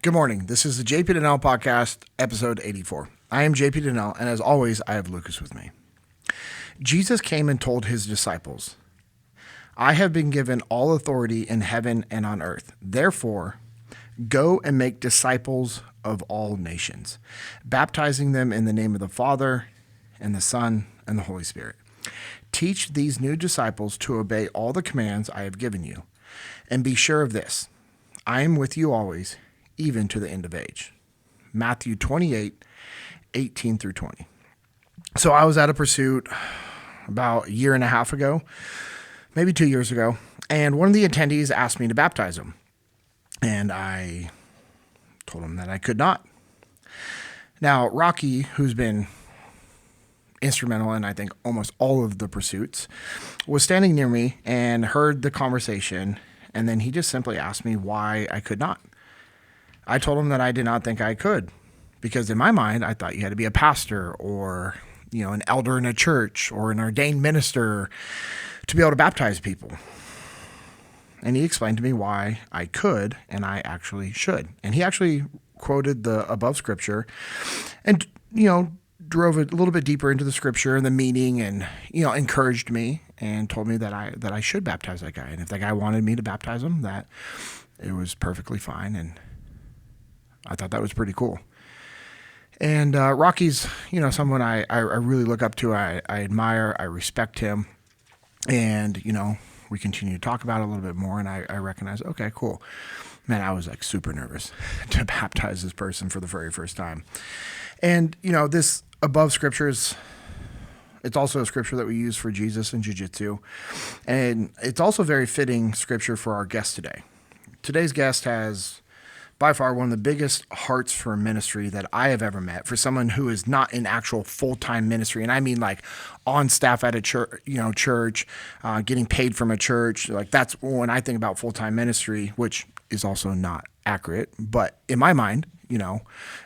Good morning. This is the JP Dinnell Podcast, episode 84. I am JP Dinnell, and as always, I have Lucas with me. Jesus came and told his disciples, I have been given all authority in heaven and on earth. Therefore, go and make disciples of all nations, baptizing them in the name of the Father and the Son and the Holy Spirit. Teach these new disciples to obey all the commands I have given you. And be sure of this, I am with you always, even to the end of age. Matthew 28, 18 through 20. So I was at a pursuit about a year and a half ago, maybe 2 years ago, and one of the attendees asked me to baptize him. And I told him that I could not. Now, Rocky, who's been instrumental in, I think, almost all of the pursuits, was standing near me and heard the conversation, and then he just simply asked me why I could not. I told him that I did not think I could, because in my mind, I thought you had to be a pastor or, an elder in a church or an ordained minister to be able to baptize people. And he explained to me why I could and I actually should. And he actually quoted the above scripture and, drove a little bit deeper into the scripture and the meaning and, encouraged me and told me that I should baptize that guy. And if that guy wanted me to baptize him, that it was perfectly fine. And I thought that was pretty cool. And Rocky's, someone I really look up to. I admire. I respect him. And, we continue to talk about it a little bit more. And I recognize, okay, cool. Man, I was like super nervous to baptize this person for the very first time. And, this above scriptures, it's also a scripture that we use for Jesus and Jiu-Jitsu. And it's also very fitting scripture for our guest today. Today's guest has by far one of the biggest hearts for ministry that I have ever met, for someone who is not in actual full-time ministry. And I mean like on staff at a church, getting paid from a church. Like that's when I think about full-time ministry, which is also not accurate. But in my mind,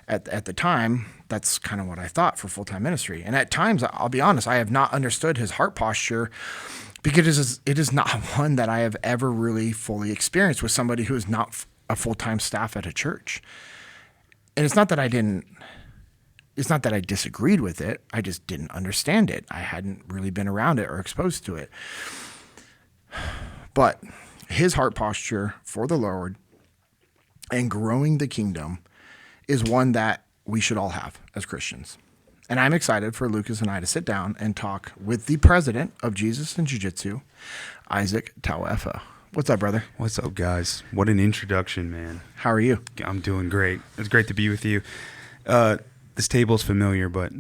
at the time, that's kind of what I thought for full-time ministry. And at times, I'll be honest, I have not understood his heart posture because it is not one that I have ever really fully experienced with somebody who is not a full-time staff at a church. And it's not that I disagreed with it. I just didn't understand it. I hadn't really been around it or exposed to it. But his heart posture for the Lord and growing the kingdom is one that we should all have as Christians. And I'm excited for Lucas and I to sit down and talk with the president of Jesus and Jiu-Jitsu, Isaac Tauaefa. What's up, brother? What's up, guys? What an introduction, man. How are you? I'm doing great. It's great to be with you. This table's familiar, but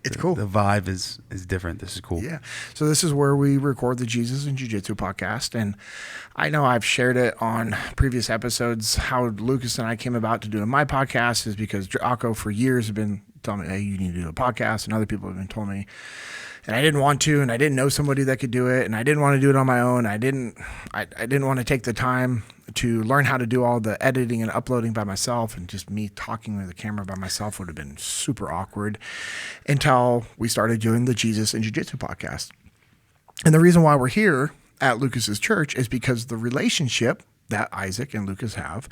it's cool. The vibe is different. This is cool. Yeah. So this is where we record the Jesus and Jiu-Jitsu podcast. And I know I've shared it on previous episodes. How Lucas and I came about to doing my podcast is because Draco for years have been telling me, hey, you need to do a podcast. And other people have been telling me, and I didn't want to, and I didn't know somebody that could do it, and I didn't want to do it on my own. I didn't want to take the time to learn how to do all the editing and uploading by myself, and just me talking with the camera by myself would have been super awkward until we started doing the Jesus and Jiu-Jitsu podcast. And the reason why we're here at Lucas's church is because the relationship that Isaac and Lucas have.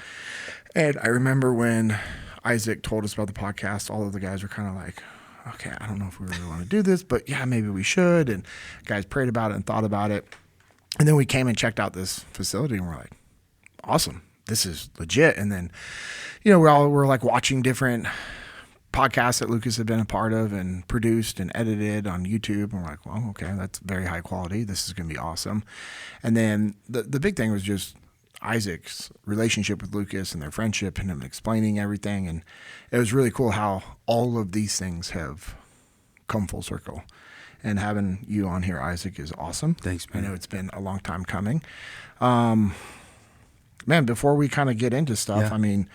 And I remember when Isaac told us about the podcast, all of the guys were kind of like, okay, I don't know if we really want to do this, but yeah, maybe we should. And guys prayed about it and thought about it. And then we came and checked out this facility and we're like, awesome, this is legit. And then, we're like watching different podcasts that Lucas had been a part of and produced and edited on YouTube. And we're like, well, okay, that's very high quality. This is going to be awesome. And then the big thing was just Isaac's relationship with Lucas and their friendship and him explaining everything. And it was really cool how all of these things have come full circle. And having you on here, Isaac, is awesome. Thanks, man. I know it's been a long time coming. Man, before we kind of get into stuff, yeah. I mean,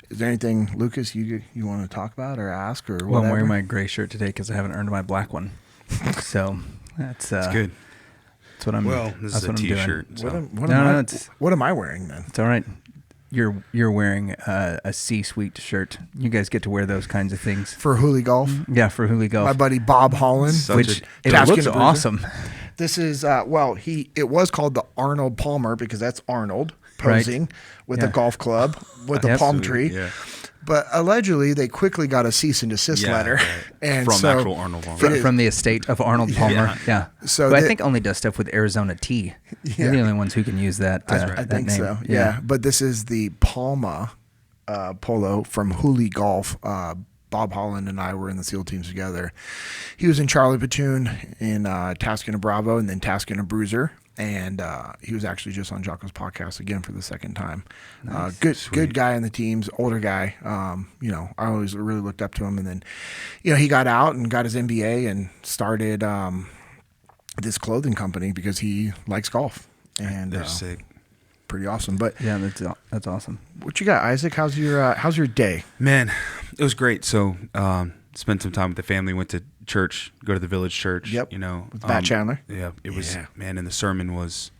is there anything, Lucas, you want to talk about or ask or whatever? Well, I'm wearing my gray shirt today because I haven't earned my black one. So that's good. That's what I'm. Well, this is a T-shirt. So. What am I wearing then? It's all right. You're wearing a C-suite shirt. You guys get to wear those kinds of things for Hooli Golf. Yeah, for Hooli Golf. My buddy Bob Holland, which it looks awesome. This is it was called the Arnold Palmer because that's Arnold. posing with a golf club with a palm tree. Yeah. But allegedly, they quickly got a cease and desist letter. Right. And from actual Arnold Palmer. From the estate of Arnold Palmer. Yeah. So I think only does stuff with Arizona tea. They're the only ones who can use that. I think name. So. Yeah. But this is the Palma polo from Hooley Golf. Bob Holland and I were in the SEAL teams together. He was in Charlie Platoon in Tasking a Bravo and then Tasking a Bruiser. And he was actually just on Jocko's podcast again for the second time. Nice. Good guy in the teams, older guy. I always really looked up to him. And then, he got out and got his MBA and started this clothing company because he likes golf. And they're sick. Pretty awesome. But yeah, that's awesome. What you got, Isaac? How's your day? Man, it was great. So spent some time with the family, went to church, go to the village church. Yep. With Matt Chandler. Yeah, it was man, and the sermon was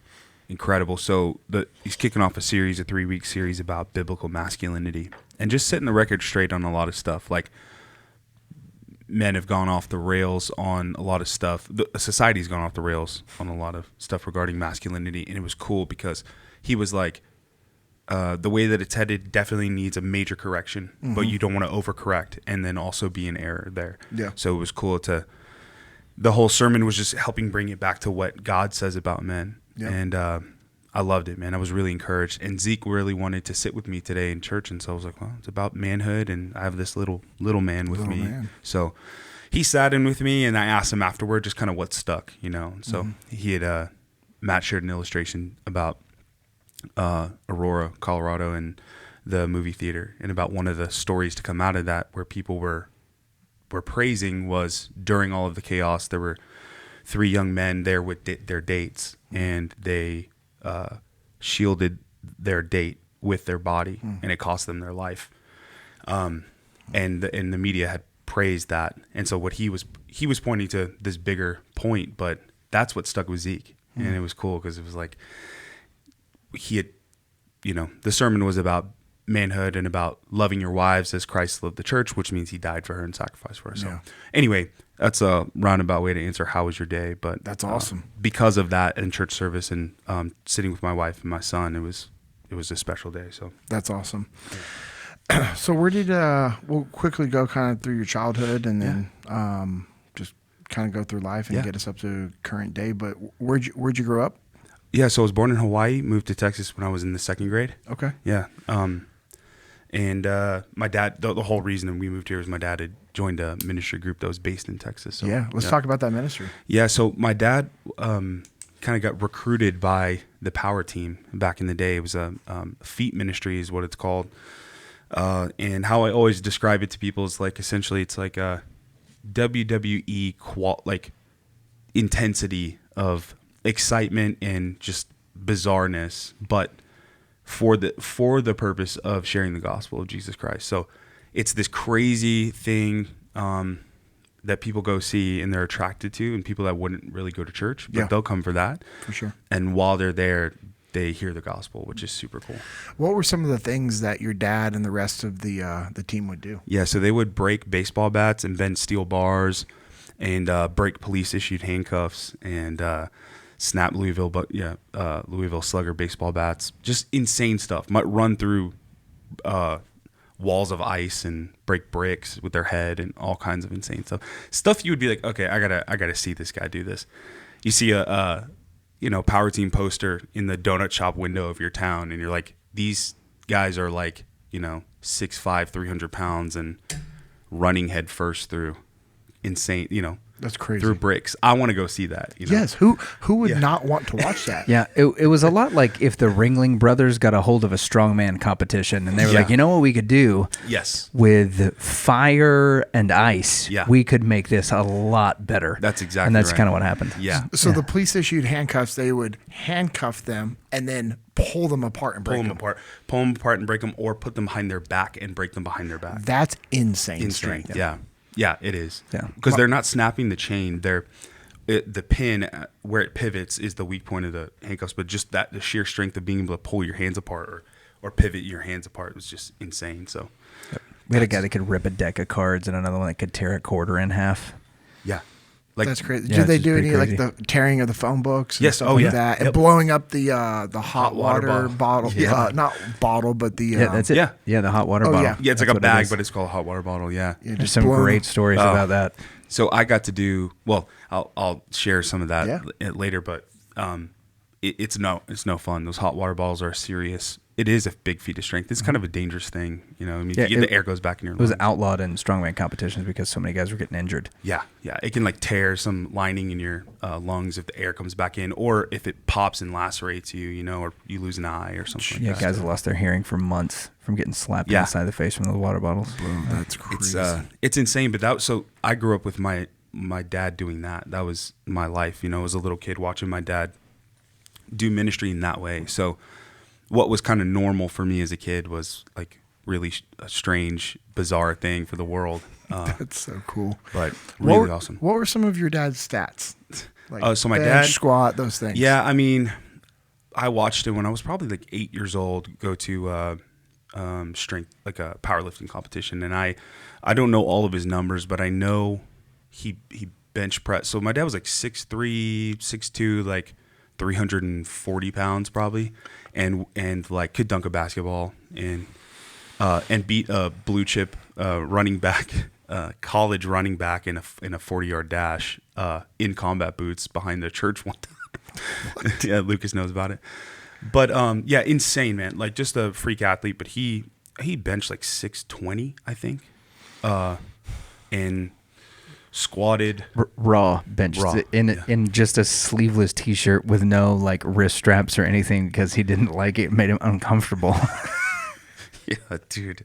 incredible. So he's kicking off a 3-week series about biblical masculinity and just setting the record straight on a lot of stuff. Like, men have gone off the rails on a lot of stuff. The society's gone off the rails on a lot of stuff regarding masculinity, and it was cool because he was like, the way that it's headed definitely needs a major correction, but you don't want to overcorrect and then also be in error there. Yeah. So it was cool the whole sermon was just helping bring it back to what God says about men. Yep. And I loved it, man. I was really encouraged. And Zeke really wanted to sit with me today in church. And so I was like, well, it's about manhood. And I have this little man with me. Man. So he sat in with me and I asked him afterward just kind of what stuck, So he had, Matt shared an illustration about Aurora, Colorado, and the movie theater, and about one of the stories to come out of that where people were praising was during all of the chaos there were 3 young men there with their dates, and they shielded their date with their body, and it cost them their life. And the media had praised that, and so what he was pointing to this bigger point, but that's what stuck with Zeke, and it was cool because it was like, he had, the sermon was about manhood and about loving your wives as Christ loved the church, which means he died for her and sacrificed for her. So anyway, that's a roundabout way to answer how was your day. But that's awesome. Because of that and church service and sitting with my wife and my son, it was a special day. So that's awesome. So where did we'll quickly go kind of through your childhood and then just kind of go through life and get us up to current day. But where'd you grow up? Yeah, so I was born in Hawaii, moved to Texas when I was in the 2nd grade. Okay. Yeah. And my dad, the whole reason we moved here was my dad had joined a ministry group that was based in Texas. So, let's talk about that ministry. Yeah, so my dad kind of got recruited by the Power Team back in the day. It was a feet ministry is what it's called. And how I always describe it to people is like, essentially it's like a WWE intensity of excitement and just bizarreness, but for the purpose of sharing the gospel of Jesus Christ. So it's this crazy thing that people go see and they're attracted to, and people that wouldn't really go to church, but they'll come for that. For sure. And while they're there, they hear the gospel, which is super cool. What were some of the things that your dad and the rest of the team would do? Yeah, so they would break baseball bats and bend steel bars and break police-issued handcuffs and snap Louisville Slugger baseball bats. Just insane stuff. Might run through walls of ice and break bricks with their head and all kinds of insane stuff. Stuff you would be like, okay, I gotta see this guy do this. You see a Power Team poster in the donut shop window of your town, and you're like, these guys are like, 6'5", 300 pounds and running head first through insane, that's crazy. Through bricks. I want to go see that. Yes. Who would not want to watch that? Yeah. It was a lot like if the Ringling Brothers got a hold of a strongman competition and they were like, you know what we could do? Yes. With fire and ice, yeah, we could make this a lot better. That's exactly right. And that's kind of what happened. Yeah. So the police issued handcuffs. They would handcuff them and then pull them apart and break them. Pull them apart and break them, or put them behind their back and break them behind their back. That's insane. Strength. Yeah. Yeah, it is. Yeah, because they're not snapping the chain. The pin where it pivots is the weak point of the handcuffs. But just the sheer strength of being able to pull your hands apart or pivot your hands apart was just insane. So we had a guy that could rip a deck of cards and another one that could tear a quarter in half. Yeah, Like, that's crazy. Yeah, Did they it's do pretty any crazy. like the tearing of the phone books and Yes. stuff Oh, like yeah. that? And Yep. blowing up the hot water bottle. Yeah. Not bottle, but the Yeah, that's it. Yeah. Yeah, the hot water Oh, bottle. yeah. Yeah, it's That's like a what it bag, is. but it's called a hot water bottle. Yeah. yeah, There's just some blowing- great stories Oh. about that. So I got to do well. I'll share some of that later, but it's no fun. Those hot water bottles are serious. It is a big feat of strength. It's kind of a dangerous thing, you know. I mean, the air goes back in your It was lungs. outlawed in strongman competitions because so many guys were getting injured. Yeah. It can like tear some lining in your lungs if the air comes back in, or if it pops and lacerates you, you know, or you lose an eye or something. Yeah, like guys that. have lost their hearing for months from getting slapped Yeah. inside the face from those water bottles. Bro, that's crazy. It's insane. But so I grew up with my dad doing that. That was my life, you know, as a little kid watching my dad do ministry in that way. So what was kind of normal for me as a kid was like really a strange, bizarre thing for the world. That's so cool. But really awesome. What were some of your dad's stats? Like So my bench, dad, squat, those things. Yeah, I mean, I watched him when I was probably like 8 years old go to strength, like a powerlifting competition, and I don't know all of his numbers, but I know he bench press. So my dad was like 6'3", 6'2", like 340 pounds probably, and like could dunk a basketball and beat a blue chip running back, college running back in a 40-yard dash in combat boots behind the church one time. Yeah, Lucas knows about it. But yeah, insane, man. Like just a freak athlete. But he benched like 620, I think, and squatted Raw benched Raw, in just a sleeveless T-shirt with no like wrist straps or anything because he didn't like it. It made him uncomfortable. Yeah, dude.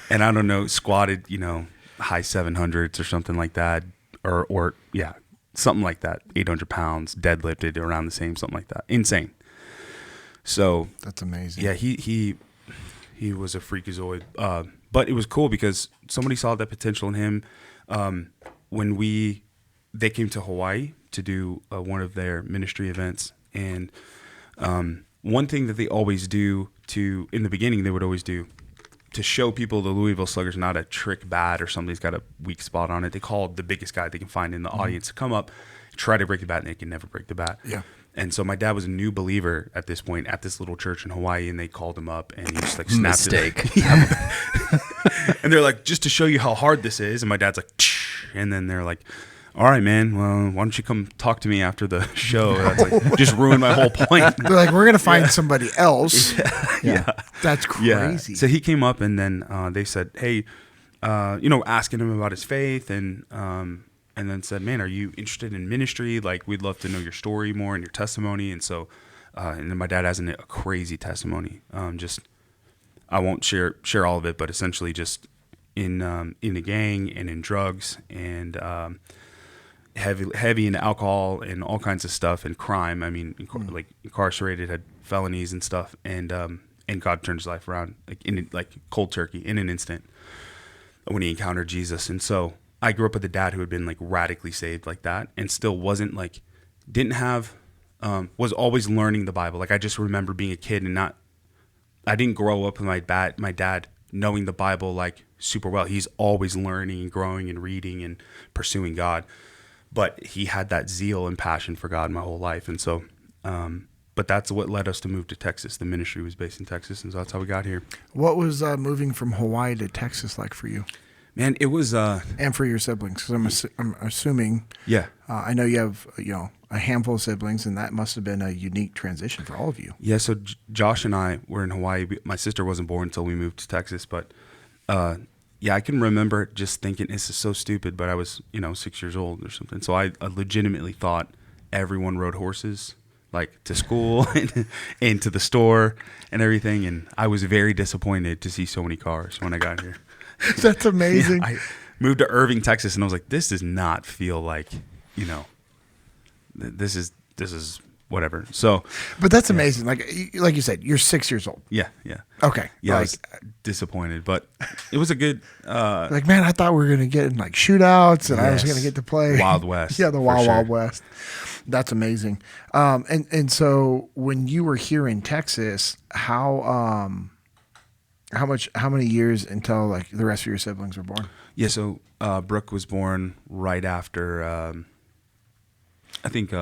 And I don't know, squatted, you know, high 700s or something like that, or yeah, something like that. 800 pounds, deadlifted around the same, something like that. Insane. So That's amazing. yeah, he was a freakazoid. But it was cool because somebody saw that potential in him. When they came to Hawaii to do one of their ministry events, and one thing that they always do in the beginning, they would always do to show people the Louisville Slugger's not a trick bat or somebody's got a weak spot on it. They called the biggest guy they can find in the audience to come up, try to break the bat, and they can never break the bat. Yeah. And so my dad was a new believer at this point at this little church in Hawaii, and they called him up, and he just like snapped Mistake. Yeah. And they're like, just to show you how hard this is. And my dad's like, and then they're like, all right, man, well, why don't you come talk to me after the show? That's like, just ruined my whole point. They're like, we're gonna find somebody else. Yeah. That's crazy. So he came up, and then they said, hey, you know, asking him about his faith, and then said, man, are you interested in ministry? Like, we'd love to know your story more and your testimony. And so, and then my dad has a crazy testimony. Just, I won't share all of it, but essentially just in the gang and in drugs and heavy in alcohol and all kinds of stuff and crime. I mean, like incarcerated, had felonies and stuff, and God turned his life around like cold turkey in an instant when he encountered Jesus. And so I grew up with a dad who had been like radically saved like that, and still wasn't like, didn't have, was always learning the Bible. Like I just remember being a kid and I didn't grow up with my dad knowing the Bible like super well. He's always learning and growing and reading and pursuing God, but he had that zeal and passion for God my whole life. And so, but that's what led us to move to Texas. The ministry was based in Texas, and so that's how we got here. What was moving from Hawaii to Texas like for you? Man, it was and for your siblings, because I'm assuming. Yeah. I know you have a handful of siblings, and that must have been a unique transition for all of you. Yeah. So Josh and I were in Hawaii. My sister wasn't born until we moved to Texas, but yeah, I can remember just thinking this is so stupid. But I was 6 years old or something, so I legitimately thought everyone rode horses, like to school and to the store and everything. And I was very disappointed to see so many cars when I got here. That's amazing. I moved to Irving, Texas, and I was like, this does not feel like, this is whatever. So, but that's amazing. Like you said, you're 6 years old. yeah. Okay. Yeah, I was disappointed, but it was a good like, man, I thought we were going to get in like shootouts and I was going to get to play Wild West. Yeah, the Wild sure. Wild West. That's amazing. And so when you were here in Texas, how many years until like the rest of your siblings were born? Yeah, so Brooke was born right after I think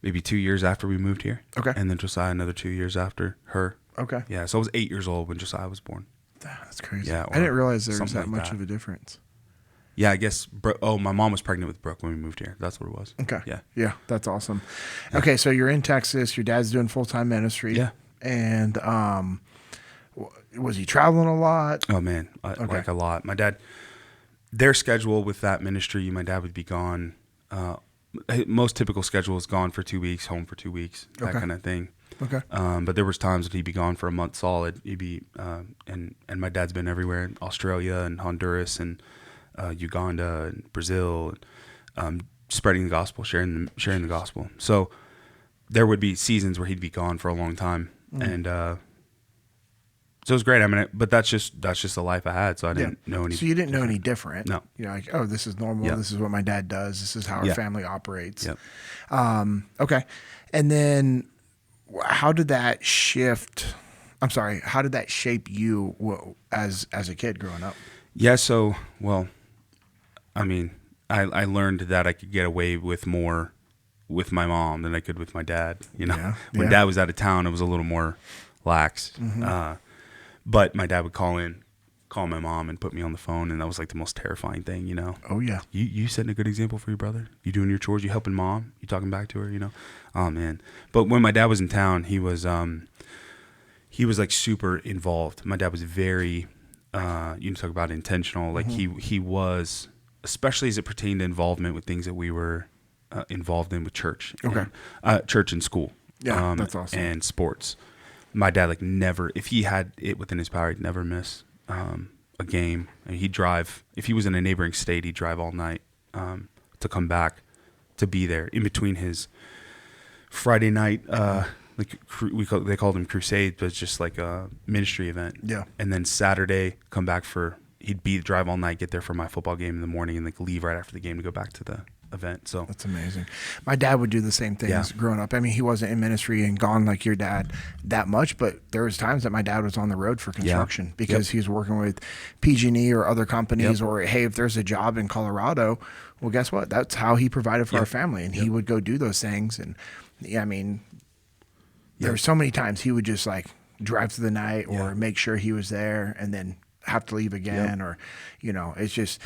maybe 2 years after we moved here. Okay. And then Josiah another 2 years after her. Okay. Yeah, so I was 8 years old when Josiah was born. That's crazy. Yeah, I didn't realize there was something that like much that. of a difference. Yeah, I guess. My mom was pregnant with Brooke when we moved here. That's what it was. Okay. Yeah. Yeah, that's awesome. Okay, so you're in Texas. Your dad's doing full-time ministry. Yeah. And was he traveling a lot? Oh man, like a lot. My dad, their schedule with that ministry, my dad would be gone. Most typical schedule is gone for 2 weeks, home for 2 weeks, that Okay. kind of thing. Okay. But there was times that he'd be gone for a month solid. He'd be, and my dad's been everywhere, in Australia and Honduras and Uganda and Brazil, spreading the gospel, sharing the gospel. So there would be seasons where he'd be gone for a long time, and so it was great. I mean, but that's just the life I had. So I didn't know any. So you didn't know any different. No. You're like, oh, this is normal. Yeah. This is what my dad does. This is how our Yeah. family operates. Yep. Okay. And then how did that shift? I'm sorry. How did that shape you as a kid growing up? Yeah. So, well, I mean, I learned that I could get away with more with my mom than I could with my dad. You know, Yeah. when Yeah. dad was out of town, it was a little more lax. But my dad would call my mom and put me on the phone, and that was like the most terrifying thing, you know. Oh, yeah. You setting a good example for your brother? You doing your chores? You helping mom? You talking back to her? You know? Oh man! But when my dad was in town, he was like super involved. My dad was very, you talk about intentional. Like he was, especially as it pertained to involvement with things that we were involved in with church. Okay. Church and school. Yeah, that's awesome. And sports. My dad like never, if he had it within his power, he'd never miss a game. And he'd drive, if he was in a neighboring state, he'd drive all night to come back to be there in between his Friday night, they called them crusade, but it's just like a ministry event. Yeah. And then Saturday, come back he'd drive all night, get there for my football game in the morning, and like leave right after the game to go back to the event. So That's amazing. My dad would do the same things Yeah. growing up. I mean, he wasn't in ministry and gone like your dad that much, but there was times that my dad was on the road for construction because he was working with PG&E or other companies, or hey, if there's a job in Colorado, well, guess what? That's how he provided for our family, and he would go do those things. And yeah, I mean, there were so many times he would just like drive through the night or make sure he was there and then have to leave again, or, you know, it's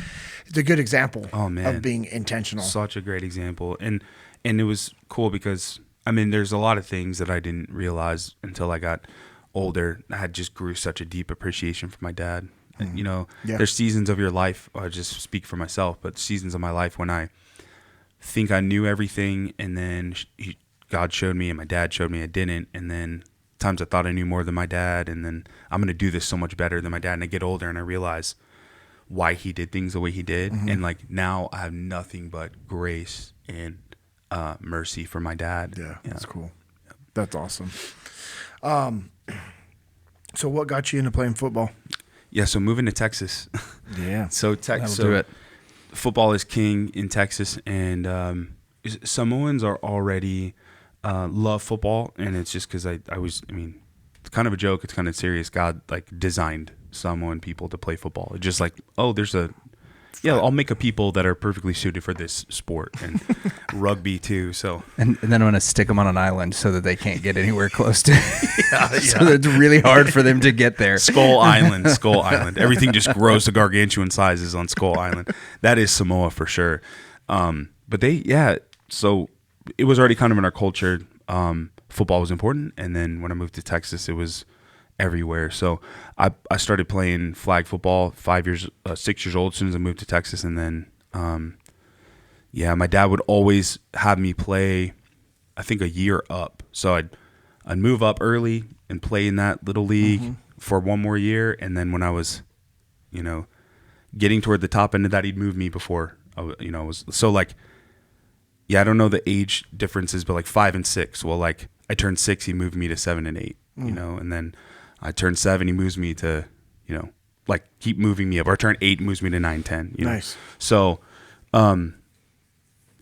a good example of being intentional. Such a great example. And it was cool because, I mean, there's a lot of things that I didn't realize until I got older. I had just grew such a deep appreciation for my dad. And, you know, there's seasons of your life, I just speak for myself, but seasons of my life when I think I knew everything, and then God showed me and my dad showed me I didn't. And then times I thought I knew more than my dad, and then I'm going to do this so much better than my dad. And I get older and I realize why he did things the way he did. And like now I have nothing but grace and mercy for my dad. Yeah, that's cool. That's awesome. So what got you into playing football? Yeah, so moving to Texas. Yeah. So do it. Football is king in Texas, and Samoans are already love football, and it's just because I mean, it's kind of a joke. It's kind of serious. God like designed Samoan people to play football. It's just like, oh, I'll make a people that are perfectly suited for this sport, and rugby too. So And then I'm going to stick them on an island so that they can't get anywhere close to so that it's really hard for them to get there. Skull Island. Everything just grows to gargantuan sizes on Skull Island. That is Samoa for sure. So it was already kind of in our culture. Football was important. And then when I moved to Texas, it was everywhere. So I started playing flag football 6 years old as soon as I moved to Texas. And then, my dad would always have me play, I think, a year up. So I'd move up early and play in that little league for one more year. And then when I was, getting toward the top end of that, he'd move me before, was so like, I don't know the age differences, but like 5 and 6. Well, like I turned 6, he moved me to 7 and 8, and then I turned 7, he moves me to, like keep moving me up. Or I turned 8, moves me to 9, 10. Nice. So,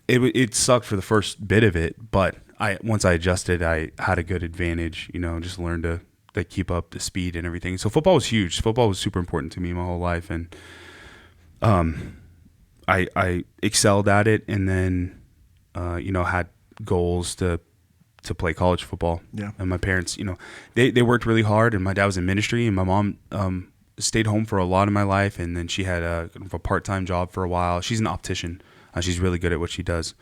it sucked for the first bit of it, but once I adjusted, I had a good advantage. Just learned to keep up the speed and everything. So football was huge. Football was super important to me my whole life, and I excelled at it, and then had goals to play college football. Yeah. And my parents, they worked really hard, and my dad was in ministry, and my mom stayed home for a lot of my life, and then she had a part-time job for a while. She's an optician. She's really good at what she does,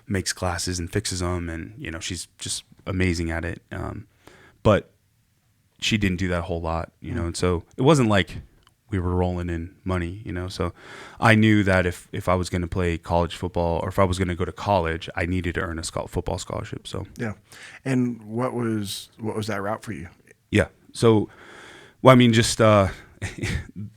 makes glasses and fixes them, and she's just amazing at it. But she didn't do that a whole lot, and so it wasn't like we were rolling in money, so I knew that if I was going to play college football, or if I was going to go to college, I needed to earn a football scholarship. So yeah. And what was that route for you? Yeah. So, well, I mean, just the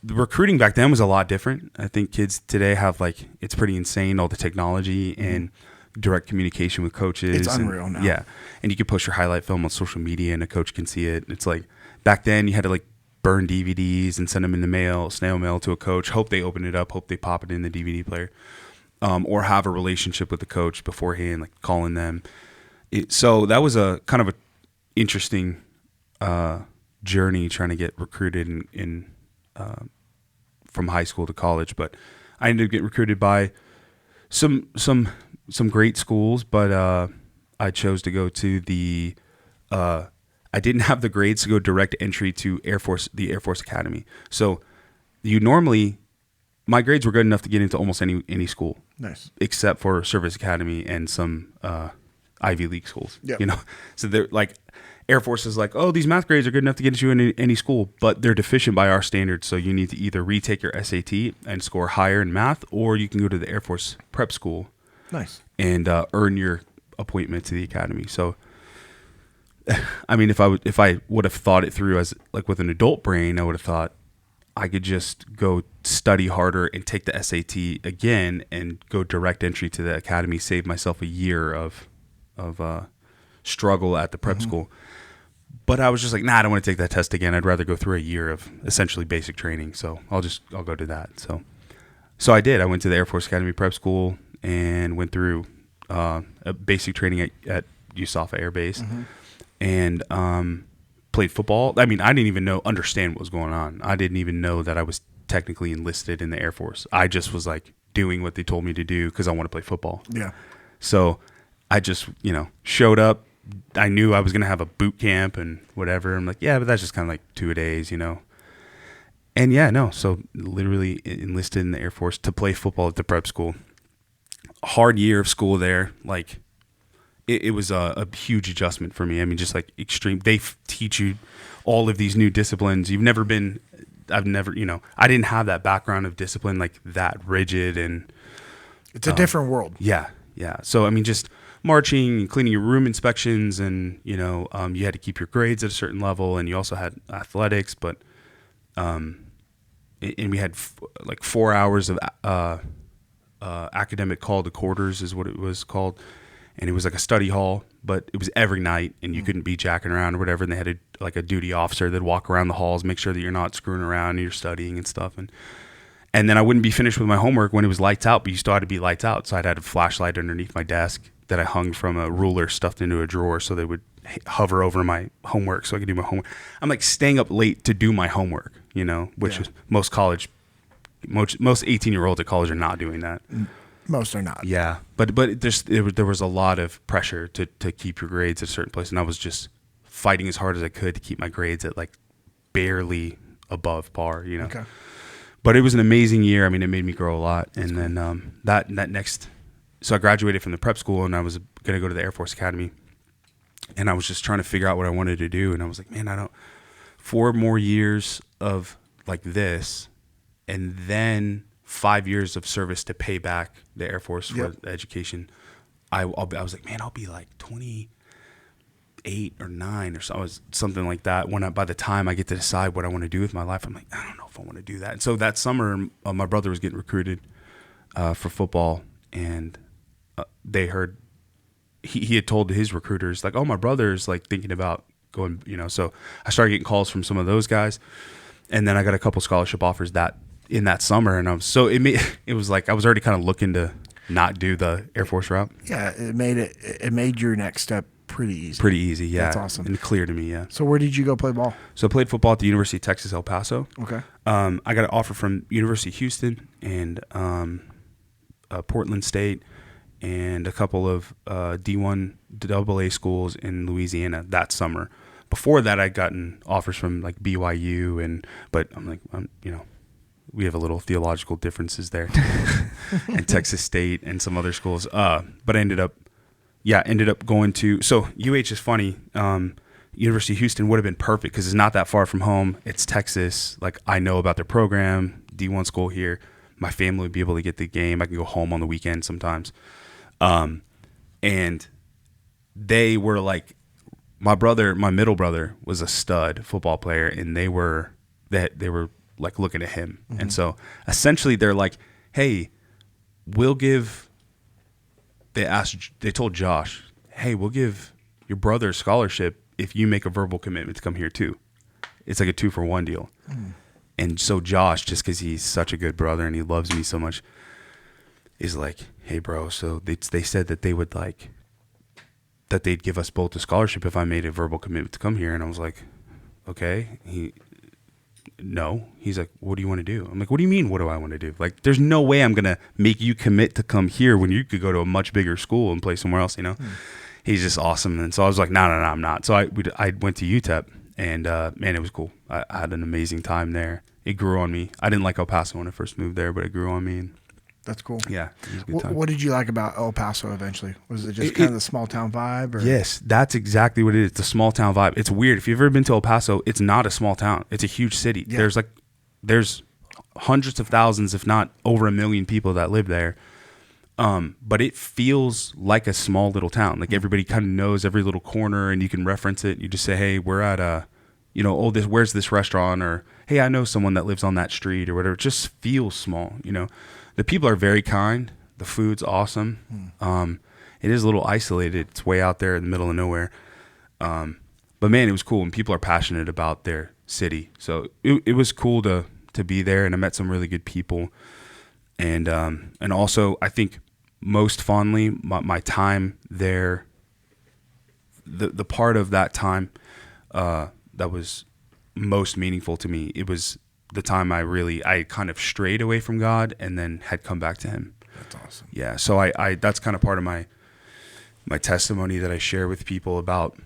recruiting back then was a lot different. I think kids today have it's pretty insane, all the technology and direct communication with coaches. It's unreal now. Yeah. And you can post your highlight film on social media and a coach can see it. It's like back then you had to burn DVDs and send them in the mail, snail mail to a coach, hope they open it up, hope they pop it in the DVD player, or have a relationship with the coach beforehand, calling them. So that was a kind of a interesting journey trying to get recruited in from high school to college. But I ended up getting recruited by some great schools, but I chose to go to the I didn't have the grades to go direct entry to the Air Force Academy. So my grades were good enough to get into almost any school. Nice. Except for Service Academy and some Ivy League schools. Yeah. So they're Air Force is oh, these math grades are good enough to get you in any school, but they're deficient by our standards. So you need to either retake your SAT and score higher in math, or you can go to the Air Force prep school. Nice. And earn your appointment to the academy. So, I mean, if I would have thought it through as with an adult brain, I would have thought I could just go study harder and take the SAT again and go direct entry to the academy, save myself a year of struggle at the prep school. But I was just nah, I don't want to take that test again. I'd rather go through a year of essentially basic training. So I'll go to that. So I did. I went to the Air Force Academy prep school and went through a basic training at USAFA Air Base. And played football. I mean, I didn't even understand what was going on. I didn't even know that I was technically enlisted in the Air Force. I just was doing what they told me to do because I want to play football. Yeah. So I just, showed up. I knew I was going to have a boot camp and whatever. I'm yeah, but that's just kind of 2 days, And yeah, no. So literally enlisted in the Air Force to play football at the prep school. Hard year of school there. It was a huge adjustment for me. I mean, just extreme. They teach you all of these new disciplines. I didn't have that background of discipline that rigid, and it's a different world. Yeah. So I mean, just marching and cleaning your room inspections, and you had to keep your grades at a certain level, and you also had athletics, but and we had 4 hours of academic call to quarters is what it was called. And it was a study hall, but it was every night, and you couldn't be jacking around or whatever. And they had a duty officer that'd walk around the halls, make sure that you're not screwing around and you're studying and stuff. And then I wouldn't be finished with my homework when it was lights out, but you still had to be lights out. So I'd had a flashlight underneath my desk that I hung from a ruler stuffed into a drawer, so they would hover over my homework so I could do my homework. I'm staying up late to do my homework, which is most 18-year-olds at college are not doing that. Most are not. Yeah, but there was a lot of pressure to keep your grades at a certain place, and I was just fighting as hard as I could to keep my grades at barely above par, Okay. But it was an amazing year. I mean, it made me grow a lot, and then that next, so I graduated from the prep school, and I was going to go to the Air Force Academy, and I was just trying to figure out what I wanted to do, and I was man, 4 more years of this, and then 5 years of service to pay back the Air Force for the education. I was man, I'll be 28 or 9 or something like that. By the time I get to decide what I want to do with my life, I'm I don't know if I want to do that. And so that summer, my brother was getting recruited for football, and they heard he had told his recruiters oh, my brother's thinking about going, So I started getting calls from some of those guys, and then I got a couple scholarship offers in that summer, and it was I was already kind of looking to not do the Air Force route. Yeah, it made your next step pretty easy. Pretty easy, yeah. That's awesome. And clear to me, yeah. So where did you go play ball? So I played football at the University of Texas, El Paso. Okay. I got an offer from University of Houston and Portland State and a couple of D1 AA schools in Louisiana that summer. Before that, I'd gotten offers from like BYU, but I'm like, we have a little theological differences there, and Texas State and some other schools. But I ended up going to. So UH is funny. University of Houston would have been perfect because it's not that far from home. It's Texas. Like, I know about their program, D1 school here. My family would be able to get the game. I can go home on the weekend sometimes. And they were like, my middle brother was a stud football player, and they were like looking at him. Mm-hmm. And so essentially they're like, hey, they told Josh, hey, we'll give your brother a scholarship if you make a verbal commitment to come here too. It's like a 2-for-1 deal. Mm. And so Josh, just because he's such a good brother and he loves me so much, is like, hey, bro, so they said that they'd give us both a scholarship if I made a verbal commitment to come here. And I was like, okay. No. He's like, what do you want to do? I'm like, what do you mean, what do I want to do? Like, there's no way I'm going to make you commit to come here when you could go to a much bigger school and play somewhere else, Mm. He's just awesome. And so I was like, no, I'm not. So I went to UTEP, and man, it was cool. I had an amazing time there. It grew on me. I didn't like El Paso when I first moved there, but it grew on me. And that's cool. Yeah, it was a good time. What did you like about El Paso eventually? Was it just kind of the small town vibe? Or? Yes, that's exactly what it is. The small town vibe. It's weird. If you've ever been to El Paso, it's not a small town. It's a huge city. Yeah. There's hundreds of thousands, if not over 1 million people that live there. But it feels like a small little town. Like, everybody kind of knows every little corner, and you can reference it. You just say, hey, we're at where's this restaurant? Or, hey, I know someone that lives on that street or whatever. It just feels small, The people are very kind. The food's awesome. It is a little isolated. It's way out there in the middle of nowhere. But man, it was cool, and people are passionate about their city. So it was cool to be there, and I met some really good people. And also, I think most fondly, my time there, the part of that time that was most meaningful to me, it was the time I kind of strayed away from God and then had come back to Him. That's awesome. Yeah, so I that's kind of part of my testimony that I share with people about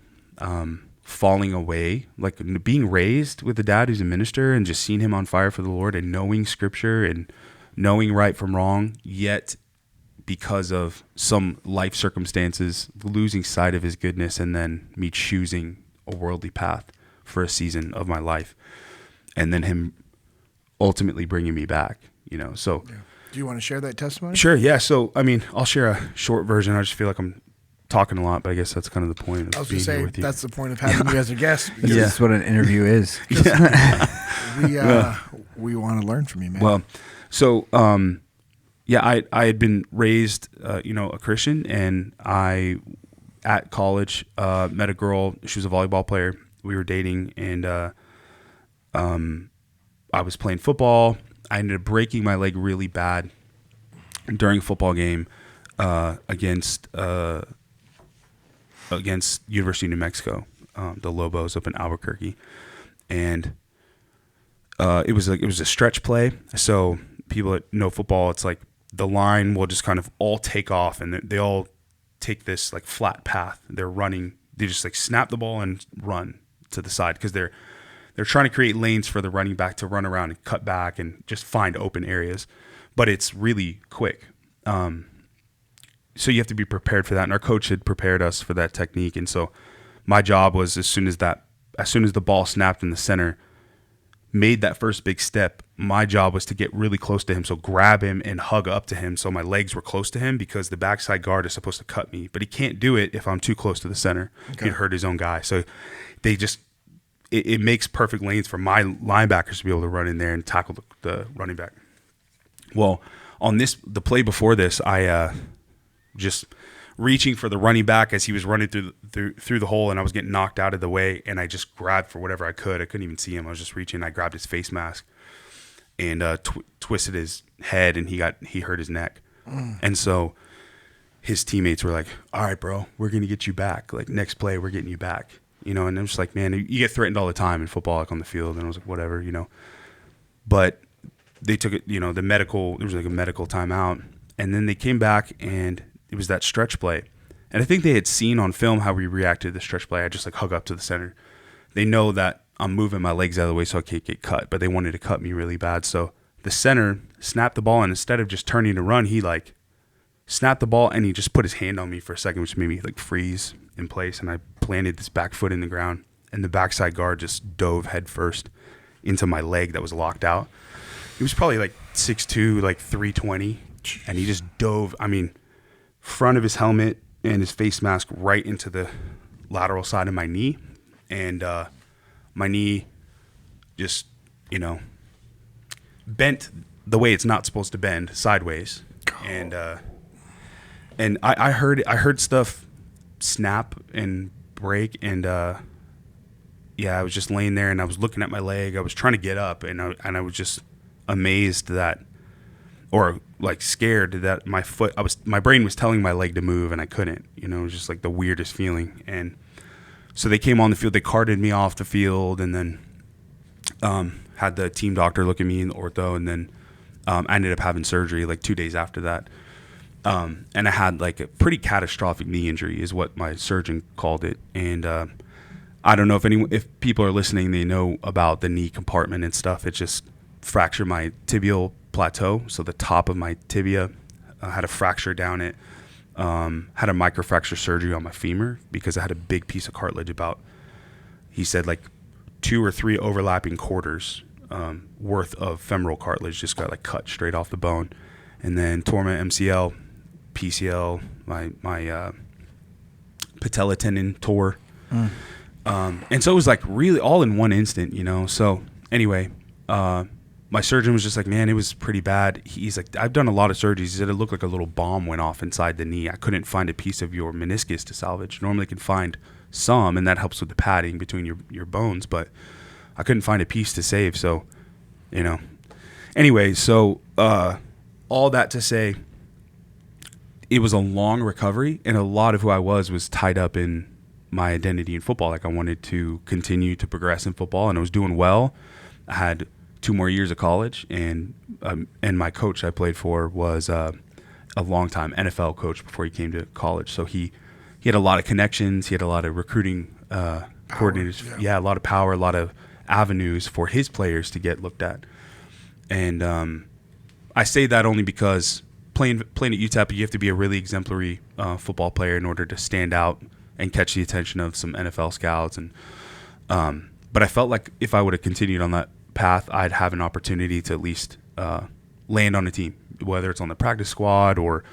falling away, like being raised with a dad who's a minister and just seeing him on fire for the Lord and knowing Scripture and knowing right from wrong, yet because of some life circumstances, losing sight of His goodness, and then me choosing a worldly path for a season of my life, and then Him ultimately bringing me back, so. Yeah. Do you want to share that testimony? Sure. Yeah. So, I mean, I'll share a short version. I just feel like I'm talking a lot, but I guess that's kind of the point of being here with you. That's the point of having you as a guest. Yeah, that's what an interview is. We want to learn from you, man. Well, so, I had been raised, a Christian, and I, at college, met a girl. She was a volleyball player. We were dating, and I was playing football. I ended up breaking my leg really bad during a football game against University of New Mexico, the Lobos up in Albuquerque, and it was a stretch play. So people that know football, it's like the line will just kind of all take off, and they all take this like flat path. They're running. They just like snap the ball and run to the side because they're trying to create lanes for the running back to run around and cut back and just find open areas. But it's really quick. So you have to be prepared for that. And our coach had prepared us for that technique. And so my job was as soon as the ball snapped in the center, made that first big step, my job was to get really close to him. So grab him and hug up to him so my legs were close to him, because the backside guard is supposed to cut me. But he can't do it if I'm too close to the center. Okay. He'd hurt his own guy. So they just... It makes perfect lanes for my linebackers to be able to run in there and tackle the running back. Well, on the play before this, I just reaching for the running back as he was running through the hole, and I was getting knocked out of the way, and I just grabbed for whatever I could. I couldn't even see him. I was just reaching. I grabbed his face mask and twisted his head, and he hurt his neck. And so his teammates were like, "All right, bro, we're gonna get you back. Like, next play, we're getting you back." And I'm just like, man, you get threatened all the time in football, like on the field. And I was like, whatever, But they took it, there was like a medical timeout. And then they came back and it was that stretch play. And I think they had seen on film how we reacted to the stretch play. I just like hug up to the center. They know that I'm moving my legs out of the way so I can't get cut, but they wanted to cut me really bad. So the center snapped the ball, and instead of just turning to run, he like snapped the ball and he just put his hand on me for a second, which made me like freeze in place. And I planted this back foot in the ground, and the backside guard just dove head first into my leg that was locked out. He was probably like 6'2", like 320, and he just dove, I mean, front of his helmet and his face mask right into the lateral side of my knee. And my knee just, bent the way it's not supposed to bend, sideways. And I heard stuff snap and break, and I was just laying there, and I was looking at my leg. I was trying to get up, and I was just amazed that, or like scared that my brain was telling my leg to move, and I couldn't. It was just like the weirdest feeling. And so they came on the field, they carted me off the field, and then had the team doctor look at me in the ortho, and then I ended up having surgery like 2 days after that. And I had like a pretty catastrophic knee injury is what my surgeon called it. And I don't know if people are listening, they know about the knee compartment and stuff. It just fractured my tibial plateau. So the top of my tibia had a fracture down it. Had a microfracture surgery on my femur because I had a big piece of cartilage he said like 2 or 3 overlapping quarters worth of femoral cartilage just got like cut straight off the bone. And then tore my MCL, PCL, my patella tendon tore. And so it was like really all in one instant, So anyway, my surgeon was just like, man, it was pretty bad. He's like, I've done a lot of surgeries. He said it looked like a little bomb went off inside the knee. I couldn't find a piece of your meniscus to salvage. Normally I can find some, and that helps with the padding between your bones, but I couldn't find a piece to save. So, Anyway, so all that to say, it was a long recovery, and a lot of who I was tied up in my identity in football. Like I wanted to continue to progress in football, and I was doing well. I had 2 more years of college, and my coach I played for was a long-time NFL coach before he came to college. So he had a lot of connections. He had a lot of recruiting coordinators. Yeah, a lot of power, a lot of avenues for his players to get looked at. And I say that only because playing at UTEP, you have to be a really exemplary football player in order to stand out and catch the attention of some NFL scouts. And but I felt like if I would have continued on that path, I'd have an opportunity to at least land on a team, whether it's on the practice squad or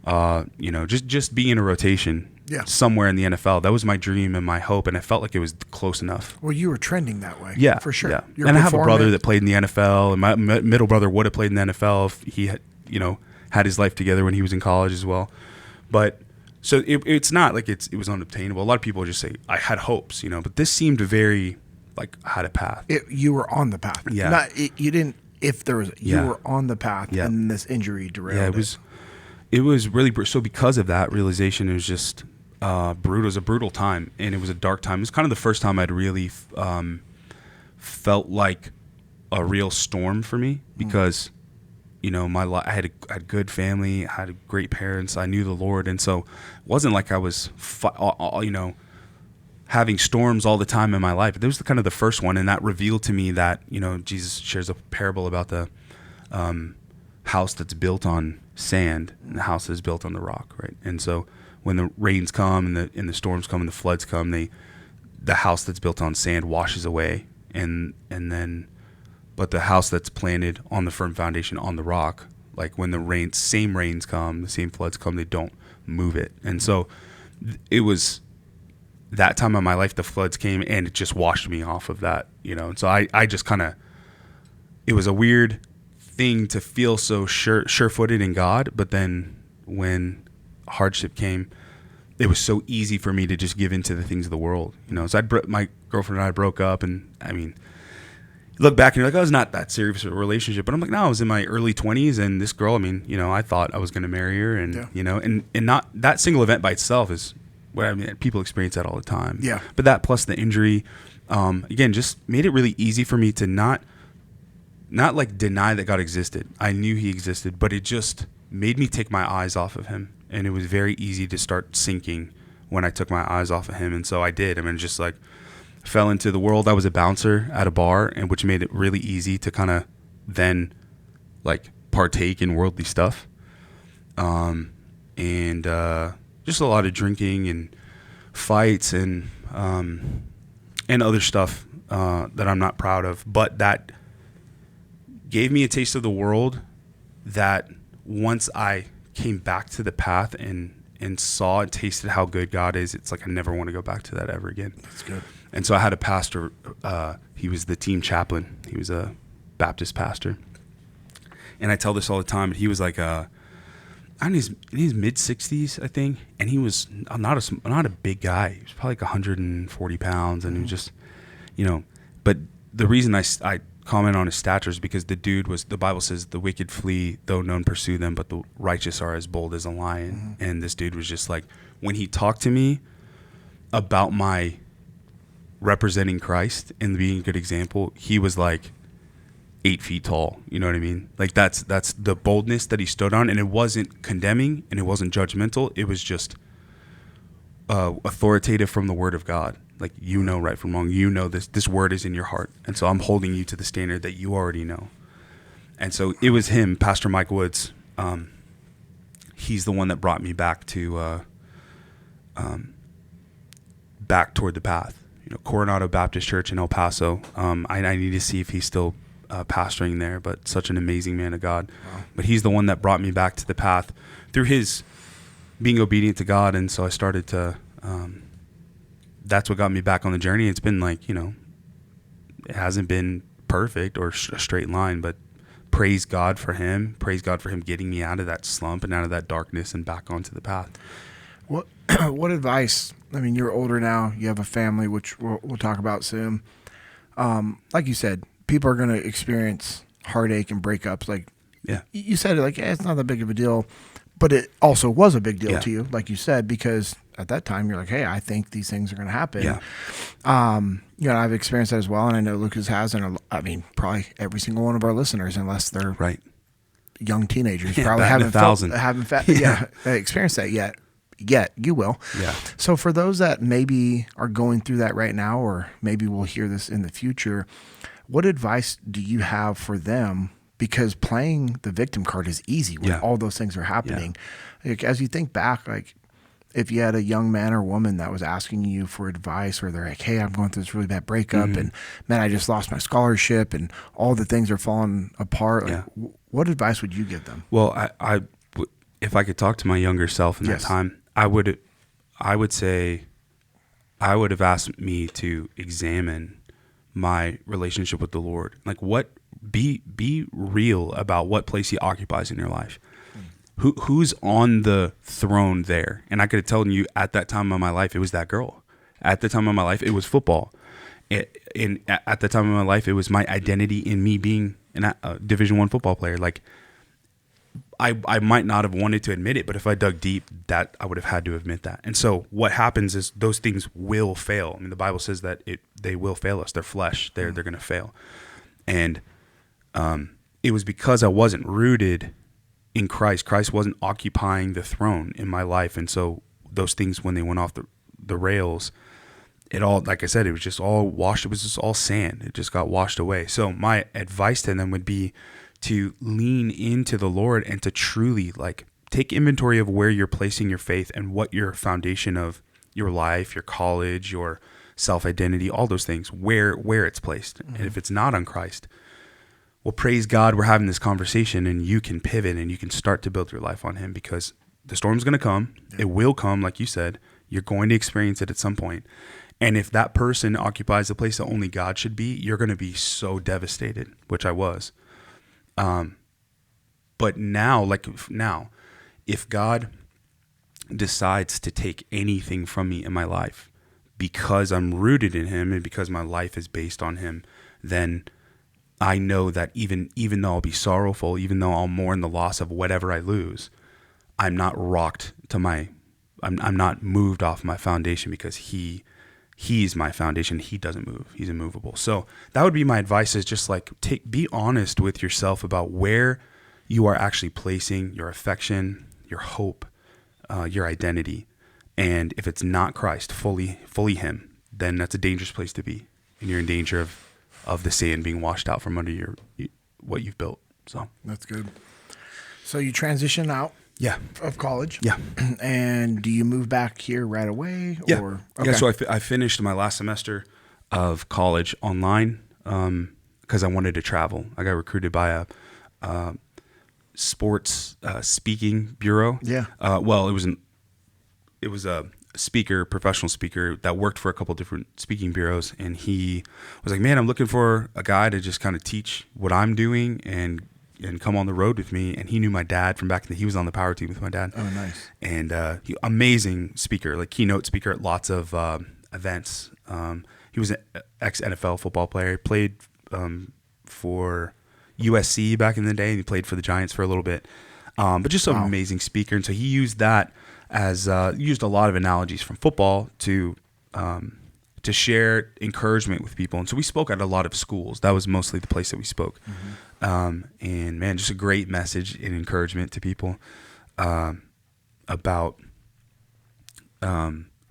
just be in a rotation somewhere in the NFL. That was my dream and my hope, and I felt like it was close enough. Well, you were trending that way. Yeah, for sure. Yeah. And I have a brother that played in the NFL, and my middle brother would have played in the NFL if he had, had his life together when he was in college as well. But so it's not like it was unobtainable. A lot of people just say I had hopes, but this seemed very like I had a path. You were on the path. Yeah. You didn't. If there was, you were on the path, and this injury derailed. Yeah, it was really so because of that realization. It was just brutal. It was a brutal time, and it was a dark time. It was kind of the first time I'd really felt like a real storm for me because. I had a good family, I had great parents, I knew the Lord, and so it wasn't like I was, having storms all the time in my life. But this was kind of the first one, and that revealed to me that, Jesus shares a parable about the house that's built on sand and the house that's built on the rock, right? And so when the rains come and the storms come and the floods come, the house that's built on sand washes away, but the house that's planted on the firm foundation on the rock, like when the same rains come, the same floods come, they don't move it. And so it was that time of my life, the floods came and it just washed me off of that, And so I just kind of, it was a weird thing to feel so sure-footed in God. But then when hardship came, it was so easy for me to just give into the things of the world, So my girlfriend and I broke up, and I mean, look back and you're like, oh, it's not that serious a relationship. But I'm like, no, I was in my early 20s, and this girl, I mean, I thought I was going to marry her, and and not that single event by itself is what I mean. People experience that all the time. Yeah. But that plus the injury, again, just made it really easy for me to not like deny that God existed. I knew He existed, but it just made me take my eyes off of Him and it was very easy to start sinking when I took my eyes off of him. And so I did. I mean, just like fell into the world. I was a bouncer at a bar, and which made it really easy to kind of then like partake in worldly stuff. And just a lot of drinking and fights and other stuff that I'm not proud of, but that gave me a taste of the world that once I came back to the path and saw and tasted how good God is, it's like I never want to go back to that ever again. That's good. And so I had a pastor, he was the team chaplain. He was a Baptist pastor. And I tell this all the time, but he was like in his mid-60s, I think, and he was not a big guy. He was probably like 140 pounds, and he was just, but the reason I comment on his stature is because the dude the Bible says the wicked flee though none pursue them, but the righteous are as bold as a lion. Mm-hmm. And this dude was just like, when he talked to me about my representing Christ and being a good example, he was like 8 feet tall. You know what I mean? Like that's the boldness that he stood on, and it wasn't condemning and it wasn't judgmental. It was just authoritative from the word of God. Like, right from wrong. This word is in your heart. And so I'm holding you to the standard that you already know. And so it was him, Pastor Mike Woods. He's the one that brought me back to back toward the path. Coronado Baptist Church in El Paso. I need to see if he's still pastoring there, but such an amazing man of God. Wow. But he's the one that brought me back to the path through his being obedient to God. And so I started to, that's what got me back on the journey. It's been like, it hasn't been perfect or a straight line, but praise God for him. Praise God for him getting me out of that slump and out of that darkness and back onto the path. What advice? I mean, you're older now. You have a family, which we'll talk about soon. Like you said, people are going to experience heartache and breakups. Like, yeah, you said it like, it's not that big of a deal, but it also was a big deal to you, like you said, because at that time you're like, hey, I think these things are going to happen. Yeah. I've experienced that as well, and I know Lucas has, and I mean, probably every single one of our listeners, unless they're young teenagers, probably haven't experienced that yet. You will. Yeah. So for those that maybe are going through that right now, or maybe we'll hear this in the future, what advice do you have for them? Because playing the victim card is easy when all those things are happening. Yeah. Like, as you think back, like if you had a young man or woman that was asking you for advice, or they're like, hey, I'm going through this really bad breakup, and man, I just lost my scholarship and all the things are falling apart. Like, what advice would you give them? Well, if I could talk to my younger self in that time, I would say I would have asked me to examine my relationship with the Lord. Like, be real about what place he occupies in your life. Who's on the throne there? And I could have told you at that time of my life, it was that girl. At the time of my life, it was football. At the time of my life, it was my identity in me being a Division I football player. Like, I might not have wanted to admit it, but if I dug deep, that I would have had to admit that. And so what happens is those things will fail. I mean, the Bible says that they will fail us. They're flesh. They're going to fail. And it was because I wasn't rooted in Christ. Christ wasn't occupying the throne in my life. And so those things, when they went off the rails, it all, like I said, it was just all washed. It was just all sand. It just got washed away. So my advice to them would be to lean into the Lord and to truly take inventory of where you're placing your faith and what your foundation of your life, your college, your self-identity, all those things, where it's placed. And if it's not on Christ, well, praise God, we're having this conversation, and you can pivot and you can start to build your life on him, because the storm's going to come. Yeah. It will come. Like you said, you're going to experience it at some point. And if that person occupies the place that only God should be, you're going to be so devastated, which I was. But now, if God decides to take anything from me in my life because I'm rooted in him and because my life is based on him, then I know that even though I'll be sorrowful, even though I'll mourn the loss of whatever I lose, I'm not rocked to I'm not moved off my foundation, because he's my foundation. He doesn't move. He's immovable. So that would be my advice, is just be honest with yourself about where you are actually placing your affection, your hope, your identity. And if it's not Christ, fully him, then that's a dangerous place to be. And you're in danger of the sand being washed out from under what you've built. So that's good. So you transition out of college. Yeah. And do you move back here right away? Yeah. Or? Okay. Yeah, so I finished my last semester of college online because I wanted to travel. I got recruited by a sports speaking bureau. Yeah. Well, it was a speaker, professional speaker that worked for a couple different speaking bureaus, and he was like, "Man, I'm looking for a guy to just kind of teach what I'm doing and come on the road with me." And he knew my dad from back then. He was on the power team with my dad. Oh, nice. And amazing speaker, like keynote speaker at lots of events. He was an ex-NFL football player. He played for USC back in the day, and he played for the Giants for a little bit. But just an amazing speaker. And so he used that as used a lot of analogies from football to share encouragement with people. And so we spoke at a lot of schools. That was mostly the place that we spoke. Mm-hmm. And man, just a great message and encouragement to people about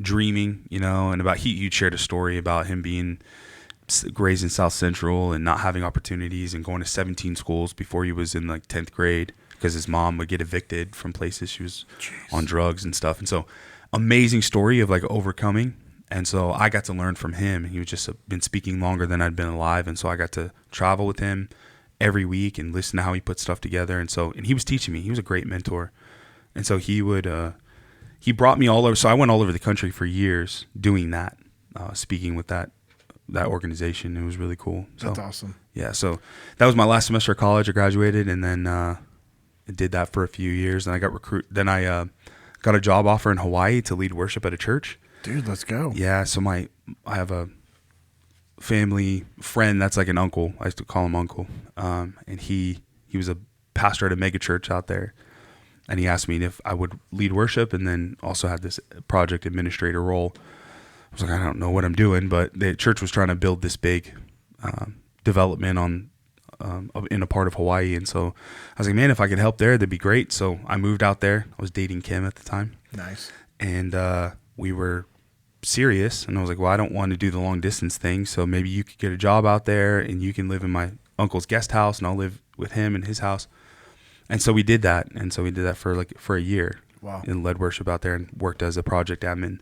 dreaming, and about he shared a story about him being raised in South Central and not having opportunities and going to 17 schools before he was in like 10th grade because his mom would get evicted from places. She was on drugs and stuff. And so amazing story of like overcoming. And so I got to learn from him. He was just been speaking longer than I'd been alive. And so I got to travel with him every week and listen to how he put stuff together. And he was teaching me. He was a great mentor. And so he brought me all over. So I went all over the country for years doing that, speaking with that organization. It was really cool. That's awesome. Yeah. So that was my last semester of college. I graduated and then I did that for a few years. And I got recruited. Then I got a job offer in Hawaii to lead worship at a church. Dude, let's go. Yeah. So I have a family friend that's like an uncle. I used to call him uncle. And he was a pastor at a mega church out there. And he asked me if I would lead worship and then also had this project administrator role. I was like, I don't know what I'm doing, but the church was trying to build this big development in a part of Hawaii. And so I was like, man, if I could help there, that'd be great. So I moved out there. I was dating Kim at the time. Nice. And we were serious. And I was like, well, I don't want to do the long distance thing. So maybe you could get a job out there and you can live in my uncle's guest house and I'll live with him in his house. And so we did that. And so we did that for a year. Wow. And led worship out there and worked as a project admin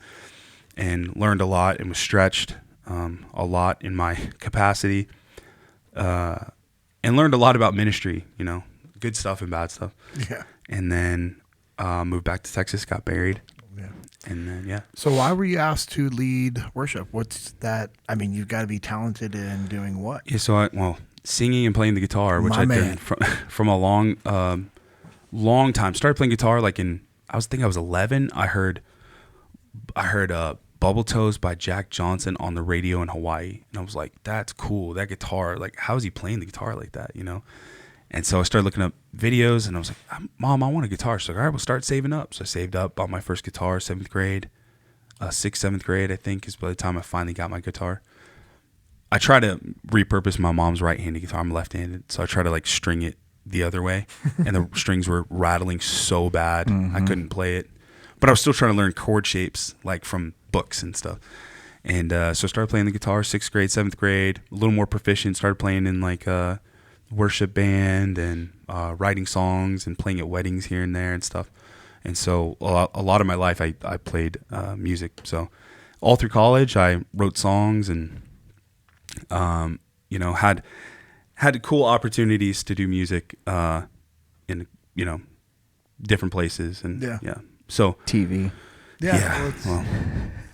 and learned a lot and was stretched a lot in my capacity and learned a lot about ministry, good stuff and bad stuff. Yeah. And then moved back to Texas, got married. Yeah. And then, yeah. So why were you asked to lead worship? What's that? I mean, you've got to be talented in doing what? Yeah. So singing and playing the guitar, which I've done from a long time. Started playing guitar I was 11. I heard Bubble Toes by Jack Johnson on the radio in Hawaii. And I was like, that's cool. That guitar, like, how is he playing the guitar like that, And so I started looking up videos and I was like, Mom, I want a guitar. She's like, all right, we'll start saving up. So I saved up, bought my first guitar, 7th grade, 7th grade, I think, is by the time I finally got my guitar. I try to repurpose my mom's right-handed guitar. I'm left-handed. So I try to like string it the other way. And the strings were rattling so bad. I couldn't play it. But I was still trying to learn chord shapes like from books and stuff. And so I started playing the guitar 6th grade, 7th grade, a little more proficient, started playing in like a worship band and writing songs and playing at weddings here and there and stuff. And so a lot of my life I played music. So all through college I wrote songs and had cool opportunities to do music in different places and so TV.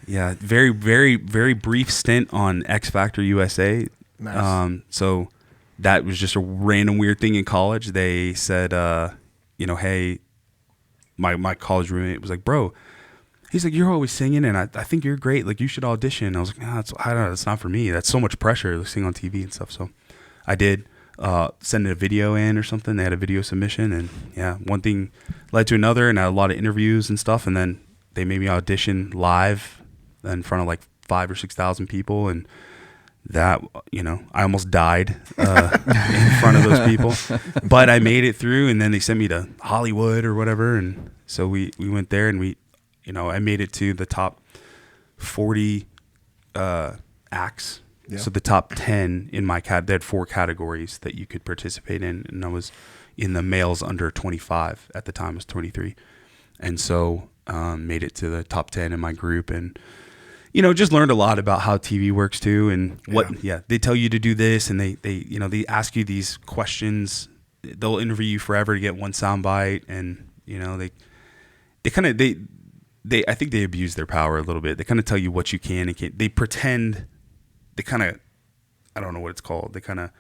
Very, very, very brief stint on X Factor USA. Nice. So that was just a random weird thing in college. They said, hey, my college roommate was like, bro, he's like, you're always singing and I think you're great. Like you should audition. I was like, I don't know. That's not for me. That's so much pressure to sing on TV and stuff. So I did send a video in or something. They had a video submission and one thing led to another and I had a lot of interviews and stuff. And then they made me audition live in front of like 5,000 or 6,000 people. And that, I almost died in front of those people, but I made it through, and then they sent me to Hollywood or whatever. And so we went there, and I made it to the top 40 acts. Yeah. So the top 10 in my they had 4 categories that you could participate in. And I was in the males under 25 at the time. I was 23. And so made it to the top 10 in my group, and just learned a lot about how TV works too, and they tell you to do this, and they ask you these questions. They'll interview you forever to get one soundbite, and they I think they abuse their power a little bit. They kind of tell you what you can and can't. They pretend. They kind of, I don't know what it's called. They kind of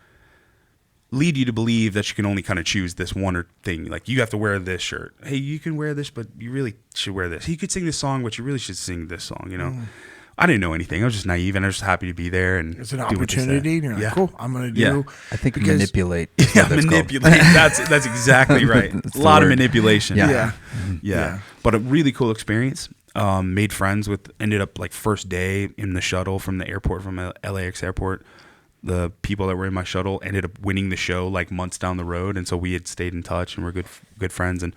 lead you to believe that you can only kind of choose this one thing. Like, you have to wear this shirt. Hey, you can wear this, but you really should wear this. You could sing this song, but you really should sing this song. I didn't know anything. I was just naive, and I was just happy to be there. And it's an opportunity. And you're like, cool, I'm going to do. Yeah. I think manipulate. Yeah, manipulate. That's exactly right. A lot of manipulation. Yeah. But a really cool experience. Made friends ended up like first day in the shuttle from the airport, from LAX airport. The people that were in my shuttle ended up winning the show like months down the road. And so we had stayed in touch, and we're good friends. And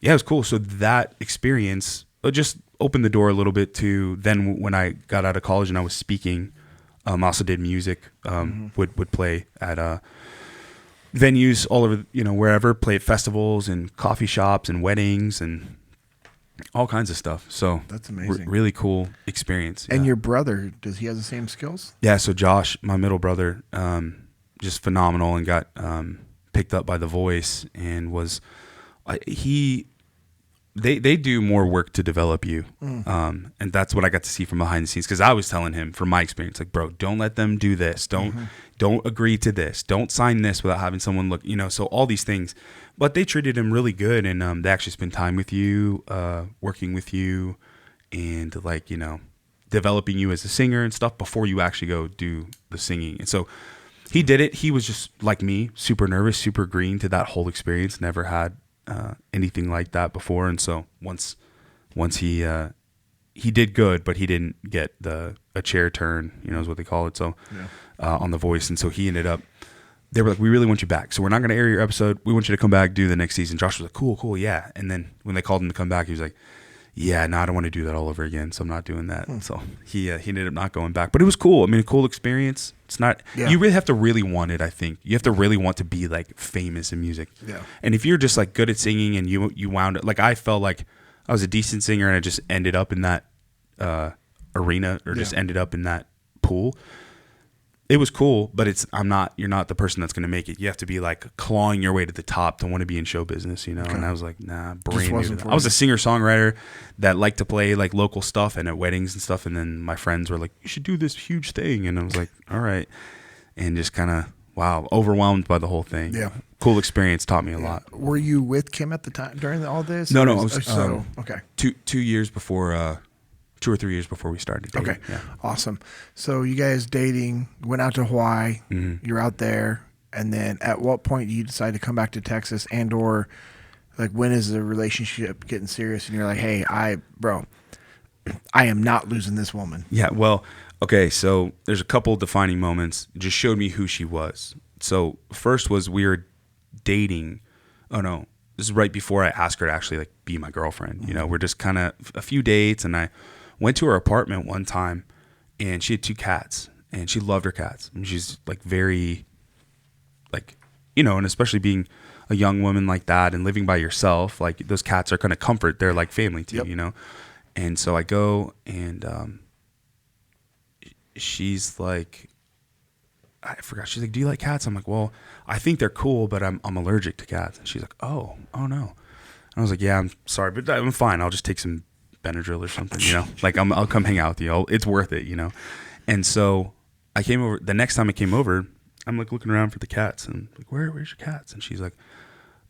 it was cool. So that experience just opened the door a little bit to then when I got out of college and I was speaking, I also did music, would play at venues all over, wherever, play at festivals and coffee shops and weddings and all kinds of stuff. So that's amazing. Really cool experience. And your brother, does he have the same skills? Yeah. So Josh, my middle brother, just phenomenal, and got picked up by The Voice, and they do more work to develop you. And that's what I got to see from behind the scenes. Cause I was telling him from my experience, like, bro, don't let them do this. Don't agree to this. Don't sign this without having someone look, so all these things, but they treated him really good. And, they actually spend time with you, working with you, and like, developing you as a singer and stuff before you actually go do the singing. And so he did it. He was just like me, super nervous, super green to that whole experience. Never had anything like that before. And so once he did good, but he didn't get a chair turn, is what they call it. So on The Voice. And so he ended up, they were like, we really want you back. So we're not going to air your episode. We want you to come back, do the next season. Josh was like, cool. Yeah. And then when they called him to come back, he was like, yeah, no, I don't want to do that all over again. So I'm not doing that. So he ended up not going back, but it was cool. I mean, a cool experience. It's not, you really have to really want it. I think you have to really want to be like famous in music. Yeah. And if you're just like good at singing and you wound it, like I felt like I was a decent singer and I just ended up in that arena, or just ended up in that pool. It was cool, but you're not the person that's going to make it. You have to be like clawing your way to the top to want to be in show business, Okay. And I was like, nah, brand new. I was a singer-songwriter that liked to play like local stuff and at weddings and stuff. And then my friends were like, you should do this huge thing. And I was like, all right. And just kind of, overwhelmed by the whole thing. Yeah. Cool experience, taught me a lot. Were you with Kim at the time during all this? No, I was okay. 2 years before 2 or 3 years before we started dating. Okay. Yeah. Awesome. So you guys dating, went out to Hawaii, you're out there, and then at what point do you decide to come back to Texas, and or like when is the relationship getting serious and you're like, hey, I am not losing this woman? Yeah. Well, okay. So there's a couple defining moments. It just showed me who she was. So first was we were dating. Oh no, this is right before I asked her to actually like be my girlfriend. We're just kind of a few dates, and I went to her apartment one time, and she had 2 cats, and she loved her cats. And she's like very, like, and especially being a young woman like that and living by yourself, like those cats are kind of comfort. They're like family to you, And so I go, and she's like, I forgot. She's like, do you like cats? I'm like, well, I think they're cool, but I'm allergic to cats. And she's like, oh no. And I was like, yeah, I'm sorry, but I'm fine. I'll just take some Benadryl or something, like I'll come hang out with you. It's worth it, And so I came over, the next time I came over, I'm like looking around for the cats, and like, where's your cats? And she's like,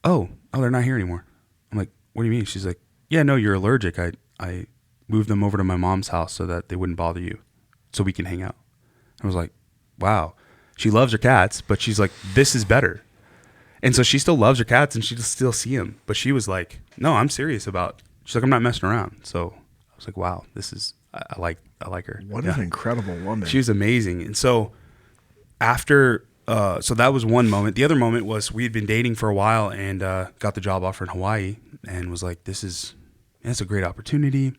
oh, they're not here anymore. I'm like, what do you mean? She's like, yeah, no, you're allergic. I moved them over to my mom's house so that they wouldn't bother you, so we can hang out. I was like, wow. She loves her cats, but she's like, this is better. And so she still loves her cats, and she still see them. But she was like, no, I'm serious about. She's like, I'm not messing around. So I was like, wow, I like I like her. What an incredible woman. She was amazing. And so after, so that was one moment. The other moment was we had been dating for a while and got the job offer in Hawaii and was like, it's a great opportunity,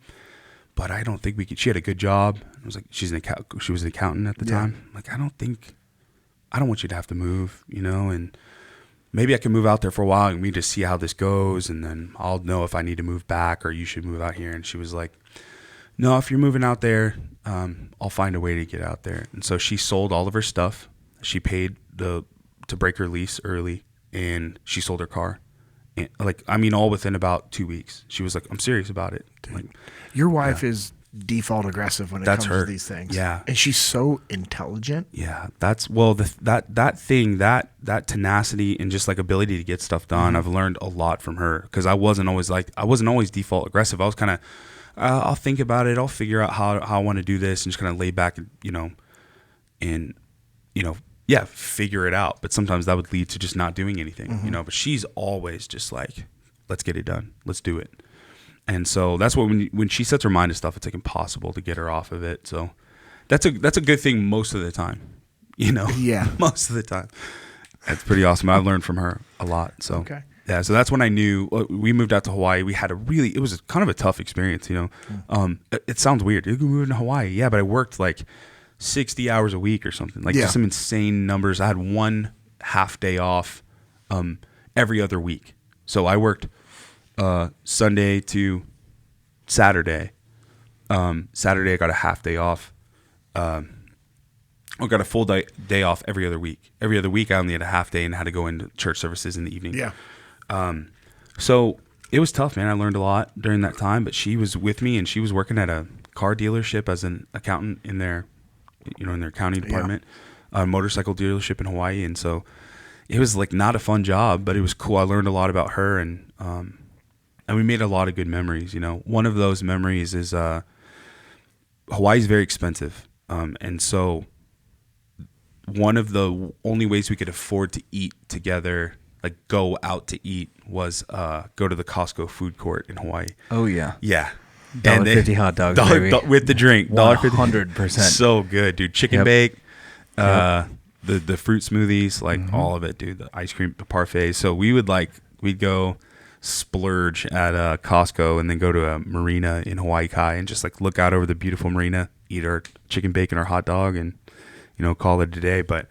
but I don't think we could. She had a good job. I was like, she was an accountant at the time. Like, I don't want you to have to move, and maybe I can move out there for a while and we just see how this goes. And then I'll know if I need to move back or you should move out here. And she was like, no, if you're moving out there, I'll find a way to get out there. And so she sold all of her stuff. She paid to break her lease early, and she sold her car. And all within about 2 weeks. She was like, I'm serious about it. Like, your wife is default aggressive when it comes to these things. Yeah. And she's so intelligent. Yeah. That's, well, that tenacity and just like ability to get stuff done, I've learned a lot from her, because I wasn't always default aggressive. I was kind of, I'll think about it. I'll figure out how I want to do this and just kind of lay back, figure it out. But sometimes that would lead to just not doing anything, but she's always just like, let's get it done. Let's do it. And so that's what, when she sets her mind to stuff, it's like impossible to get her off of it. So that's a good thing most of the time, Yeah. most of the time. That's pretty awesome. I've learned from her a lot. So, okay. Yeah. So that's when I knew. We moved out to Hawaii. We had it was kind of a tough experience, It sounds weird. You moved to Hawaii. Yeah. But I worked like 60 hours a week or something, just some insane numbers. I had one half day off every other week. So I worked Sunday to Saturday. Saturday I got a half day off. I got a full day off every other week. Every other week I only had a half day and had to go into church services in the evening. Yeah. So it was tough, man. I learned a lot during that time, but she was with me and she was working at a car dealership as an accountant in their accounting department, motorcycle dealership in Hawaii. And so it was like not a fun job, but it was cool. I learned a lot about her, and we made a lot of good memories. One of those memories is Hawaii's very expensive. And so one of the only ways we could afford to eat together, like go out to eat, was go to the Costco food court in Hawaii. Oh, yeah. Yeah. $1.50 hot dogs, baby. With the drink. 100%. So good, dude. Chicken bake, the fruit smoothies, all of it, dude. The ice cream, the parfaits. So we'd go splurge at Costco and then go to a marina in Hawaii Kai and just look out over the beautiful marina, eat our chicken bacon, our hot dog, and call it a day. But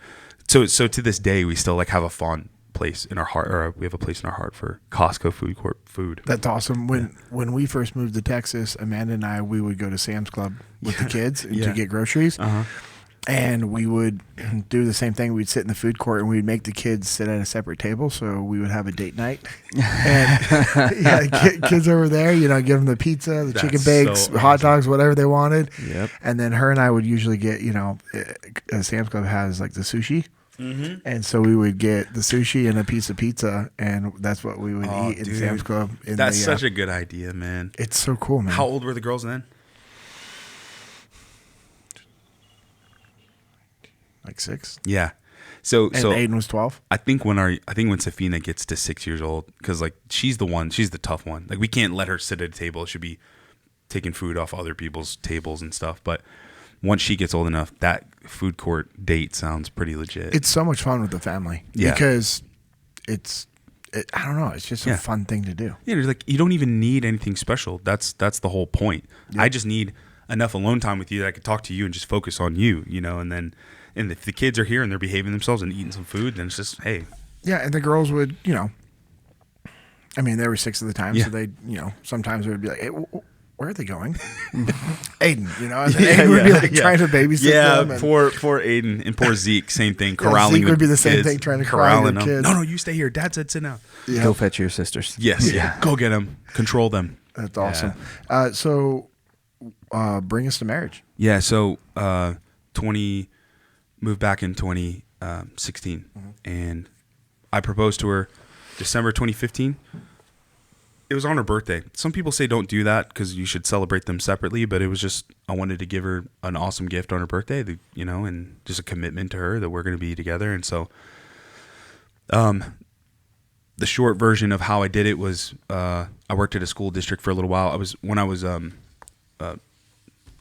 so to this day we still have a fond place in our heart, or we have a place in our heart for Costco food court food. That's awesome. When we first moved to Texas, Amanda and we would go to Sam's Club with the kids to get groceries. And we would do the same thing. We'd sit in the food court and we'd make the kids sit at a separate table. So we would have a date night. And kids over there, give them the pizza, the chicken bakes, hot dogs, whatever they wanted. Yep. And then her and I would usually get, Sam's Club has the sushi. And so we would get the sushi and a piece of pizza, and that's what we would eat in Sam's Club. That's such a good idea, man. It's so cool, man. How old were the girls then? 6. Yeah. So Aiden was 12. I think when Safina gets to 6 years old, because she's the tough one. We can't let her sit at a table. She'll be taking food off other people's tables and stuff. But once she gets old enough, that food court date sounds pretty legit. It's so much fun with the family. Yeah. Because I don't know. It's just a fun thing to do. Yeah. There's you don't even need anything special. That's the whole point. Yeah. I just need enough alone time with you that I could talk to you and just focus on you, and if the kids are here and they're behaving themselves and eating some food, then it's just, hey. Yeah, and the girls would, they were 6 at the time, so they, sometimes it would be like, hey, where are they going? Aiden, and then Aiden would be trying to babysit them. Yeah, poor Aiden and poor Zeke, same thing, corralling Zeke would be the same kids, thing, trying to corral your kids. No, you stay here. Dad said sit down. Yeah. Go fetch your sisters. Yes, go get them. Control them. That's awesome. So bring us to marriage. Yeah, so moved back in 2016, and I proposed to her December 2015. It was on her birthday. Some people say don't do that because you should celebrate them separately, but it was just, I wanted to give her an awesome gift on her birthday, and just a commitment to her that we're going to be together. And so the short version of how I did it was I worked at a school district for a little while. When I was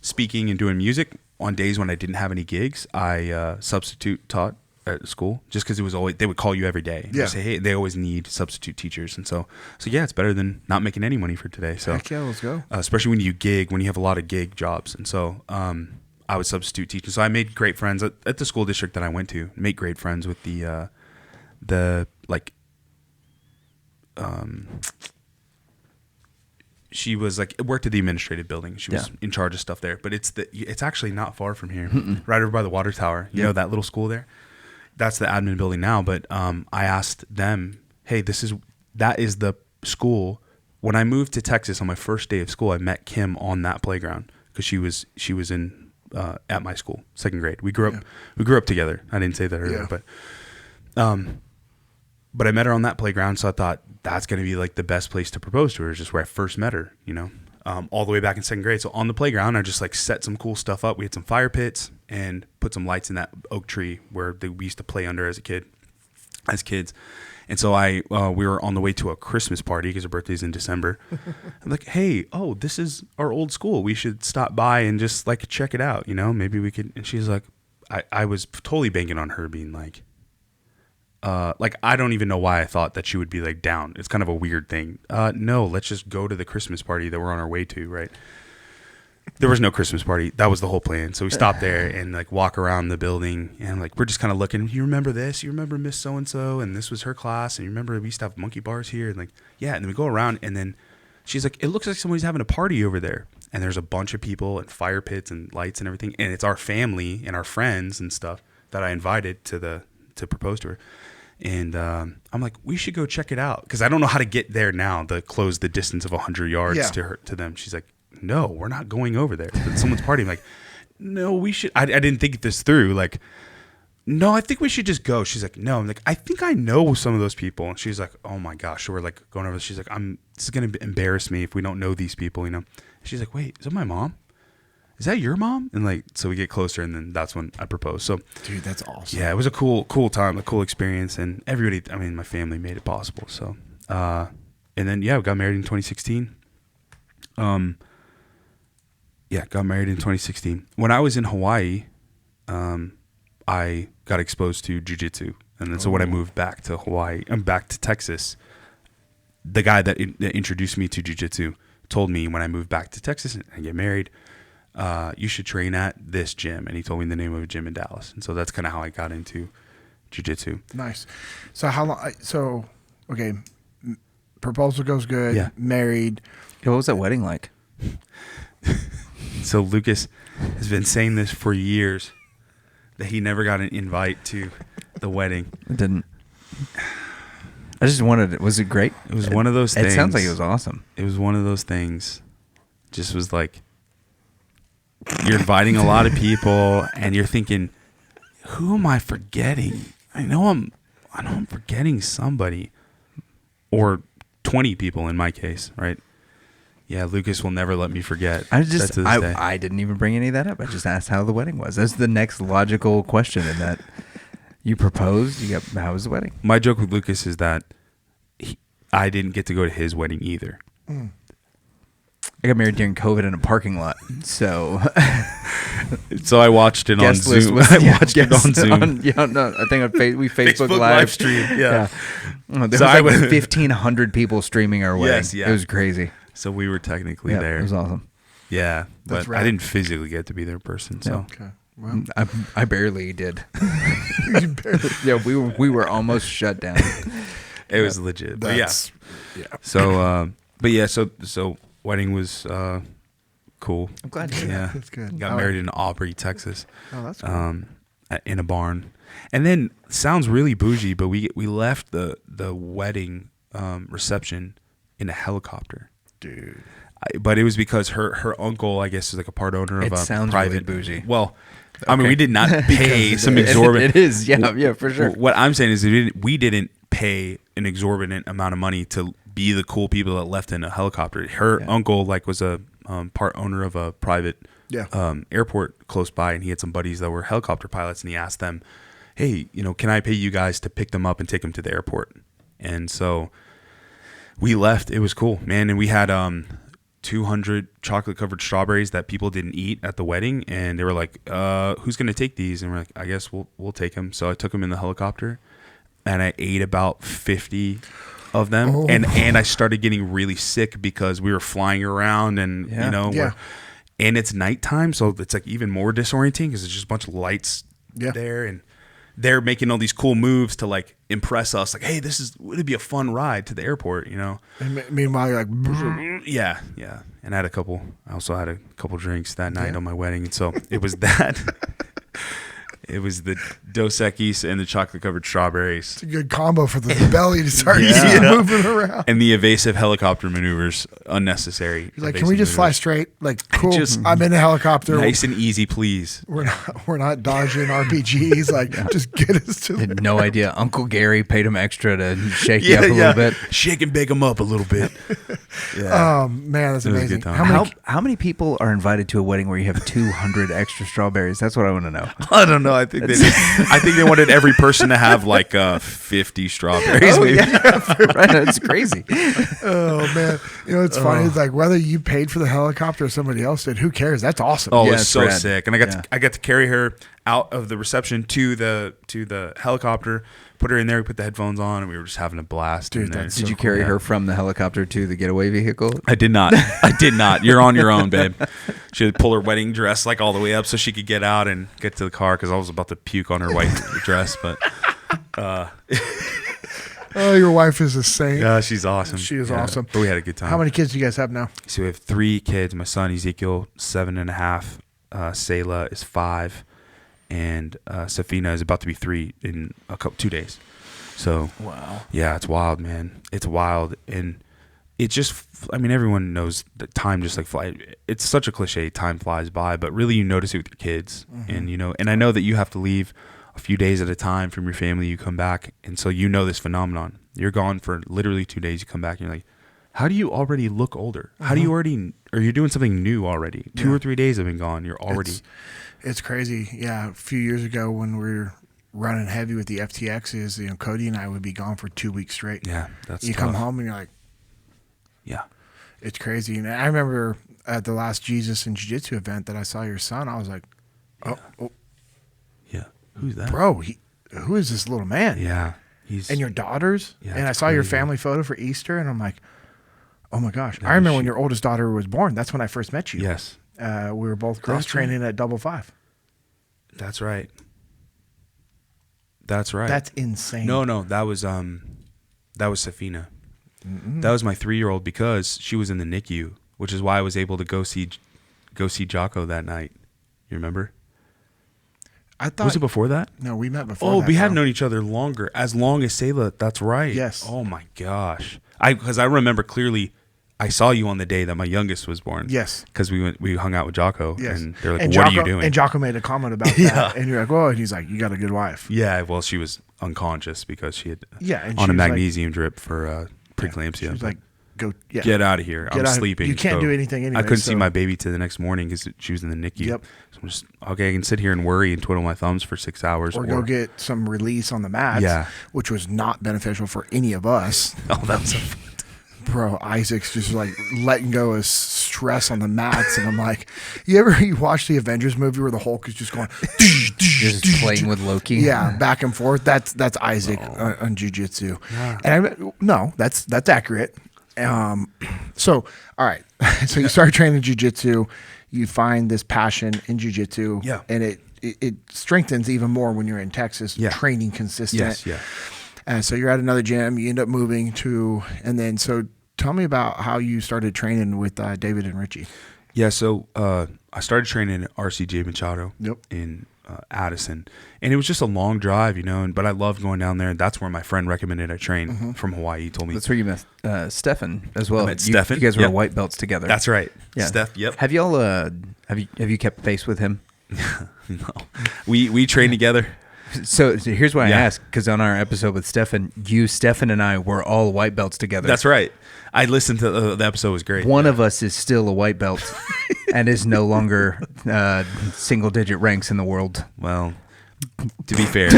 speaking and doing music. On days when I didn't have any gigs, I substitute taught at school just because it was always, they would call you every day. Yeah. Say, hey, they always need substitute teachers. And so yeah, it's better than not making any money for today. So Heck yeah, let's go. especially when you have a lot of gig jobs. And so I would substitute teach. So I made great friends at the school district that I went to. Made great friends with she was like, worked at the administrative building. She was in charge of stuff there, but it's actually not far from here, right over by the water tower. You know, that little school there, that's the admin building now. But I asked them, hey, that is the school. When I moved to Texas on my first day of school, I met Kim on that playground because she was in at my school, 2nd grade. We grew up together. I didn't say that earlier, but I met her on that playground, so I thought that's going to be like the best place to propose to her, is just where I first met her, you know, all the way back in 2nd grade. So on the playground, I just like set some cool stuff up. We had some fire pits and put some lights in that oak tree where we used to play under as kids. And so we were on the way to a Christmas party because her birthday's in December. I'm like, hey, this is our old school. We should stop by and just like check it out, you know, maybe we could. And she's like, I was totally banking on her being like I don't even know why I thought that she would be like down. It's kind of a weird thing. No, let's just go to the Christmas party that we're on our way to, right? There was no Christmas party. That was the whole plan. So we stopped there and like walk around the building and like we're just kind of looking. You remember this? You remember Miss So-and-so? And this was her class. And you remember we used to have monkey bars here? And like, yeah. And then we go around and then she's like, it looks like somebody's having a party over there. And there's a bunch of people and fire pits and lights and everything. And it's our family and our friends and stuff that I invited to propose to her. And I'm like, we should go check it out because I don't know how to get there now to close the distance of 100 yards to them. She's like, no, we're not going over there. It's someone's party. I'm like, no, we should. I didn't think this through. Like, no, I think we should just go. She's like, no. I'm like, I think I know some of those people. And she's like, oh my gosh. So we're like going over. She's like, this is going to embarrass me if we don't know these people, you know? And she's like, wait, is that my mom? Is that your mom? And like, so we get closer and then that's when I propose. So dude, that's awesome. Yeah, it was a cool time, a cool experience. And everybody, I mean, my family made it possible. So, and then, we got married in 2016. Got married in 2016. When I was in Hawaii, I got exposed to Jiu-Jitsu. And then so when I moved back to Hawaii, back to Texas, the guy that introduced me to Jiu-Jitsu told me when I moved back to Texas and I get married, you should train at this gym. And he told me the name of a gym in Dallas. And so that's kind of how I got into Jiu-Jitsu. Nice. So how long, okay, proposal goes good, married. What was that wedding like? So Lucas has been saying this for years, that he never got an invite to the wedding. It didn't. I just wanted it. Was it great? It was one of those things. It sounds like it was awesome. It was one of those things. Just was like, you're inviting a lot of people and you're thinking, who am I forgetting? I know I'm forgetting somebody, or 20 people in my case, right? Yeah, Lucas will never let me forget. I didn't even bring any of that up. I just asked how the wedding was. That's the next logical question. In that you proposed, how was the wedding? My joke with Lucas is that I didn't get to go to his wedding either. I got married during COVID in a parking lot, so I watched it on Zoom. I watched it on Zoom. I think we Facebook live streamed. Yeah. There was like 1,500 people streaming our wedding. Yes, yeah. It was crazy. So we were technically there. It was awesome. Yeah, That's but right. I didn't physically get to be there in person. So Okay. Well, I barely did. you barely. Yeah, we were almost shut down. it was legit. But That's, yeah. So, so wedding was cool. I'm glad to hear Yeah, That's good. Got married in Aubrey, Texas. Oh, that's cool. In a barn. And then sounds really bougie, but we left the wedding reception in a helicopter. Dude. But it was because her uncle, I guess, is like a part owner of It a sounds private really bougie. Well, I mean, we did not pay some exorbitant. It is, yeah, for sure. What I'm saying is we didn't pay an exorbitant amount of money to be the cool people that left in a helicopter. Her uncle was a part owner of a private airport close by, and he had some buddies that were helicopter pilots, and he asked them, hey, can I pay you guys to pick them up and take them to the airport? And so we left. It was cool, man. And we had 200 chocolate covered strawberries that people didn't eat at the wedding, and they were like, who's going to take these? And we're like, I guess we'll take them. So I took them in the helicopter, and I ate about 50 of them. And I started getting really sick because we were flying around, and and it's nighttime, so it's like even more disorienting because it's just a bunch of lights there, and they're making all these cool moves to like impress us, like, hey, would be a fun ride to the airport, And meanwhile, you're like, yeah. And I also had a couple drinks that night on my wedding, and so it was that. It was the Dos Equis and the chocolate-covered strawberries. It's a good combo for the belly to start moving around. And the evasive helicopter maneuvers, unnecessary. You're like, can we just fly straight? Like, cool, I'm in a helicopter. Nice and easy, please. We're not dodging RPGs. Like, just get us to there. No idea. Uncle Gary paid him extra to shake you up a little bit. Shake and bake him up a little bit. Oh, man, that's amazing. How many people are invited to a wedding where you have 200 extra strawberries? That's what I want to know. I don't know. I think they wanted every person to have like 50 strawberries. Maybe. Right. That's crazy. Oh man, it's funny. It's like whether you paid for the helicopter or somebody else did. Who cares? That's awesome. Oh, it's so sick. And I got to carry her out of the reception to the helicopter. Put her in there. We put the headphones on, and we were just having a blast. Dude, did you carry her from the helicopter to the getaway vehicle? I did not. You're on your own, babe. She had to pull her wedding dress like all the way up so she could get out and get to the car because I was about to puke on her white dress. But oh, your wife is a saint. Yeah, she's awesome. She is awesome. But we had a good time. How many kids do you guys have now? So we have 3 kids. My son Ezekiel, 7.5. Selah is 5. And Safina is about to be 3 in 2 days. So wow, yeah, it's wild, man. It's wild, and it just, everyone knows that time just like flies. It's such a cliche, time flies by, but really you notice it with your kids, and and I know that you have to leave a few days at a time from your family. You come back, and so this phenomenon. You're gone for literally 2 days. You come back, and you're like, how do you already look older? How do you already? Or you're doing something new already? 2 or 3 days have been gone. You're already. It's crazy. Yeah, a few years ago when we were running heavy with the FTXs, Cody and I would be gone for 2 weeks straight. Yeah, that's you tough. come home and you're like, yeah, it's crazy. And I remember at the last Jesus and Jiu-Jitsu event that I saw your son. I was like, yeah, who's that, bro? Who is this little man? Yeah, and your daughters. Yeah, and I saw your family photo for Easter, and I'm like, oh my gosh! I remember when your oldest daughter was born. That's when I first met you. Yes. We were both cross training at 555. That's right. That's right. That's insane. No, that was Safina. That was my 3-year-old because she was in the NICU, which is why I was able to go see Jocko that night. You remember? I thought, was it before that? No, we met before. Oh, that, we had known each other longer, as long as Selah. That's right. Yes. Oh my gosh. Because I remember clearly. I saw you on the day that my youngest was born. Yes. Because we hung out with Jocko. Yes. And they're like, and what Jocko, are you doing? And Jocko made a comment about that. And you're like, whoa. And he's like, you got a good wife. Yeah. Well, she was unconscious because she had and on a magnesium drip for preeclampsia. She was like, get out of here. I'm sleeping. You can't do anything anyway. I couldn't see my baby till the next morning because she was in the NICU. Yep. So I'm just, okay, I can sit here and worry and twiddle my thumbs for 6 hours. Or go get some release on the mats, which was not beneficial for any of us. Oh, that was Bro, Isaac's just like letting go of stress on the mats, and I'm like, you watch the Avengers movie where the Hulk is just going, just playing with Loki, back and forth. That's Isaac on Jiu-Jitsu, and that's accurate. So all right, so you start training Jiu-Jitsu, you find this passion in Jiu-Jitsu, and it strengthens even more when you're in Texas, training consistent. Yes, yeah. And so you're at another gym, you end up moving to, and then, so tell me about how you started training with David and Richie. Yeah, so I started training at RCJ Machado in Addison. And it was just a long drive, but I loved going down there. And that's where my friend recommended I train from Hawaii. He told me. That's where you met Stefan as well. I met Stefan. You guys were white belts together. That's right. Yeah. Steph, yep. Have y'all, have you kept pace with him? No. We trained together. So here's why I ask, because on our episode with Stefan, Stefan, and I were all white belts together. That's right. I listened to the episode. Was great. One of us is still a white belt and is no longer single-digit ranks in the world. Well, to be fair,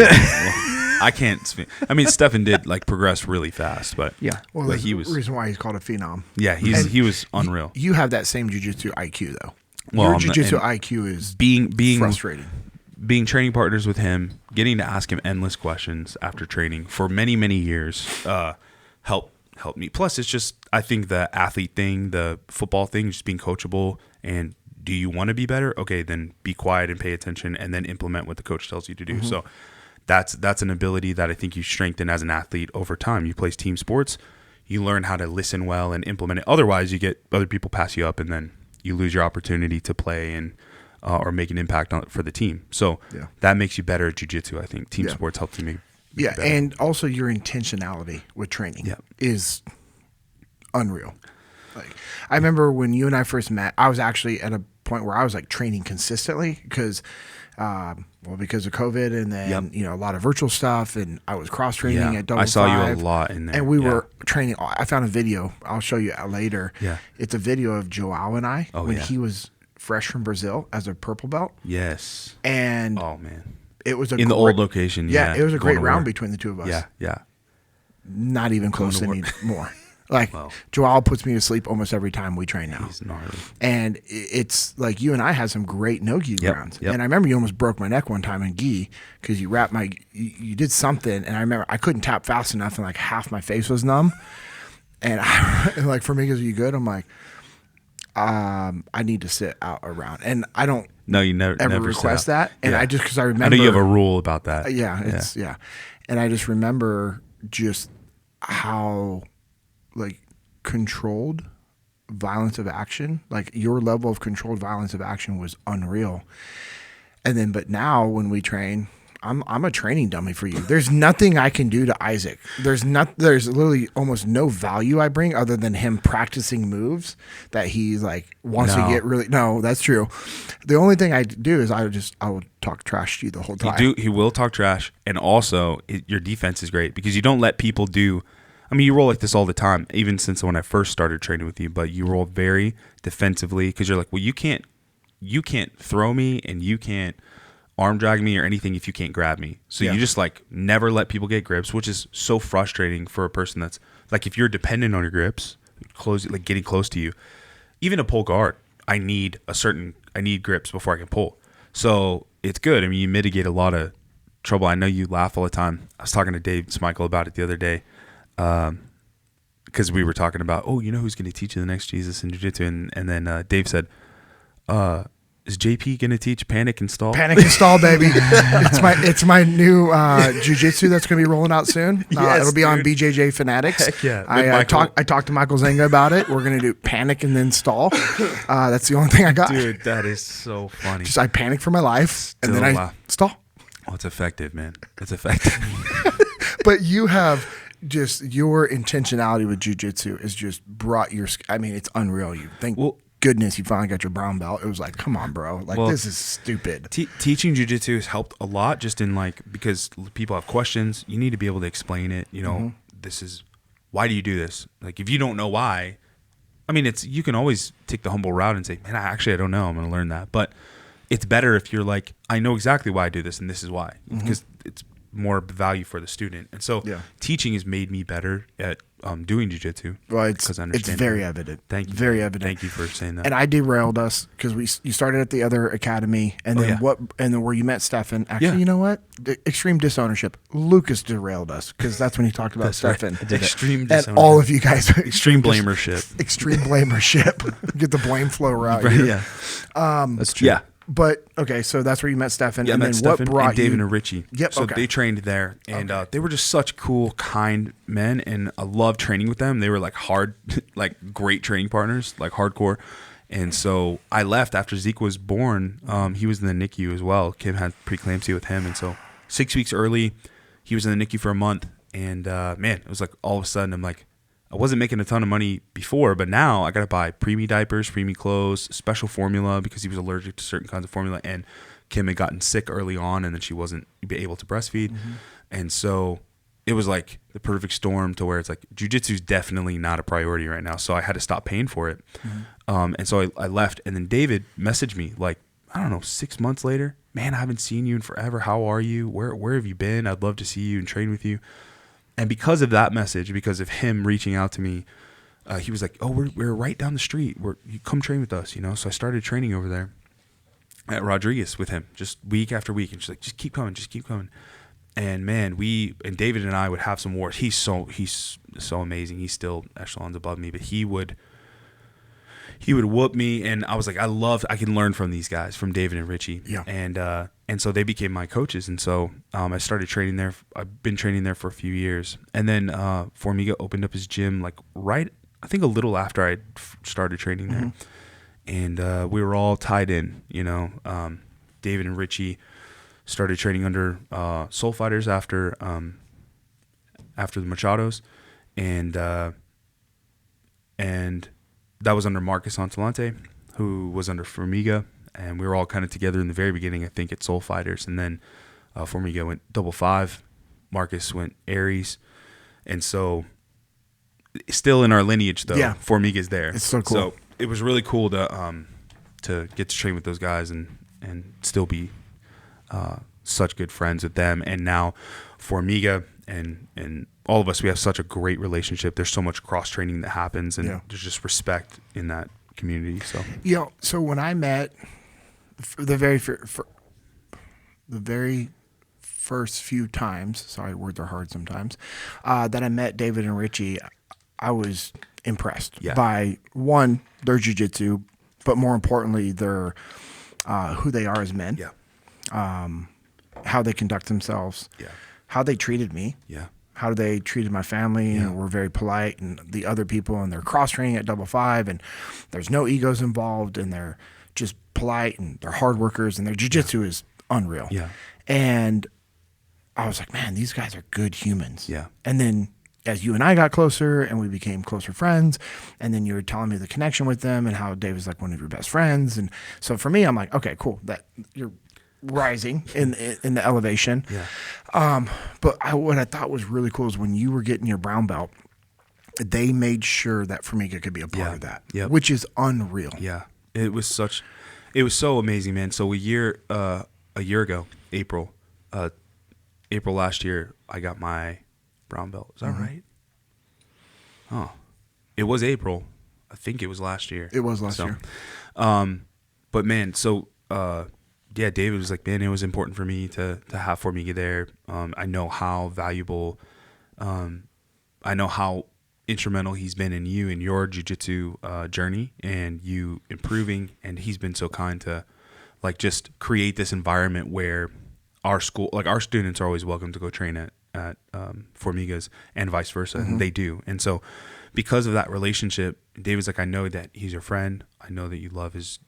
I can't speak. I mean, Stefan did like progress really fast, but Yeah. Well, but that's he the was. reason why he's called a phenom. Yeah, he was unreal. You have that same jiu-jitsu IQ though. Well, Your jiu-jitsu and IQ is being frustrating. being training partners with him, getting to ask him endless questions after training for many, many years, helped me. Plus, it's just, I think the athlete thing, the football thing, just being coachable. And do you want to be better? Okay, then be quiet and pay attention, and then implement what the coach tells you to do. So that's an ability that I think you strengthen as an athlete over time. You play team sports, you learn how to listen well and implement it. Otherwise, you get other people pass you up, and then you lose your opportunity to play and or make an impact for the team. So that makes you better at jiu-jitsu, I think. Team sports helps you make Yeah, better. and also your intentionality with training is unreal. Like, I remember when you and I first met, I was actually at a point where I was like training consistently because of COVID, and then a lot of virtual stuff, and I was cross training at Double I saw Five, you a lot in there, and we were training. I found a video. I'll show you later. Yeah, it's a video of Joao and I when he was fresh from Brazil as a purple belt. Yes, and oh man, it was in the old location. Yeah, it was a great round between the two of us. Yeah. Not even close anymore. Like, Joao puts me to sleep almost every time we train now. He's gnarly. And it's like you and I had some great no-gi rounds. Yep. And I remember you almost broke my neck one time in gi because you wrapped you did something. And I remember I couldn't tap fast enough, and like half my face was numb. And like, for me, because you good, I'm like, I need to sit out a round. And I don't you never request that. And I just, because I remember. I know you have a rule about that. Yeah. And I just remember just how like controlled violence of action, like your level of controlled violence of action was unreal. And then, but now when we train, I'm a training dummy for you. There's nothing I can do to Isaac. There's literally almost no value I bring other than him practicing moves that he's like wants to get really. No, that's true. The only thing I do is I will talk trash to you the whole time. He will talk trash, and also your defense is great because you don't let people do. I mean, you roll like this all the time, even since when I first started training with you. But you roll very defensively because you're like, well, you can't throw me, and you can't arm drag me or anything if you can't grab me. So you just like never let people get grips, which is so frustrating for a person that's like, if you're dependent on your grips, getting close to you, even a pull guard, I need grips before I can pull. So it's good. I mean, you mitigate a lot of trouble. I know you laugh all the time. I was talking to Dave Smeichel about it the other day. Because we were talking about, who's going to teach you the next Jesus in Jiu-Jitsu, and then Dave said, is JP going to teach panic and stall? Panic and stall, baby. It's my new Jiu-Jitsu that's going to be rolling out soon. It'll be on BJJ Fanatics. Heck yeah. I talked to Michael Zenga about it. We're going to do panic and then stall. That's the only thing I got. Dude, that is so funny. Just I panic for my life, and then I stall. Oh, it's effective, man. It's effective. But you have just your intentionality with jiu-jitsu is just brought your. I mean, it's unreal. Thank goodness you finally got your brown belt. It was like, come on, bro. Like, this is stupid. Teaching jiu-jitsu has helped a lot, just in like, because people have questions. You need to be able to explain it. This is why do you do this? Like, if you don't know why, I mean, you can always take the humble route and say, man, I don't know. I'm going to learn that. But it's better if you're like, I know exactly why I do this, and this is why, because it's more value for the student. And so teaching has made me better at doing jiu-jitsu. Well, it's very evident. Thank you. Very evident. Thank you for saying that. And I derailed us because you started at the other academy, and then where you met Stefan. Actually, you know what? The extreme disownership. Lucas derailed us because that's when he talked about Stefan. Right. Extreme disownership. And all of you guys. Extreme blamership. Extreme blamership. Get the blame flow out right, here. Yeah. That's true. Yeah. But okay, so that's where you met Stefan. Yeah, and I met then Stefan what brought and David and Richie. Yep. So they trained there, and they were just such cool, kind men, and I loved training with them. They were like hard, like great training partners, like hardcore. And so I left after Zeke was born. He was in the NICU as well. Kim had preeclampsia with him, and so 6 weeks early, he was in the NICU for a month. And man, it was like all of a sudden I'm like, I wasn't making a ton of money before, but now I got to buy preemie diapers, preemie clothes, special formula because he was allergic to certain kinds of formula. And Kim had gotten sick early on, and then she wasn't able to breastfeed. And so it was like the perfect storm to where it's like jiu-jitsu is definitely not a priority right now. So I had to stop paying for it. And so I left. And then David messaged me like, I don't know, 6 months later, man, I haven't seen you in forever. How are you? Where have you been? I'd love to see you and train with you. And because of that message, because of him reaching out to me, he was like, oh, we're right down the street. You come train with us, So I started training over there at Rodriguez with him, just week after week. And she's like, just keep coming. And man, David and I would have some wars. He's so amazing. He's still echelons above me, but he would whoop me. And I was like, I can learn from these guys, from David and Richie. Yeah. And so they became my coaches. And so I started training there. I've been training there for a few years. And then Formiga opened up his gym I think a little after I started training there. Mm-hmm. And we were all tied in, David and Richie started training under Soul Fighters after the Machados. And that was under Marcus Antelante, who was under Formiga. And we were all kind of together in the very beginning, I think, at Soul Fighters. And then Formiga went 555. Marcus went Aries. And so, still in our lineage, though, Formiga's there. It's so cool. So it was really cool to get to train with those guys and still be such good friends with them. And now Formiga and all of us, we have such a great relationship. There's so much cross-training that happens, and there's just respect in that community. So so when I met the very first few times, sorry, words are hard sometimes, that I met David and Richie, I was impressed by, one, their jiu-jitsu, but more importantly, their who they are as men, how they conduct themselves, how they treated me, how they treated my family, and were very polite, and the other people, and they're cross-training at 555, and there's no egos involved, and they're just polite, and they're hard workers, and their jiu-jitsu is unreal. And I was like, man, these guys are good humans. And then as you and I got closer and we became closer friends, and then you were telling me the connection with them and how Dave was like one of your best friends. And so for me, I'm like, okay, cool, that you're rising in the elevation. But what I thought was really cool is when you were getting your brown belt, they made sure that Formiga could be a part of that, which is unreal. It was so amazing, man. So a year ago, April last year, I got my brown belt. Is that right? Oh, it was April. I think it was last year. It was last year. But man, so David was like, man, it was important for me to have Formiga there. I know how valuable, I know how instrumental he's been in you and your jiu-jitsu journey and you improving, and he's been so kind to like just create this environment where our school, like our students, are always welcome to go train at Formiga's and vice versa. And they do. And so because of that relationship, David's like, I know that he's your friend. I know that you love his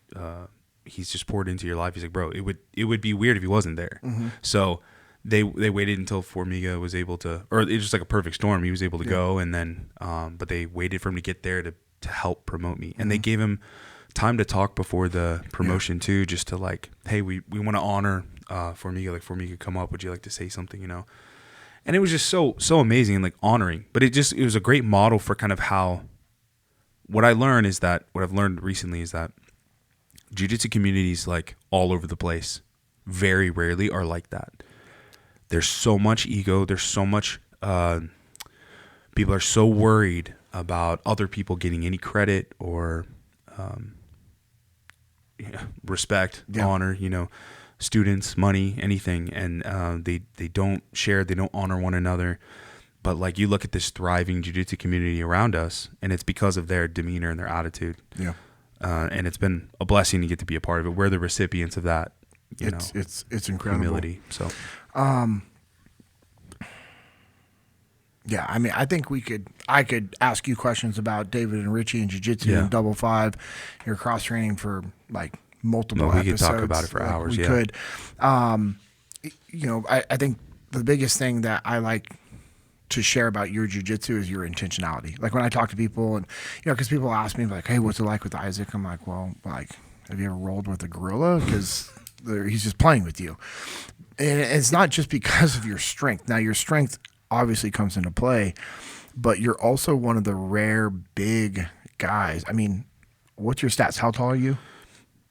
he's just poured into your life. He's like, bro, it would be weird if he wasn't there. So they waited until Formiga was able to, or it's just like a perfect storm. He was able to go, and then but they waited for him to get there to help promote me. And they gave him time to talk before the promotion too, just to like, hey, we want to honor Formiga. Like, Formiga, come up. Would you like to say something? And it was just so amazing and like honoring. But it was a great model for kind of how what I've learned recently is that jiu-jitsu communities like all over the place very rarely are like that. There's so much ego. There's so much people are so worried about other people getting any credit or respect, honor, students, money, anything. And they don't share, they don't honor one another. But like, you look at this thriving jiu-jitsu community around us, and it's because of their demeanor and their attitude. And it's been a blessing to get to be a part of it. We're the recipients of that. It's incredible. Humility. So, yeah, I mean, I think I could ask you questions about David and Richie and jiu-jitsu and 555, your cross training for like multiple episodes. We could talk about it for hours. We could. I think the biggest thing that I like to share about your jiu-jitsu is your intentionality. Like when I talk to people, and because people ask me like, hey, what's it like with Isaac? I'm like, well, like, have you ever rolled with a gorilla? Because he's just playing with you. And it's not just because of your strength. Now, your strength obviously comes into play, but you're also one of the rare big guys. I mean, what's your stats? How tall are you?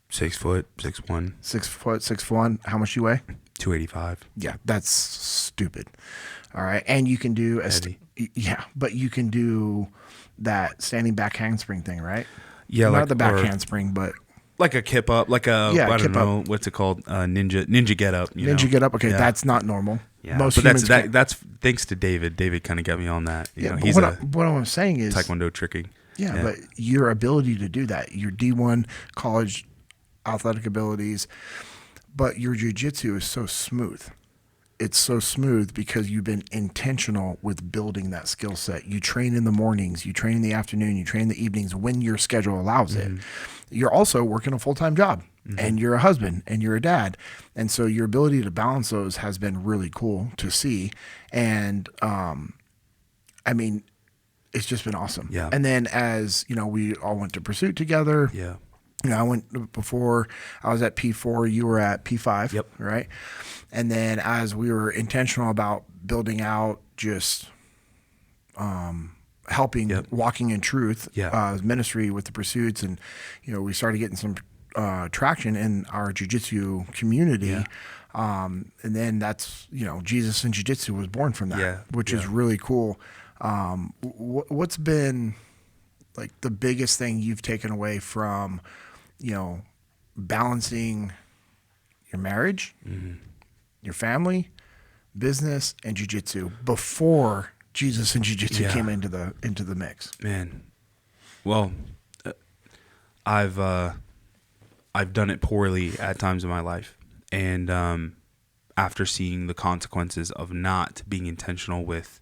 6 foot, 6'1", 6'1". How much you weigh? 285. Yeah, that's stupid. All right, and you can do but you can do that standing back handspring thing, right? Yeah, not like the back handspring, but like a kip up, like a I don't know what's it called, ninja get up. Ninja get up. Okay, that's not normal. Yeah, most but humans that's thanks to David. David kind of got me on that. You know, he's what I'm saying is Taekwondo tricking. Yeah, but your ability to do that, your D1 college athletic abilities, but your jiu-jitsu is so smooth. It's so smooth because you've been intentional with building that skill set. You train in the mornings, you train in the afternoon, you train in the evenings when your schedule allows it. You're also working a full-time job, and you're a husband, and you're a dad. And so your ability to balance those has been really cool to see. And, I mean, it's just been awesome. Yeah. And then as, you know, we all went to Pursuit together. Yeah. You know, I went before I was at P4, you were at P5. Yep. Right. And then as we were intentional about building out just helping walking in truth ministry with the Pursuits, and, you know, we started getting some traction in our jiu-jitsu community. Yeah. And then that's, you know, Jesus and Jiu-Jitsu was born from that, which is really cool. What's been like the biggest thing you've taken away from, you know, balancing your marriage, your family, business, and jiu-jitsu before Jesus and jiu-jitsu came into the mix? Man, well, I've done it poorly at times in my life, and after seeing the consequences of not being intentional with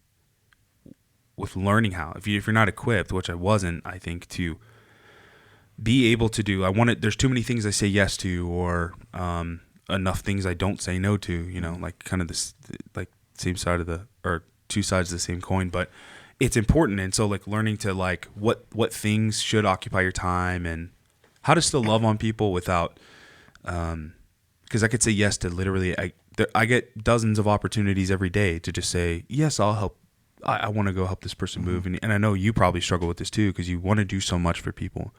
learning how, if you're not equipped, which I wasn't, I think, to be able to do, there's too many things I say yes to, or enough things I don't say no to, you know, like kind of this, like same side of or two sides of the same coin, but it's important. And so like learning to like what things should occupy your time, and how to still love on people without, because I could say yes to literally, I get dozens of opportunities every day to just say, yes, I'll help. I want to go help this person move. And I know you probably struggle with this too, because you want to do so much for people.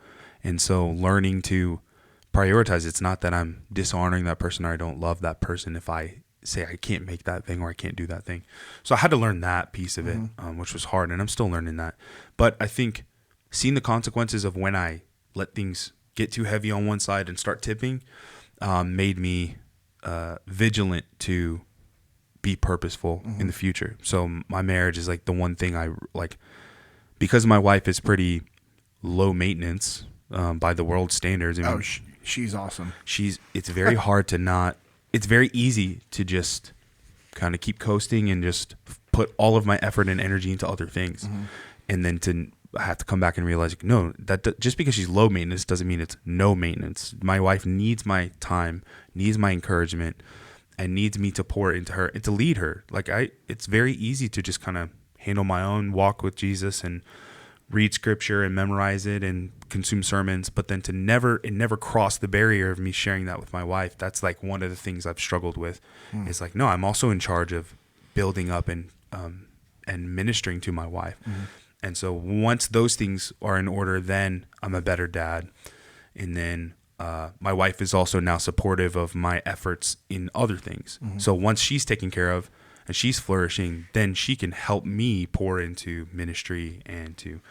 And so learning to prioritize, it's not that I'm dishonoring that person or I don't love that person if I say I can't make that thing or I can't do that thing. So I had to learn that piece of it, which was hard, and I'm still learning that. But I think seeing the consequences of when I let things get too heavy on one side and start tipping made me vigilant to be purposeful in the future. So my marriage is like the one thing I like, because my wife is pretty low maintenance by the world standards. I mean, she's awesome. It's very hard to not, it's very easy to just kind of keep coasting and just put all of my effort and energy into other things. And then I have to come back and realize, no, that just because she's low maintenance doesn't mean it's no maintenance. My wife needs my time, needs my encouragement, and needs me to pour into her and to lead her. Like it's very easy to just kind of handle my own walk with Jesus and read scripture and memorize it and consume sermons, but then to never cross the barrier of me sharing that with my wife. That's like one of the things I've struggled with. It's like, no, I'm also in charge of building up and ministering to my wife. And so once those things are in order, then I'm a better dad. And then my wife is also now supportive of my efforts in other things. So once she's taken care of and she's flourishing, then she can help me pour into ministry, and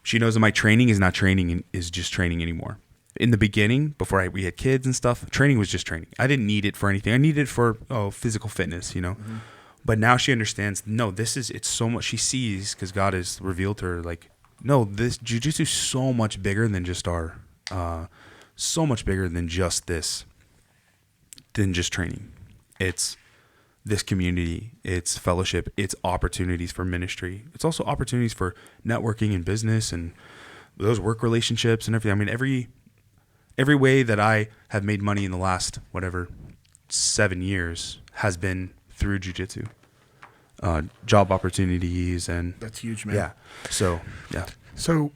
she knows that my training is just training anymore. In the beginning, before we had kids and stuff, training was just training. I didn't need it for anything. I needed it for physical fitness, you know. But now she understands, no, it's so much. She sees, because God has revealed to her, like, no, this jiu-jitsu is so much bigger than just so much bigger than just this, than just training. It's this community, it's fellowship, it's opportunities for ministry. It's also opportunities for networking and business and those work relationships and everything. I mean, every way that I have made money in the last, 7 years has been through jiu-jitsu. Job opportunities, and that's huge, man. Yeah. So, yeah. So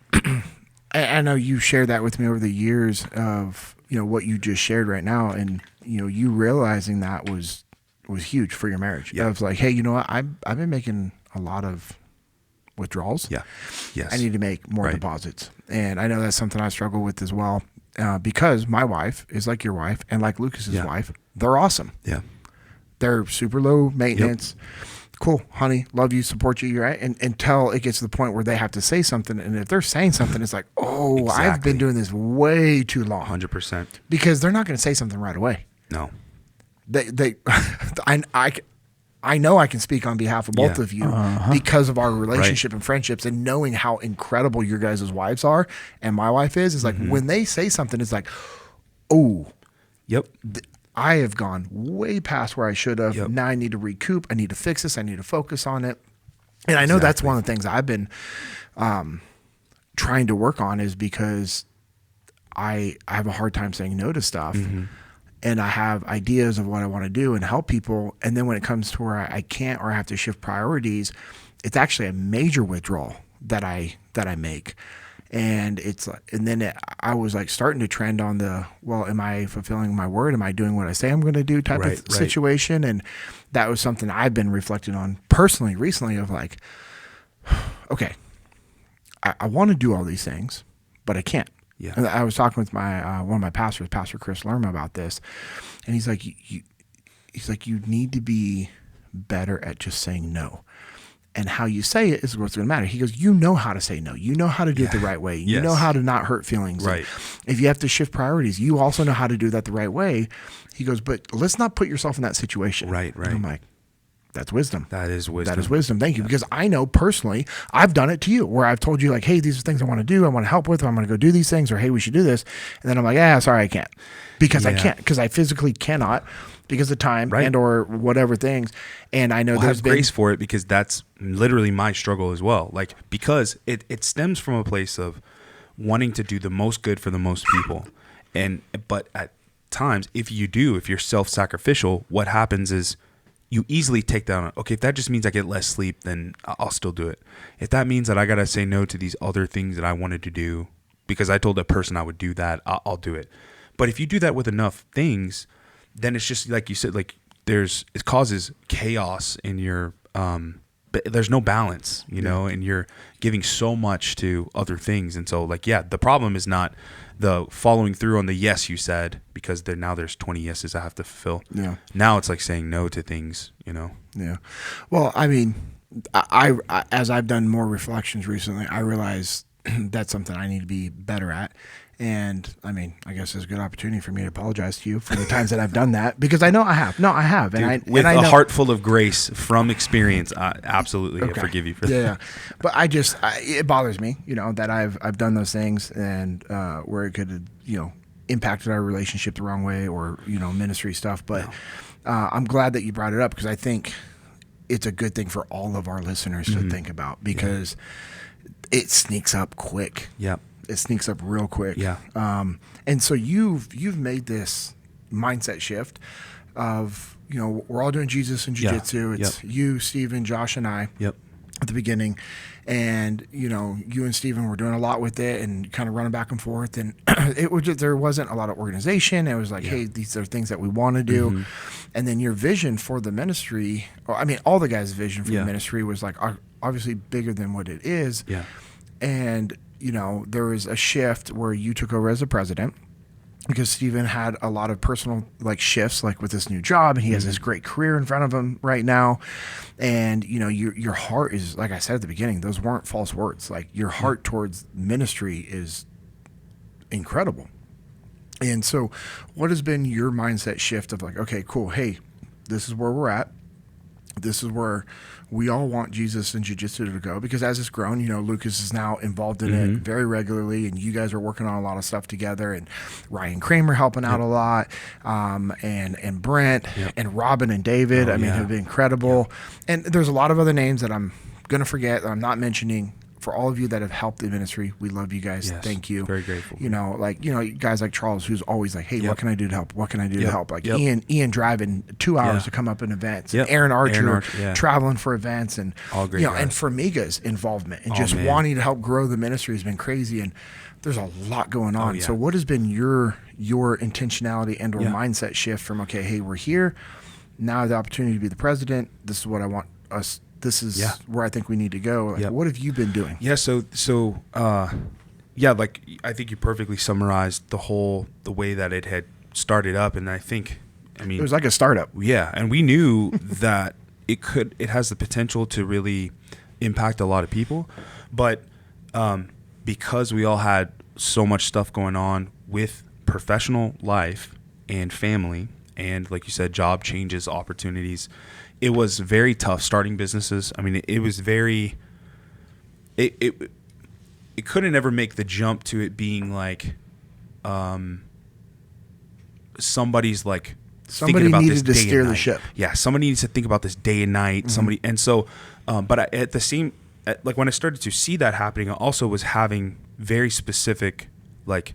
I know you shared that with me over the years of, you know, what you just shared right now, and, you know, you realizing that was huge for your marriage. Yeah. I was like, hey, you know what? I've been making a lot of withdrawals. Yeah. Yes. I need to make more deposits. And I know that's something I struggle with as well. because my wife is like your wife and like Lucas's Yeah. wife. They're awesome. Yeah. They're super low maintenance. Cool, honey, love you, support you, right? And until it gets to the point where they have to say something. And if they're saying something, it's like, oh, I've Exactly. been doing this way too long. 100%. Because they're not going to say something right away. No. I know I can speak on behalf of both Yeah. of you because of our relationship and friendships, and knowing how incredible your guys' wives are and my wife is like when they say something, it's like, oh, Yep. I have gone way past where I should have. Yep. Now I need to recoup. I need to fix this. I need to focus on it. And I know that's one of the things I've been trying to work on, is because I have a hard time saying no to stuff. And I have ideas of what I want to do and help people. And then when it comes to where I can't, or I have to shift priorities, it's actually a major withdrawal that I make. And I was like starting to trend on the, well, am I fulfilling my word? Am I doing what I say I'm going to do type of situation? And that was something I've been reflecting on personally recently, of like, okay, I want to do all these things, but I can't. Yeah. And I was talking with my one of my pastors, Pastor Chris Lerma, about this, and he's like, you need to be better at just saying no, and how you say it is what's going to matter. He goes, you know how to say no, you know how to do it the right way, you know how to not hurt feelings. Right. And if you have to shift priorities, you also know how to do that the right way. He goes, but let's not put yourself in that situation. Right. And I'm like, that's wisdom. That is wisdom. That is wisdom. Thank you. Because I know personally, I've done it to you, where I've told you like, hey, these are things I want to do. I want to help with. I'm going to go do these things, or hey, we should do this. And then I'm like, sorry, I can't, because I can't, because I physically cannot, because of time and or whatever things. And I know there's have grace for it, because that's literally my struggle as well. Like, because it stems from a place of wanting to do the most good for the most people. But at times, if you're self-sacrificial, what happens is you easily take down, okay, if that just means I get less sleep, then I'll still do it. If that means that I got to say no to these other things that I wanted to do because I told that person I would do that, I'll do it. But if you do that with enough things, then it's just like you said, like it causes chaos in your, there's no balance, you know, and you're giving so much to other things. And so like, the problem is not the following through on the yes you said, because now there's 20 yeses I have to fulfill. Yeah. Now it's like saying no to things, you know? Yeah. Well, I mean, I as I've done more reflections recently, I realize that's something I need to be better at. And I mean, I guess it's a good opportunity for me to apologize to you for the times that I've done that, because I know I have. No, I have. Dude, and with I a know, heart full of grace from experience, absolutely I forgive you for that. Yeah. But it bothers me, you know, that I've done those things, and where it could, you know, impacted our relationship the wrong way, or, you know, ministry stuff. But I'm glad that you brought it up, because I think it's a good thing for all of our listeners to think about, because it sneaks up quick. Yep. It sneaks up real quick. Yeah. And so you've made this mindset shift of, you know, we're all doing Jesus and Jiu-Jitsu. It's you, Stephen, Josh, and I at the beginning. And, you know, you and Stephen were doing a lot with it and kind of running back and forth. And there wasn't a lot of organization. It was like, hey, these are things that we want to do. And then your vision for the ministry, or I mean, all the guys' vision for the ministry was like obviously bigger than what it is. Yeah. And, you know, there was a shift where you took over as the president, because Stephen had a lot of personal like shifts, like with this new job, and he has this great career in front of him right now. And, you know, your heart is, like I said at the beginning, those weren't false words. Like, your heart towards ministry is incredible. And so what has been your mindset shift of like, okay, cool. Hey, this is where we're at. This is where we all want Jesus and Jiu-Jitsu to go, because as it's grown, you know, Lucas is now involved in it very regularly, and you guys are working on a lot of stuff together, and Ryan Kramer helping out a lot, and Brent and Robin and David, have been incredible. And there's a lot of other names that I'm going to forget, that I'm not mentioning. For all of you that have helped the ministry, we love you guys. Yes, thank you. very grateful. You know, like, you know, guys like Charles, who's always like, hey, what can I do to help? What can I do to help? Like Ian driving 2 hours to come up in events. And Aaron Archer traveling for events, and all great, you know, and Formiga's involvement and just wanting to help grow the ministry has been crazy. And there's a lot going on. So what has been your intentionality and or mindset shift from, okay, hey, we're here now, the opportunity to be the president. This is what I want us. This is where I think we need to go. Like, what have you been doing? Yeah. So yeah, like I think you perfectly summarized the way that it had started up. And I mean, It was like a startup. yeah. And we knew that it has the potential to really impact a lot of people. But because we all had so much stuff going on with professional life and family, and like you said, job changes, opportunities, it was very tough starting businesses. I mean, it was very, it couldn't ever make the jump to it being like, somebody's like Somebody thinking about needed this to day steer and the night. ship. Yeah, somebody needs to think about this day and night. Mm-hmm. Somebody, and so, but at the same, like when I started to see that happening, I also was having very specific, like,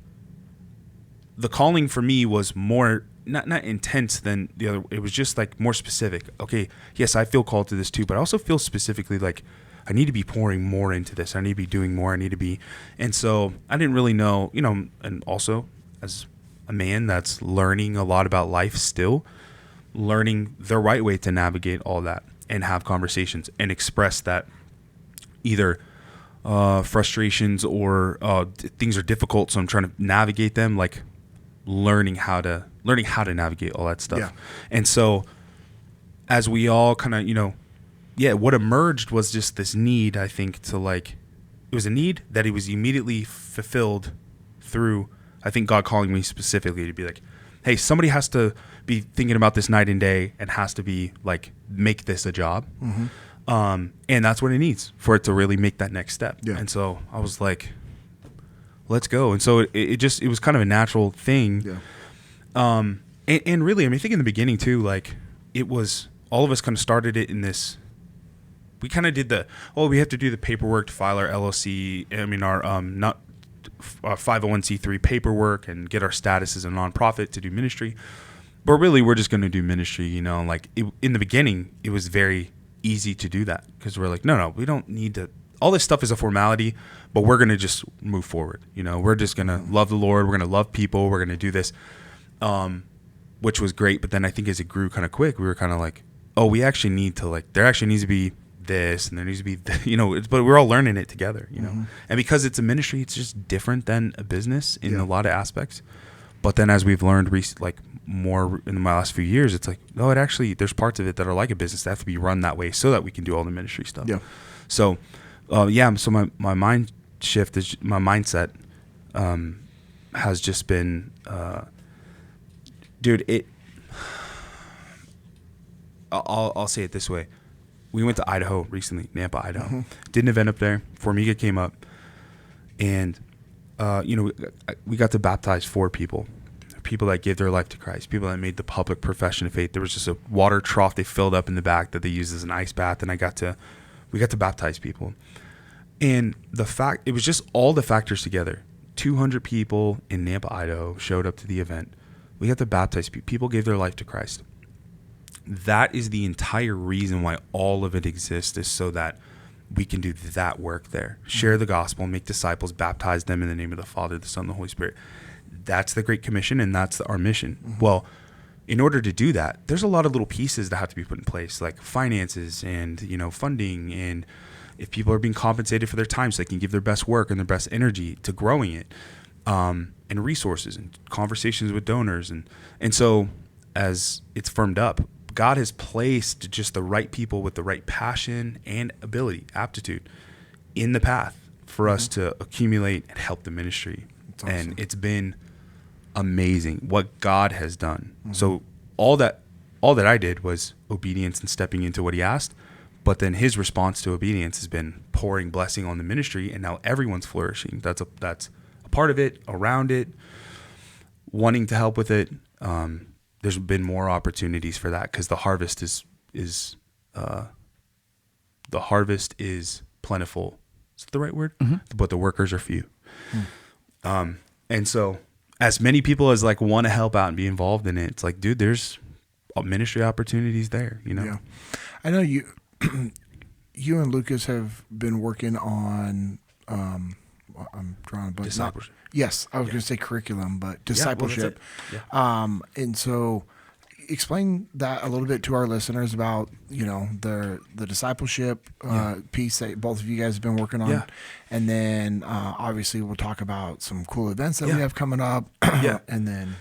the calling for me was more not intense than the other. It was just like more specific. Okay, yes, I feel called to this too, but I also feel specifically like I need to be pouring more into this. I need to be doing more. I need to be, and so I didn't really know, and also as a man that's learning a lot about life still, learning the right way to navigate all that and have conversations and express that either frustrations or things are difficult, so I'm trying to navigate them, like learning how to navigate all that stuff. Yeah. And so as we all kind of, what emerged was just this need, I think, to like, it was a need that it was immediately fulfilled through, I think, God calling me specifically to be like, hey, somebody has to be thinking about this night and day and has to be like, make this a job. Mm-hmm. And that's what it needs for it to really make that next step. Yeah. And so I was like, let's go. And so it was kind of a natural thing. Yeah. And really, I mean, I think in the beginning too, like it was, all of us kind of started it in this, we kind of did we have to do the paperwork to file our LLC. I mean, our 501c3 paperwork and get our status as a nonprofit to do ministry. But really, we're just going to do ministry, like in the beginning, it was very easy to do that because we're like, no, we don't need to, all this stuff is a formality, but we're going to just move forward. We're just going to love the Lord. We're going to love people. We're going to do this, which was great. But then I think as it grew kind of quick, we were kind of like, oh, we actually need to there actually needs to be this and there needs to be, but we're all learning it together, Mm-hmm. And because it's a ministry, it's just different than a business in a lot of aspects. But then as we've learned more in my last few years, it's like, no, it actually, there's parts of it that are like a business that have to be run that way so that we can do all the ministry stuff. Yeah. So, so my mind shift is, my mindset has just been, dude, I'll say it this way. We went to Idaho recently, Nampa, Idaho. Mm-hmm. Did an event up there. Formiga came up, and we got to baptize 4 people that gave their life to Christ, people that made the public profession of faith. There was just a water trough they filled up in the back that they used as an ice bath, and we got to baptize people. And it was just all the factors together. 200 people in Nampa, Idaho showed up to the event. We got to baptize people. People gave their life to Christ. That is the entire reason why all of it exists, is so that we can do that work there. Share the gospel, make disciples, baptize them in the name of the Father, the Son, and the Holy Spirit. That's the Great Commission, and that's our mission. Mm-hmm. Well, in order to do that, there's a lot of little pieces that have to be put in place, like finances and funding, and if people are being compensated for their time so they can give their best work and their best energy to growing it, and resources and conversations with donors. And so as it's firmed up, God has placed just the right people with the right passion and ability, aptitude in the path for us to accumulate and help the ministry. Awesome. And it's been amazing what God has done. Mm-hmm. So all that I did was obedience and stepping into what he asked, but then his response to obedience has been pouring blessing on the ministry, and now everyone's flourishing. That's a part of it, around it, wanting to help with it. There's been more opportunities for that because the harvest is plentiful. Is that the right word? Mm-hmm. But the workers are few. Mm. And so as many people as want to help out and be involved in it, it's like, dude, there's ministry opportunities there, Yeah. I know you and Lucas have been working on, I'm drawing a blank. Discipleship. Yes, I was going to say curriculum, but discipleship. Yeah. And so explain that a little bit to our listeners about, the discipleship piece that both of you guys have been working on. Yeah. And then obviously we'll talk about some cool events that we have coming up. Yeah. And then,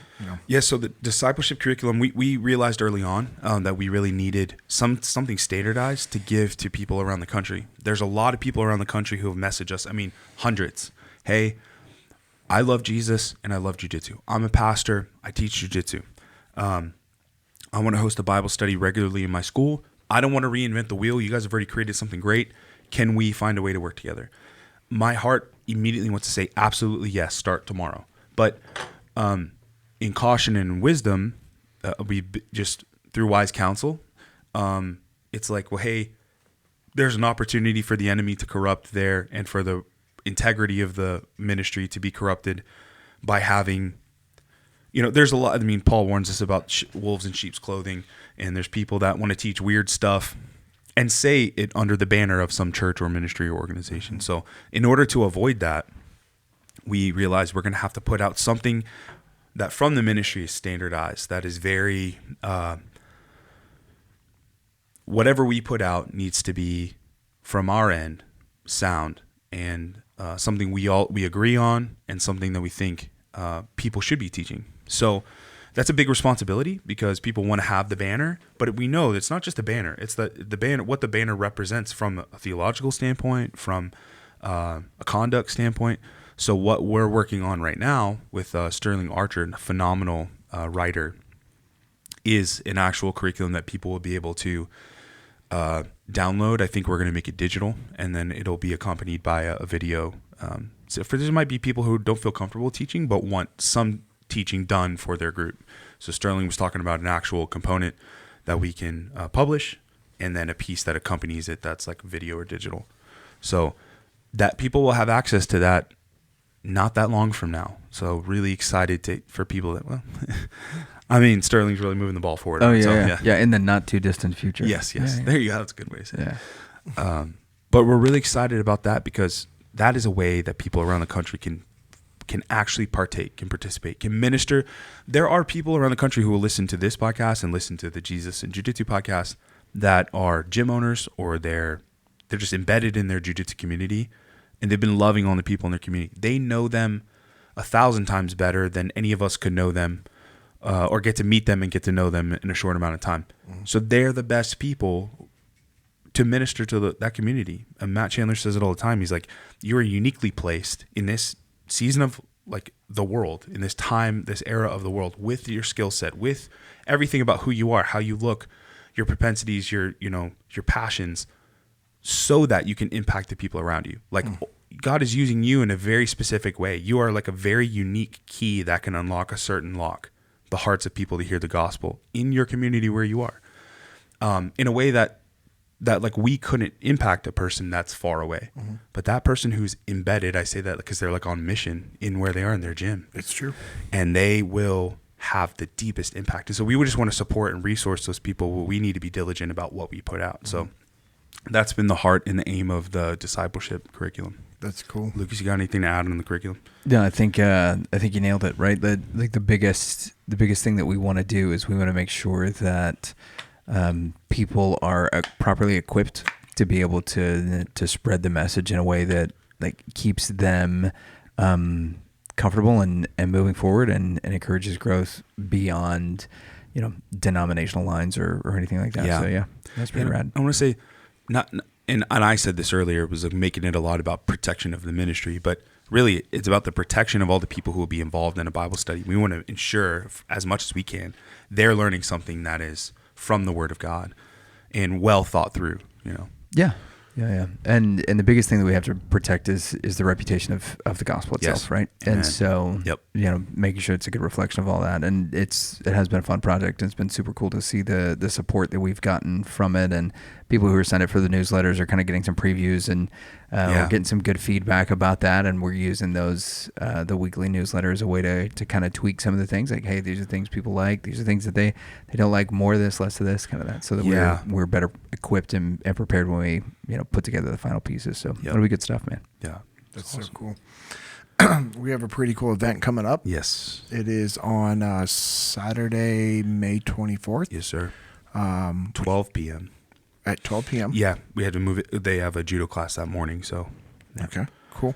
Yeah, so the discipleship curriculum, we realized early on that we really needed something standardized to give to people around the country. There's a lot of people around the country who have messaged us, hundreds. Hey, I love Jesus and I love jiu-jitsu. I'm a pastor. I teach jiu-jitsu. I want to host a Bible study regularly in my school. I don't want to reinvent the wheel. You guys have already created something great. Can we find a way to work together? My heart immediately wants to say, absolutely yes, start tomorrow. But in caution and wisdom, we just through wise counsel, it's like, well, hey, there's an opportunity for the enemy to corrupt there and for the integrity of the ministry to be corrupted by having, there's a lot. Paul warns us about wolves in sheep's clothing, and there's people that want to teach weird stuff and say it under the banner of some church or ministry or organization. So in order to avoid that, we realized we're going to have to put out something that from the ministry is standardized, that is very, whatever we put out needs to be from our end sound and something we agree on and something that we think people should be teaching. So that's a big responsibility because people want to have the banner, but we know it's not just a banner. It's the banner, what the banner represents from a theological standpoint, from a conduct standpoint. So what we're working on right now with Sterling Archer, a phenomenal writer, is an actual curriculum that people will be able to download. I think we're going to make it digital, and then it'll be accompanied by a video. So there might be people who don't feel comfortable teaching, but want some teaching done for their group. So Sterling was talking about an actual component that we can publish, and then a piece that accompanies it that's like video or digital. So that people will have access to that not that long from now. So really excited for people that, Sterling's really moving the ball forward. Oh, yeah, so, yeah. In the not too distant future. Yes. Yeah. There you go. That's a good way to say it. Yeah. But we're really excited about that because that is a way that people around the country can actually partake, can participate, can minister. There are people around the country who will listen to this podcast and listen to the Jesus and Jiu-Jitsu podcast that are gym owners, or they're just embedded in their jiu-jitsu community, and they've been loving on the people in their community. They know them 1,000 times better than any of us could know them, or get to meet them and get to know them in a short amount of time. Mm-hmm. So they're the best people to minister to that community. And Matt Chandler says it all the time. He's like, you are uniquely placed in this season of like the world, in this time, this era of the world, with your skill set, with everything about who you are, how you look, your propensities, your passions, so that you can impact the people around you. Like God is using you in a very specific way. You are like a very unique key that can unlock a certain lock, the hearts of people to hear the gospel in your community where you are, in a way that like we couldn't impact a person that's far away, but that person who's embedded, I say that because they're like on mission in where they are in their gym. It's true. And they will have the deepest impact. And so we would just want to support and resource those people. We need to be diligent about what we put out. So that's been the heart and the aim of the discipleship curriculum. That's cool. Lucas, you got anything to add on the curriculum? Yeah, I think you nailed it, right? The biggest thing that we want to do is we want to make sure that people are properly equipped to be able to spread the message in a way that like keeps them comfortable and moving forward and encourages growth beyond denominational lines or anything like that. Yeah. So yeah, that's pretty rad. I want to say and I said this earlier, it was like making it a lot about protection of the ministry, but really it's about the protection of all the people who will be involved in a Bible study. We want to ensure as much as we can they're learning something that is from the Word of God and well thought through, Yeah. And the biggest thing that we have to protect is the reputation of the gospel itself, Yes. right? Amen. And so, Yep. Making sure it's a good reflection of all that. And it has been a fun project. And it's been super cool to see the support that we've gotten from it. And people who are signed up for the newsletters are kind of getting some previews, and we're getting some good feedback about that. And we're using those, the weekly newsletter as a way to kind of tweak some of the things. Like, hey, these are things people like. These are things that they don't like, more of this, less of this, kind of that. So that we're better equipped and prepared when we, put together the final pieces. So that'll be good stuff, man. Yeah. That's awesome. So cool. we have a pretty cool event coming up. Yes. It is on Saturday, May 24th. Yes, sir. 12 p.m. At 12 p.m. Yeah, we had to move it. They have a judo class that morning, so. Yeah. Okay, cool.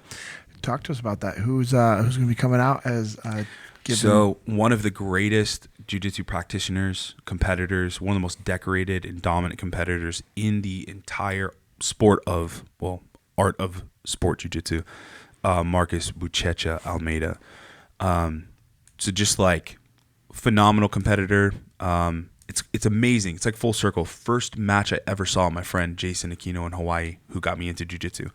Talk to us about that. Who's going to be coming out as So one of the greatest jiu-jitsu practitioners, competitors, one of the most decorated and dominant competitors in the entire art of sport jiu-jitsu, Marcus Buchecha Almeida. So just like phenomenal competitor. It's amazing. It's like full circle. First match I ever saw my friend Jason Aquino in Hawaii, who got me into jiu-jitsu.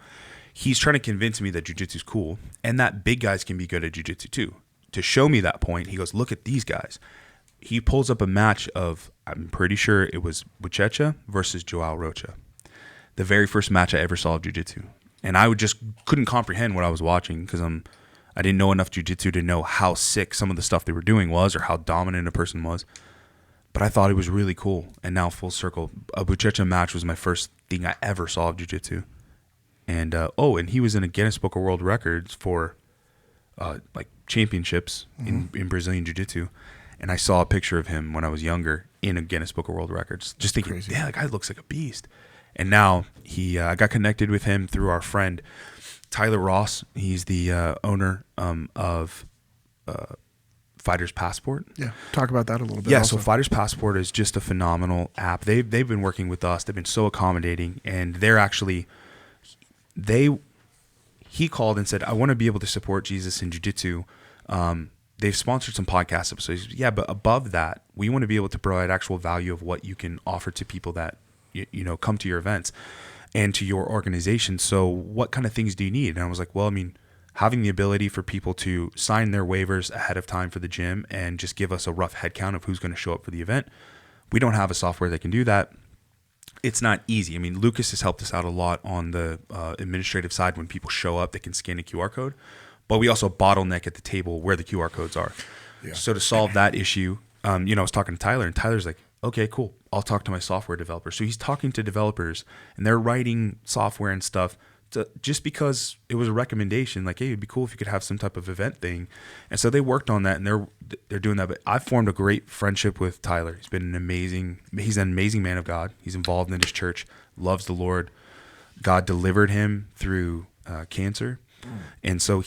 He's trying to convince me that jiu-jitsu is cool and that big guys can be good at jiu-jitsu too. To show me that point, he goes, look at these guys. He pulls up a match of, I'm pretty sure it was Buchecha versus Joao Rocha. The very first match I ever saw of jiu-jitsu. And I just couldn't comprehend what I was watching because I didn't know enough jiu-jitsu to know how sick some of the stuff they were doing was or how dominant a person was. But I thought it was really cool. And now full circle, a Buchecha match was my first thing I ever saw of jiu-jitsu. And and he was in a Guinness Book of World Records for like championships in Brazilian jiu-jitsu. And I saw a picture of him when I was younger in a Guinness Book of World Records. Just thinking, crazy. Yeah, that guy looks like a beast. And now I got connected with him through our friend Tyler Ross. He's the owner of Fighter's Passport. Yeah, talk about that a little bit. Yeah, also. so Fighter's Passport is just a phenomenal app. They've been working with us. They've been so accommodating, and they're actually he called and said, I want to be able to support Jesus in jiu-jitsu. They've sponsored some podcast episodes. Yeah, but above that, we want to be able to provide actual value of what you can offer to people that you know come to your events and to your organization. So what kind of things do you need? And I was like, well, I mean, having the ability for people to sign their waivers ahead of time for the gym and just give us a rough head count of who's going to show up for the event. We don't have a software that can do that. It's not easy. I mean, Lucas has helped us out a lot on the administrative side. When people show up, they can scan a QR code, but we also bottleneck at the table where the QR codes are. Yeah. So to solve that issue, I was talking to Tyler, and Tyler's like, okay, cool. I'll talk to my software developer. So he's talking to developers, and they're writing software and stuff just because it was a recommendation. Like, hey, it'd be cool if you could have some type of event thing. And so they worked on that, and they're doing that. But I've formed a great friendship with Tyler. He's an amazing man of God. He's involved in his church, loves the Lord. God delivered him through cancer. And so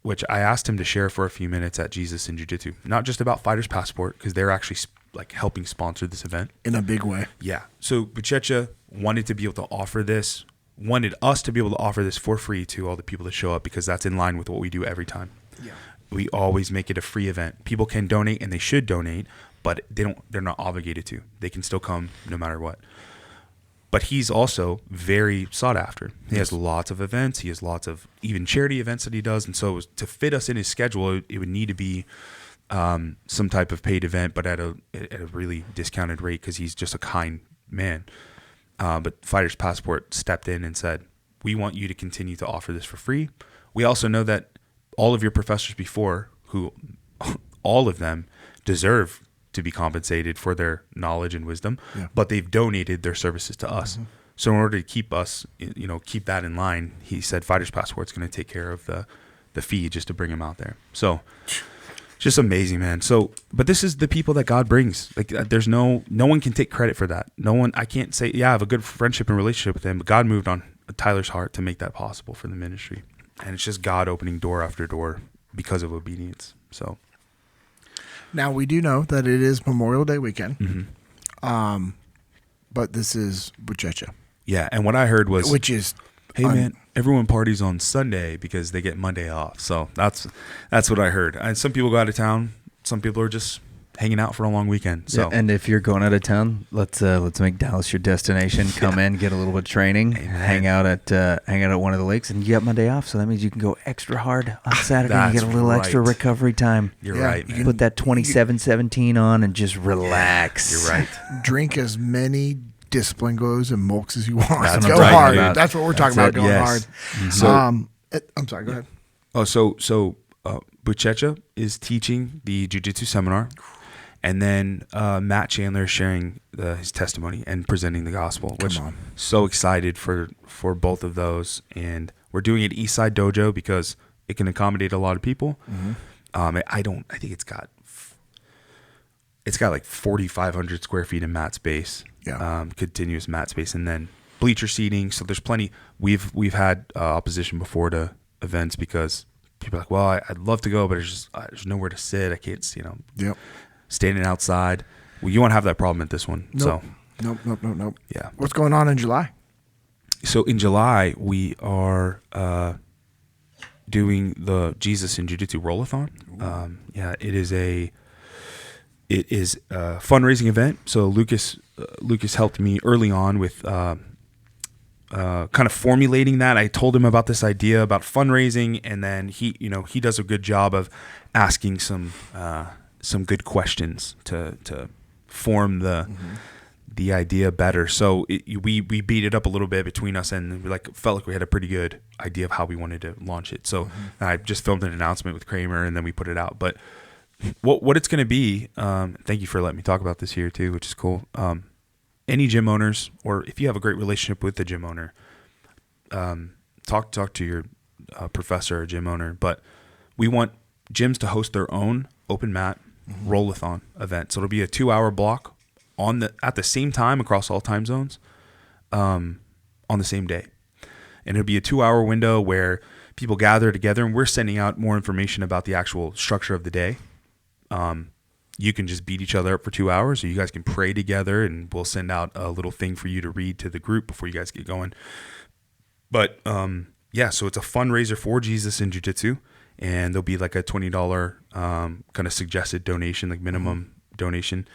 which I asked him to share for a few minutes at Jesus in Jiu-Jitsu, not just about Fighter's Passport, because they're actually like helping sponsor this event in a big way. Yeah. So Buchecha wanted us to be able to offer this for free to all the people that show up, because that's in line with what we do every time. Yeah. We always make it a free event. People can donate, and they should donate, but they're not obligated to. They can still come no matter what. But he's also very sought after. He has lots of events. He has lots of even charity events that he does. And so to fit us in his schedule, it would need to be some type of paid event, but at a really discounted rate, because he's just a kind man. But Fighter's Passport stepped in and said, we want you to continue to offer this for free. We also know that all of your professors before, who all of them deserve to be compensated for their knowledge and wisdom, but they've donated their services to us. Mm-hmm. So in order to keep us, keep that in line, he said Fighter's Passport's going to take care of the fee just to bring him out there. So just amazing, man. So, but this is the people that God brings. Like, there's no one can take credit for that. I can't say, I have a good friendship and relationship with him, but God moved on Tyler's heart to make that possible for the ministry. And it's just God opening door after door because of obedience. So now we do know that it is Memorial Day weekend. Mm-hmm. But this is Buchecha. Yeah. And what I heard was, which is, hey man, everyone parties on Sunday because they get Monday off. So that's what I heard. And some people go out of town. Some people are just hanging out for a long weekend. So, and if you're going out of town, let's make Dallas your destination. Come in, get a little bit of training, hang out at one of the lakes, and you got Monday off. So that means you can go extra hard on Saturday and get a little extra recovery time. You're right. You put that 27-17 on and just relax. You're right. Drink as many discipline goes and mulks as you want. That's go right hard. about. That's what we're talking about. Going hard. Mm-hmm. So, I'm sorry. Go ahead. Oh, so Buchecha is teaching the jiu-jitsu seminar, and then Matt Chandler is sharing his testimony and presenting the gospel. Which I'm so excited for both of those, and we're doing it Eastside Dojo because It can accommodate a lot of people. Mm-hmm. I think it's got like 4,500 square feet of mat space. Yeah. Continuous mat space, and then bleacher seating. So there's plenty. We've had opposition before to events because people are like, well, I'd love to go, but there's nowhere to sit. I can't, Yep. standing outside. Well, you won't have that problem at this one. Nope. So Nope. yeah. What's going on in July? So in July we are doing the Jesus and Jiu-Jitsu Rollathon. It is a fundraising event. So Lucas helped me early on with kind of formulating that. I told him about this idea about fundraising, and then he does a good job of asking some good questions to form the idea better. So we beat it up a little bit between us, and we felt like we had a pretty good idea of how we wanted to launch it. So I just filmed an announcement with Kramer, and then we put it out. But what it's going to be, thank you for letting me talk about this here too, which is cool. Any gym owners, or if you have a great relationship with the gym owner, talk to your professor or gym owner. But we want gyms to host their own open mat rollathon event. So it'll be a 2-hour block at the same time across all time zones, on the same day. And it'll be a 2-hour window where people gather together, and we're sending out more information about the actual structure of the day. You can just beat each other up for 2 hours, or you guys can pray together, and we'll send out a little thing for you to read to the group before you guys get going. But so it's a fundraiser for Jesus and Jiu-Jitsu, and there'll be like a $20 kind of suggested donation, like minimum donation,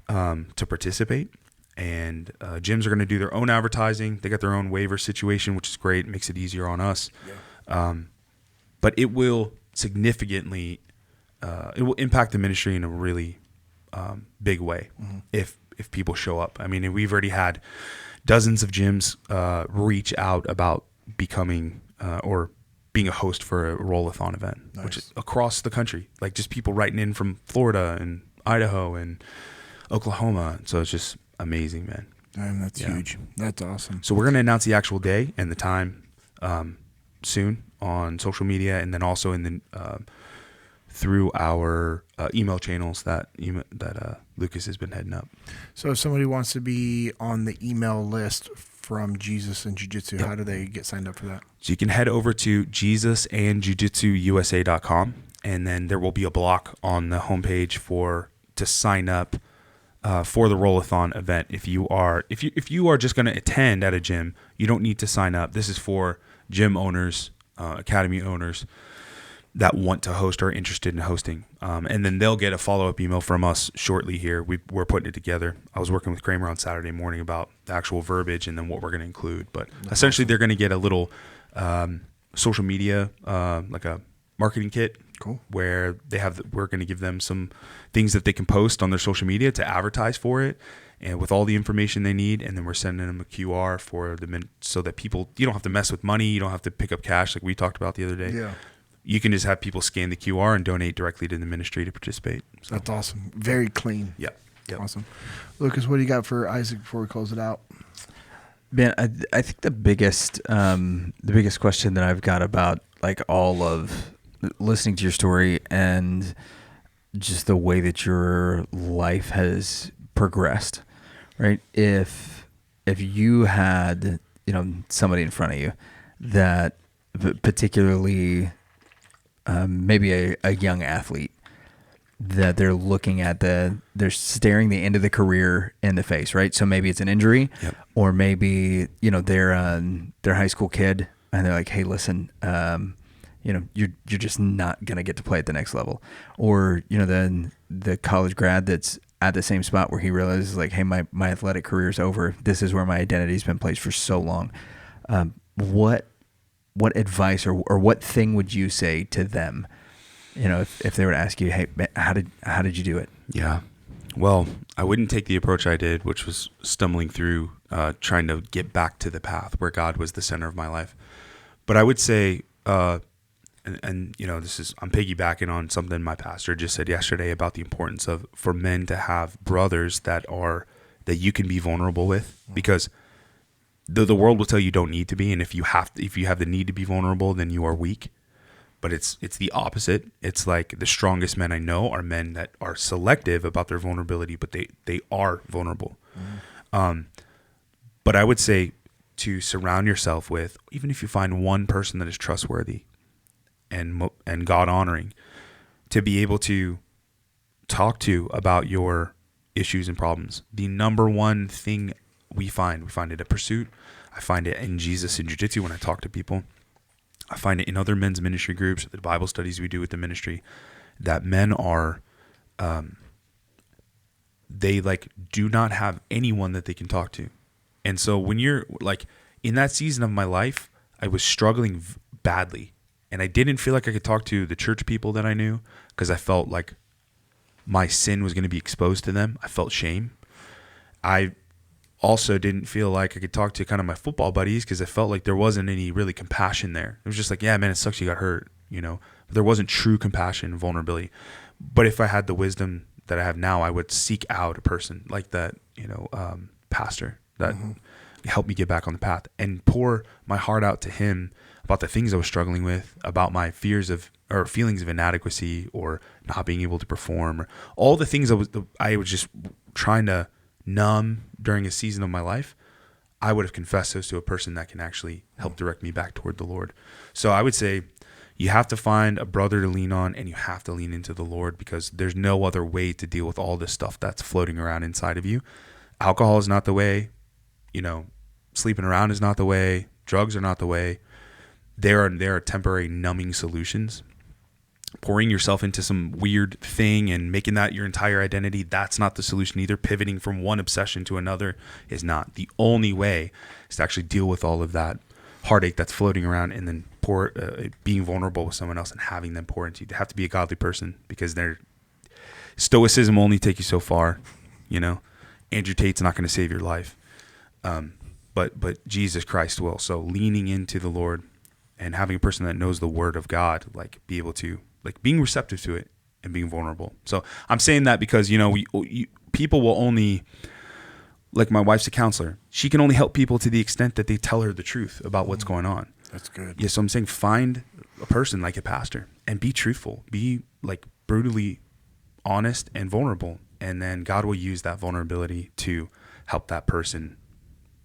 to participate. And gyms are going to do their own advertising. They got their own waiver situation, which is great. It makes it easier on us. Yeah. But it will significantly it will impact the ministry in a really big way if people show up. I mean, we've already had dozens of gyms reach out about becoming or being a host for a rollathon event, which is across the country. Like just people writing in from Florida and Idaho and Oklahoma. So it's just amazing, man. Damn, that's huge. That's awesome. So we're going to announce the actual day and the time soon on social media, and then also in the through our email channels that Lucas has been heading up. So if somebody wants to be on the email list from Jesus and Jiu-Jitsu, how do they get signed up for that? So you can head over to JesusandJujitsuUSA.com, and then there will be a block on the homepage to sign up for the Rollathon event. If you are just going to attend at a gym, you don't need to sign up. This is for gym owners, academy owners that want to host or are interested in hosting. And then they'll get a follow-up email from us shortly here. We're putting it together. I was working with Kramer on Saturday morning about the actual verbiage and then what we're going to include. But essentially, they're going to get a little social media, like a marketing kit. Cool. Where we're going to give them some things that they can post on their social media to advertise for it, and with all the information they need. And then we're sending them a QR so that you don't have to mess with money. You don't have to pick up cash like we talked about the other day. Yeah. You can just have people scan the QR and donate directly to the ministry to participate. So. That's awesome. Very clean. Yeah. Yep. Awesome. Lucas, what do you got for Isaac before we close it out? Ben, I think the biggest question that I've got about like all of listening to your story and just the way that your life has progressed, right? If you had, somebody in front of you that particularly maybe a young athlete that they're looking at they're staring the end of the career in the face, right? So maybe it's an injury, yep. Or maybe, they're a high school kid and they're like, hey, listen, you're just not going to get to play at the next level. Or, then the college grad that's at the same spot where he realizes like, hey, my athletic career is over. This is where my identity's been placed for so long. What advice or what thing would you say to them, if they were to ask you, hey, how did you do it? Yeah. Well, I wouldn't take the approach I did, which was stumbling through, trying to get back to the path where God was the center of my life. But I would say, I'm piggybacking on something my pastor just said yesterday about the importance for men to have brothers that you can be vulnerable with, because the world will tell you don't need to be, and if you have the need to be vulnerable, then you are weak. but it's the opposite. It's like the strongest men I know are men that are selective about their vulnerability, but they are vulnerable. But I would say to surround yourself with, even if you find one person that is trustworthy and God honoring, to be able to talk to about your issues and problems. The number one thing we find it at Pursuit. I find it in Jesus and Jiu-Jitsu when I talk to people. I find it in other men's ministry groups, the Bible studies we do with the ministry, that men are, they like do not have anyone that they can talk to. And so when you're like in that season of my life, I was struggling badly, and I didn't feel like I could talk to the church people that I knew because I felt like my sin was going to be exposed to them. I felt shame. I also didn't feel like I could talk to kind of my football buddies because I felt like there wasn't any really compassion there. It was just like, yeah, man, it sucks you got hurt, but there wasn't true compassion and vulnerability. But if I had the wisdom that I have now, I would seek out a person like that, pastor that helped me get back on the path and pour my heart out to him about the things I was struggling with, about my feelings of inadequacy or not being able to perform, or all the things I was just trying to numb during a season of my life. I would have confessed those to a person that can actually help direct me back toward the Lord. So I would say you have to find a brother to lean on, and you have to lean into the Lord, because there's no other way to deal with all this stuff that's floating around inside of you. Alcohol is not the way, sleeping around is not the way, drugs are not the way. There are temporary numbing solutions. Pouring yourself into some weird thing and making that your entire identity, that's not the solution either. Pivoting from one obsession to another is not. The only way is to actually deal with all of that heartache that's floating around, and then being vulnerable with someone else and having them pour into you. They have to be a godly person, because stoicism will only take you so far. Andrew Tate's not going to save your life, but Jesus Christ will. So leaning into the Lord and having a person that knows the Word of God, be able to, being receptive to it and being vulnerable. So I'm saying that because, people will only, like my wife's a counselor. She can only help people to the extent that they tell her the truth about what's going on. That's good. Yeah. So I'm saying find a person like a pastor and be truthful, be brutally honest and vulnerable. And then God will use that vulnerability to help that person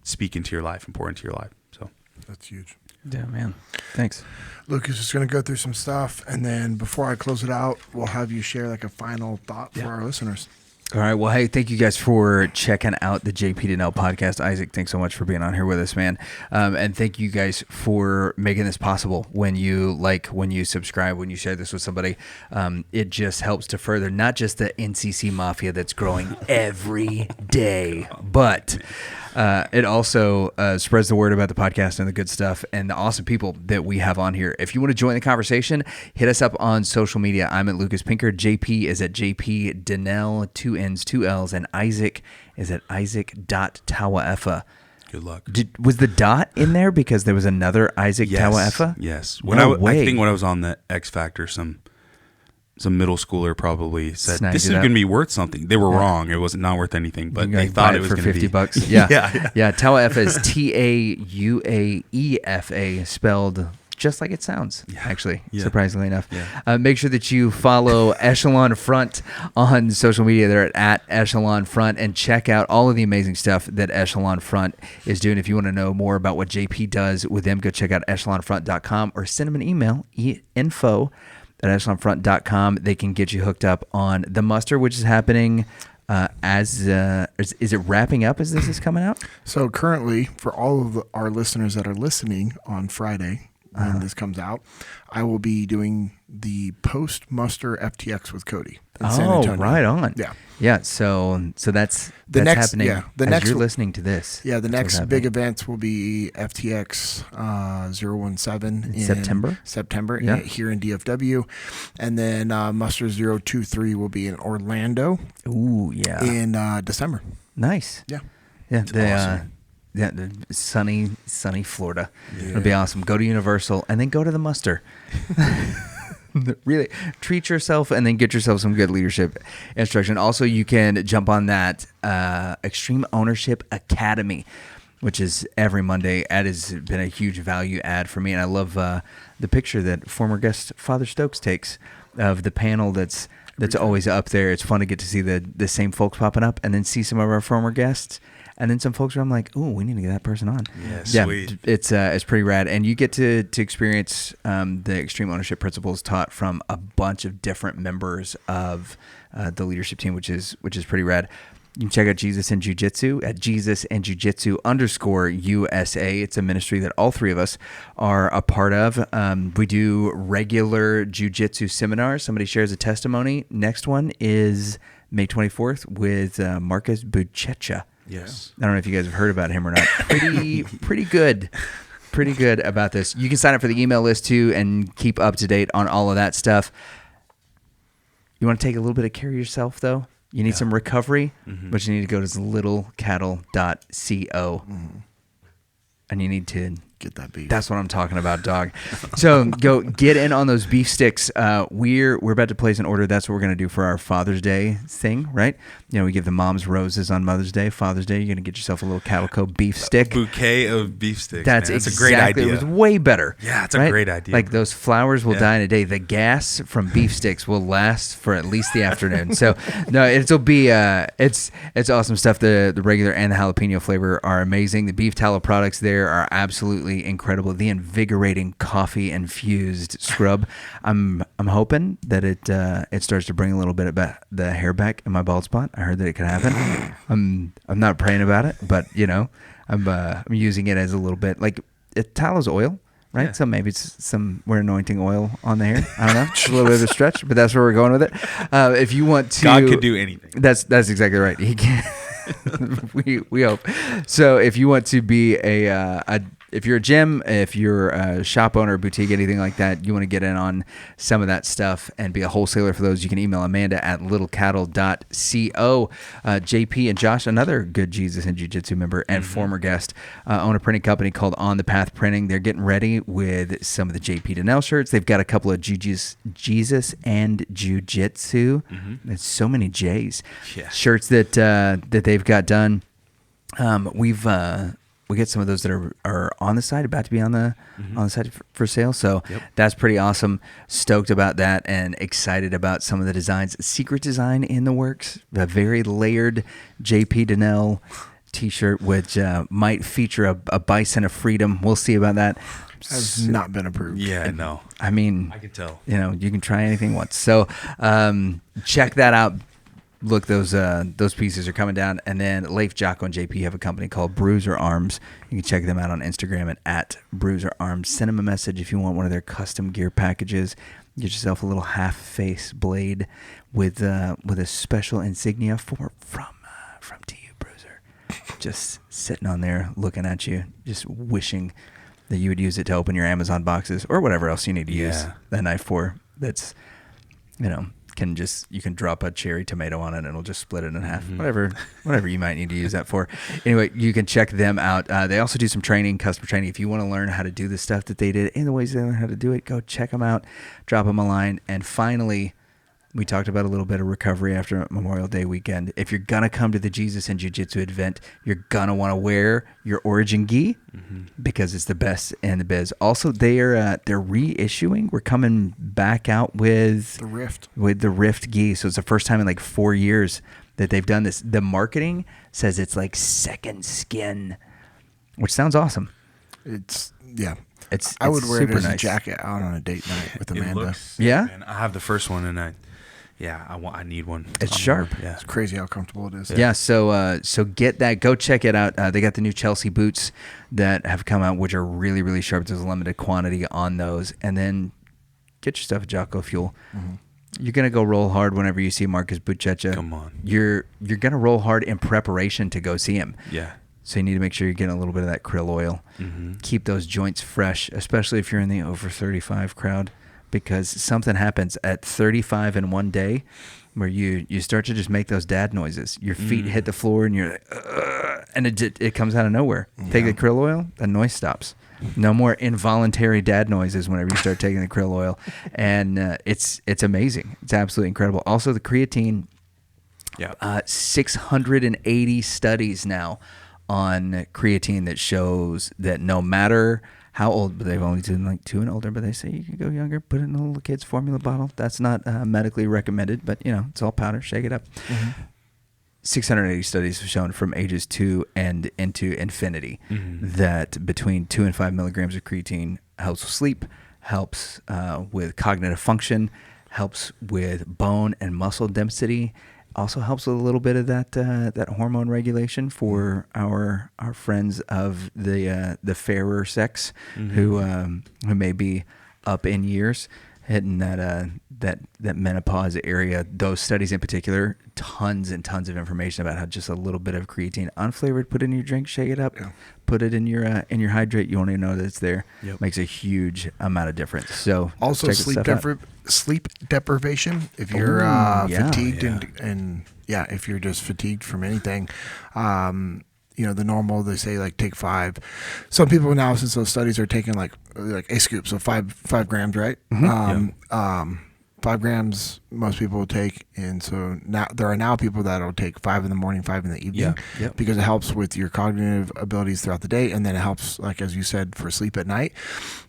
speak into your life and pour into your life. So that's huge. Yeah, man. Thanks. Lucas is going to go through some stuff, and then before I close it out, we'll have you share a final thought for our listeners. All right. Well, hey, thank you guys for checking out the JP Dinnell Podcast. Isaac, thanks so much for being on here with us, man. And thank you guys for making this possible. When you when you subscribe, when you share this with somebody, it just helps to further not just the NCC Mafia that's growing every day, but it also spreads the word about the podcast and the good stuff and the awesome people that we have on here. If you want to join the conversation, hit us up on social media. I'm at Lucas Pinker. JP is at JP Dinnell, 2 N's, 2 L's, and Isaac is at Isaac.Tauaefa. Good luck. Was the dot in there because there was another Isaac Tauaefa? Yes. I think when I was on the X Factor, some middle schooler probably said, Snagged this is going to be worth something. They were wrong. It was not worth anything, but they thought it was for going to be $50. Yeah. yeah. Tauaefa is Tauaefa, spelled just like it sounds, actually, surprisingly enough. Yeah. Make sure that you follow Echelon Front on social media. They're at Echelon Front, and check out all of the amazing stuff that Echelon Front is doing. If you want to know more about what JP does with them, go check out echelonfront.com or send them an email, info@echelonfront.com. They can get you hooked up on the muster, which is happening is it wrapping up as this is coming out? So currently, for all of our listeners that are listening on Friday, when this comes out, I will be doing the post-muster FTX with Cody in San Antonio. Right on. Yeah. So that's next happening. Yeah, you're listening to this. Yeah, the next big events will be FTX 017 in September here in DFW, and then Muster 023 will be in Orlando. Ooh, yeah. In December. Nice. Yeah. Yeah. Awesome. Sunny Florida. Yeah. It'll be awesome. Go to Universal and then go to the muster. Really treat yourself and then get yourself some good leadership instruction. Also, you can jump on that Extreme Ownership Academy, which is every Monday. That has been a huge value add for me, and I love the picture that former guest Father Stokes takes of the panel that's always up there. It's fun to get to see the same folks popping up, and then see some of our former guests, and then some folks where I'm like, oh, we need to get that person on. Yeah, sweet. It's pretty rad, and you get to experience the extreme ownership principles taught from a bunch of different members of the leadership team, which is pretty rad. You can check out Jesus and Jiu-Jitsu at JesusandJiu-Jitsu_USA. It's a ministry that all three of us are a part of. We do regular Jiu-Jitsu seminars. Somebody shares a testimony. Next one is May 24th with Marcus Buchecha. Yes. I don't know if you guys have heard about him or not. Pretty good. Pretty good about this. You can sign up for the email list too and keep up to date on all of that stuff. You want to take a little bit of care of yourself though? You need some recovery, but you need to go to littlecattle.co. And you need to get that beef. That's what I'm talking about, dog. So go get in on those beef sticks. We're about to place an order. That's what we're going to do for our Father's Day thing, right? You know, we give the moms roses on Mother's Day. Father's Day, you're going to get yourself a little Cattle Co. beef stick. A bouquet of beef sticks. That's a great idea. It was way better. Yeah, it's a great idea. Like those flowers will die in a day. The gas from beef sticks will last for at least the afternoon. So no, it'll be it's awesome stuff. The regular and the jalapeno flavor are amazing. The beef tallow products there are absolutely incredible. The invigorating coffee infused scrub. I'm hoping that it starts to bring a little bit of the hair back in my bald spot. I heard that it could happen. I'm not praying about it, but you know, I'm using it as a little bit like tallow's oil, right? Yeah. So maybe we're anointing oil on the hair. I don't know. It's a little bit of a stretch, but that's where we're going with it. If you want to, God could do anything. That's exactly right. He can. we hope. So if you want to be if you're a gym, if you're a shop owner, boutique, anything like that, you want to get in on some of that stuff and be a wholesaler for those, you can email Amanda at littlecattle.co. JP and Josh, another good Jesus and Jiu-Jitsu member and former guest, own a printing company called On the Path Printing. They're getting ready with some of the JP Dinnell shirts. They've got a couple of Jesus and Jiu-Jitsu. There's so many J's. Yeah. Shirts that they've got done. We get some of those that are on the site, about to be on the site for sale. So that's pretty awesome. Stoked about that and excited about some of the designs. Secret design in the works. A very layered JP Dinnell t-shirt, which might feature a bison of freedom. We'll see about that. Has not been approved. Yeah, no. I mean, I can tell. You know, you can try anything once. So check that out. Look, those pieces are coming down. And then Leif, Jocko, and JP have a company called Bruiser Arms. You can check them out on Instagram at Bruiser Arms. Send them a message if you want one of their custom gear packages. Get yourself a little half-face blade with a special insignia from to you, Bruiser. Just sitting on there looking at you, just wishing that you would use it to open your Amazon boxes or whatever else you need to use that knife for. That's, you know, you can drop a cherry tomato on it and it'll just split it in half. Whatever you might need to use that for. Anyway, you can check them out. They also do some training, customer training. If you want to learn how to do the stuff that they did and the ways they learn how to do it, go check them out, drop them a line. And finally, we talked about a little bit of recovery after Memorial Day weekend. If you're going to come to the Jesus and Jiu-Jitsu event, you're going to want to wear your Origin gi because it's the best in the biz. Also, they're reissuing. We're coming back out with the Rift. With the Rift gi. So it's the first time in like 4 years that they've done this. The marketing says it's like second skin, which sounds awesome. I would wear it as a jacket out on a date night with Amanda. Man, I have the first one and I need one. It's sharp. Yeah, it's crazy how comfortable it is. Yeah. So get that. Go check it out. They got the new Chelsea boots that have come out, which are really, really sharp. There's a limited quantity on those. And then get your stuff at Jocko Fuel. You're gonna go roll hard whenever you see Marcus Buchecha. Come on. You're gonna roll hard in preparation to go see him. Yeah. So you need to make sure you're getting a little bit of that krill oil. Keep those joints fresh, especially if you're in the over 35 crowd. Because something happens at 35 in one day where you start to just make those dad noises. Your feet hit the floor and you're like, and it comes out of nowhere. Yeah. Take the krill oil, the noise stops. No more involuntary dad noises whenever you start taking the krill oil. And it's amazing. It's absolutely incredible. Also, the creatine, 680 studies now on creatine that shows that no matter how old, but they've only done like 2 and older, but they say you can go younger, put it in a little kid's formula bottle. That's not medically recommended, but it's all powder, shake it up. 680 studies have shown from ages 2 and into infinity that between 2 and 5 milligrams of creatine helps with sleep, helps with cognitive function, helps with bone and muscle density, also helps with a little bit of that hormone regulation for our friends of the fairer sex who may be up in years, hitting that menopause area. Those studies in particular, tons and tons of information about how just a little bit of creatine, unflavored, put in your drink, shake it up, put it in your hydrate. You won't even know that it's there. Makes a huge amount of difference. So also sleep deprivation. If you're fatigued and if you're just fatigued from anything, the normal, they say like take 5. Some people now, since those studies are taking like a scoop, so 5 grams, right? 5 grams most people will take, and so now there are now people that will take 5 in the morning, 5 in the evening, because it helps with your cognitive abilities throughout the day, and then it helps, like as you said, for sleep at night.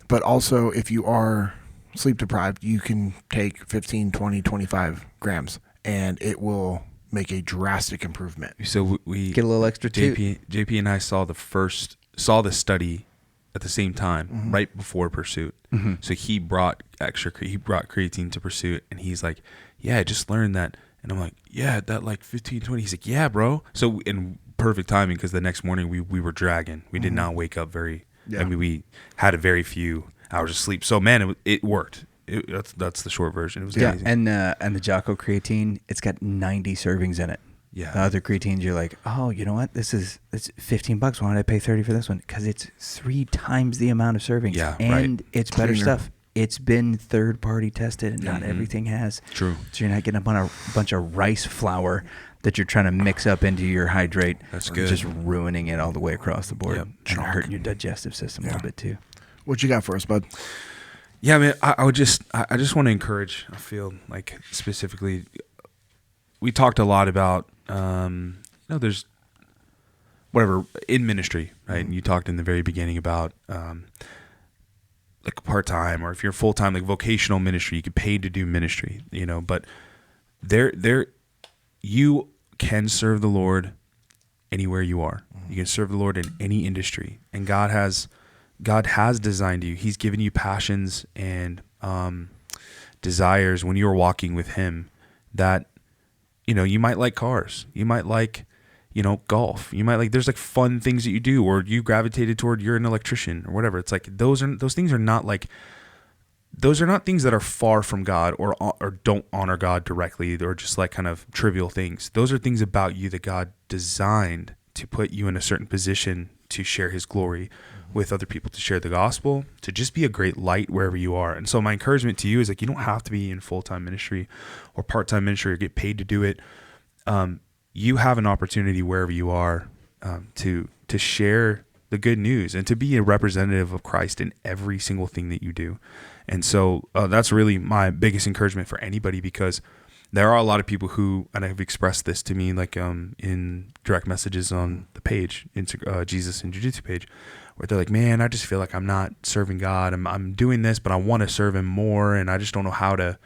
But also, if you are sleep deprived, you can take 15, 20, 25 grams, and it will make a drastic improvement. So we get a little extra too. JP and I saw the study at the same time, right before Pursuit. So he brought creatine to Pursuit, and he's like, I just learned that. And I'm like, that like 15, 20. He's like, yeah, bro. So in perfect timing, because the next morning we were dragging. We did not wake up we had a very few hours of sleep. So man, it worked. That's the short version. It was amazing. And the Jocko creatine, it's got 90 servings in it. Yeah. The other creatines, you're like, oh, you know what? It's $15. Why did I pay $30 for this one? Because it's 3 times the amount of servings. Yeah, and it's better stuff. It's been third-party tested, and not everything has. True. So you're not getting up on a bunch of rice flour that you're trying to mix up into your hydrate. That's good. Just ruining it all the way across the board. And hurting your digestive system a little bit too. What you got for us, bud? Yeah, man, I just want to encourage, I feel like specifically, we talked a lot about, there's whatever in ministry, right? And you talked in the very beginning about, like part-time, or if you're full-time, like vocational ministry, you get paid to do ministry, but you can serve the Lord anywhere you are. You can serve the Lord in any industry, and God has designed you. He's given you passions and desires when you're walking with Him that, you might like cars. You might like, golf. You might like, there's like fun things that you do, or you gravitated toward, you're an electrician or whatever. It's like those things are not things that are far from God or don't honor God directly, or just like kind of trivial things. Those are things about you that God designed to put you in a certain position to share His glory with other people, to share the gospel, to just be a great light wherever you are. And so my encouragement to you is like, you don't have to be in full-time ministry or part-time ministry or get paid to do it. You have an opportunity wherever you are to share the good news and to be a representative of Christ in every single thing that you do. And so that's really my biggest encouragement for anybody, because there are a lot of people who, and have expressed this to me, like in direct messages on the page, Jesus and Jiu-Jitsu page, where they're like, man, I just feel like I'm not serving God. I'm doing this, but I want to serve Him more, and I just don't know how to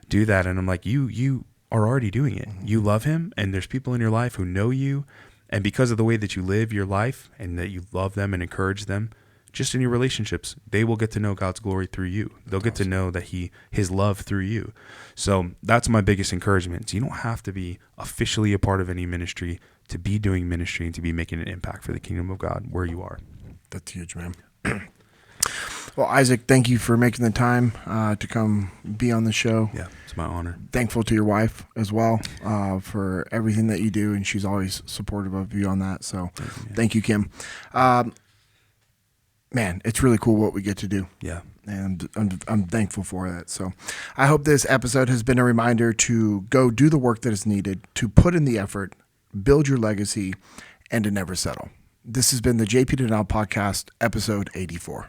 do that. And I'm like, you are already doing it. You love Him, and there's people in your life who know you, and because of the way that you live your life and that you love them and encourage them, just in your relationships, they will get to know God's glory through you. They'll get to know that His love through you. So that's my biggest encouragement. So you don't have to be officially a part of any ministry to be doing ministry and to be making an impact for the kingdom of God where you are. That's huge, man. Well, Isaac, thank you for making the time to come be on the show. Yeah, it's my honor. Thankful to your wife as well for everything that you do, and she's always supportive of you on that. So thank you, Kim. Man, it's really cool what we get to do. Yeah. And I'm thankful for that. So I hope this episode has been a reminder to go do the work that is needed, to put in the effort, build your legacy, and to never settle. This has been the JP Dinnell Podcast, episode 84.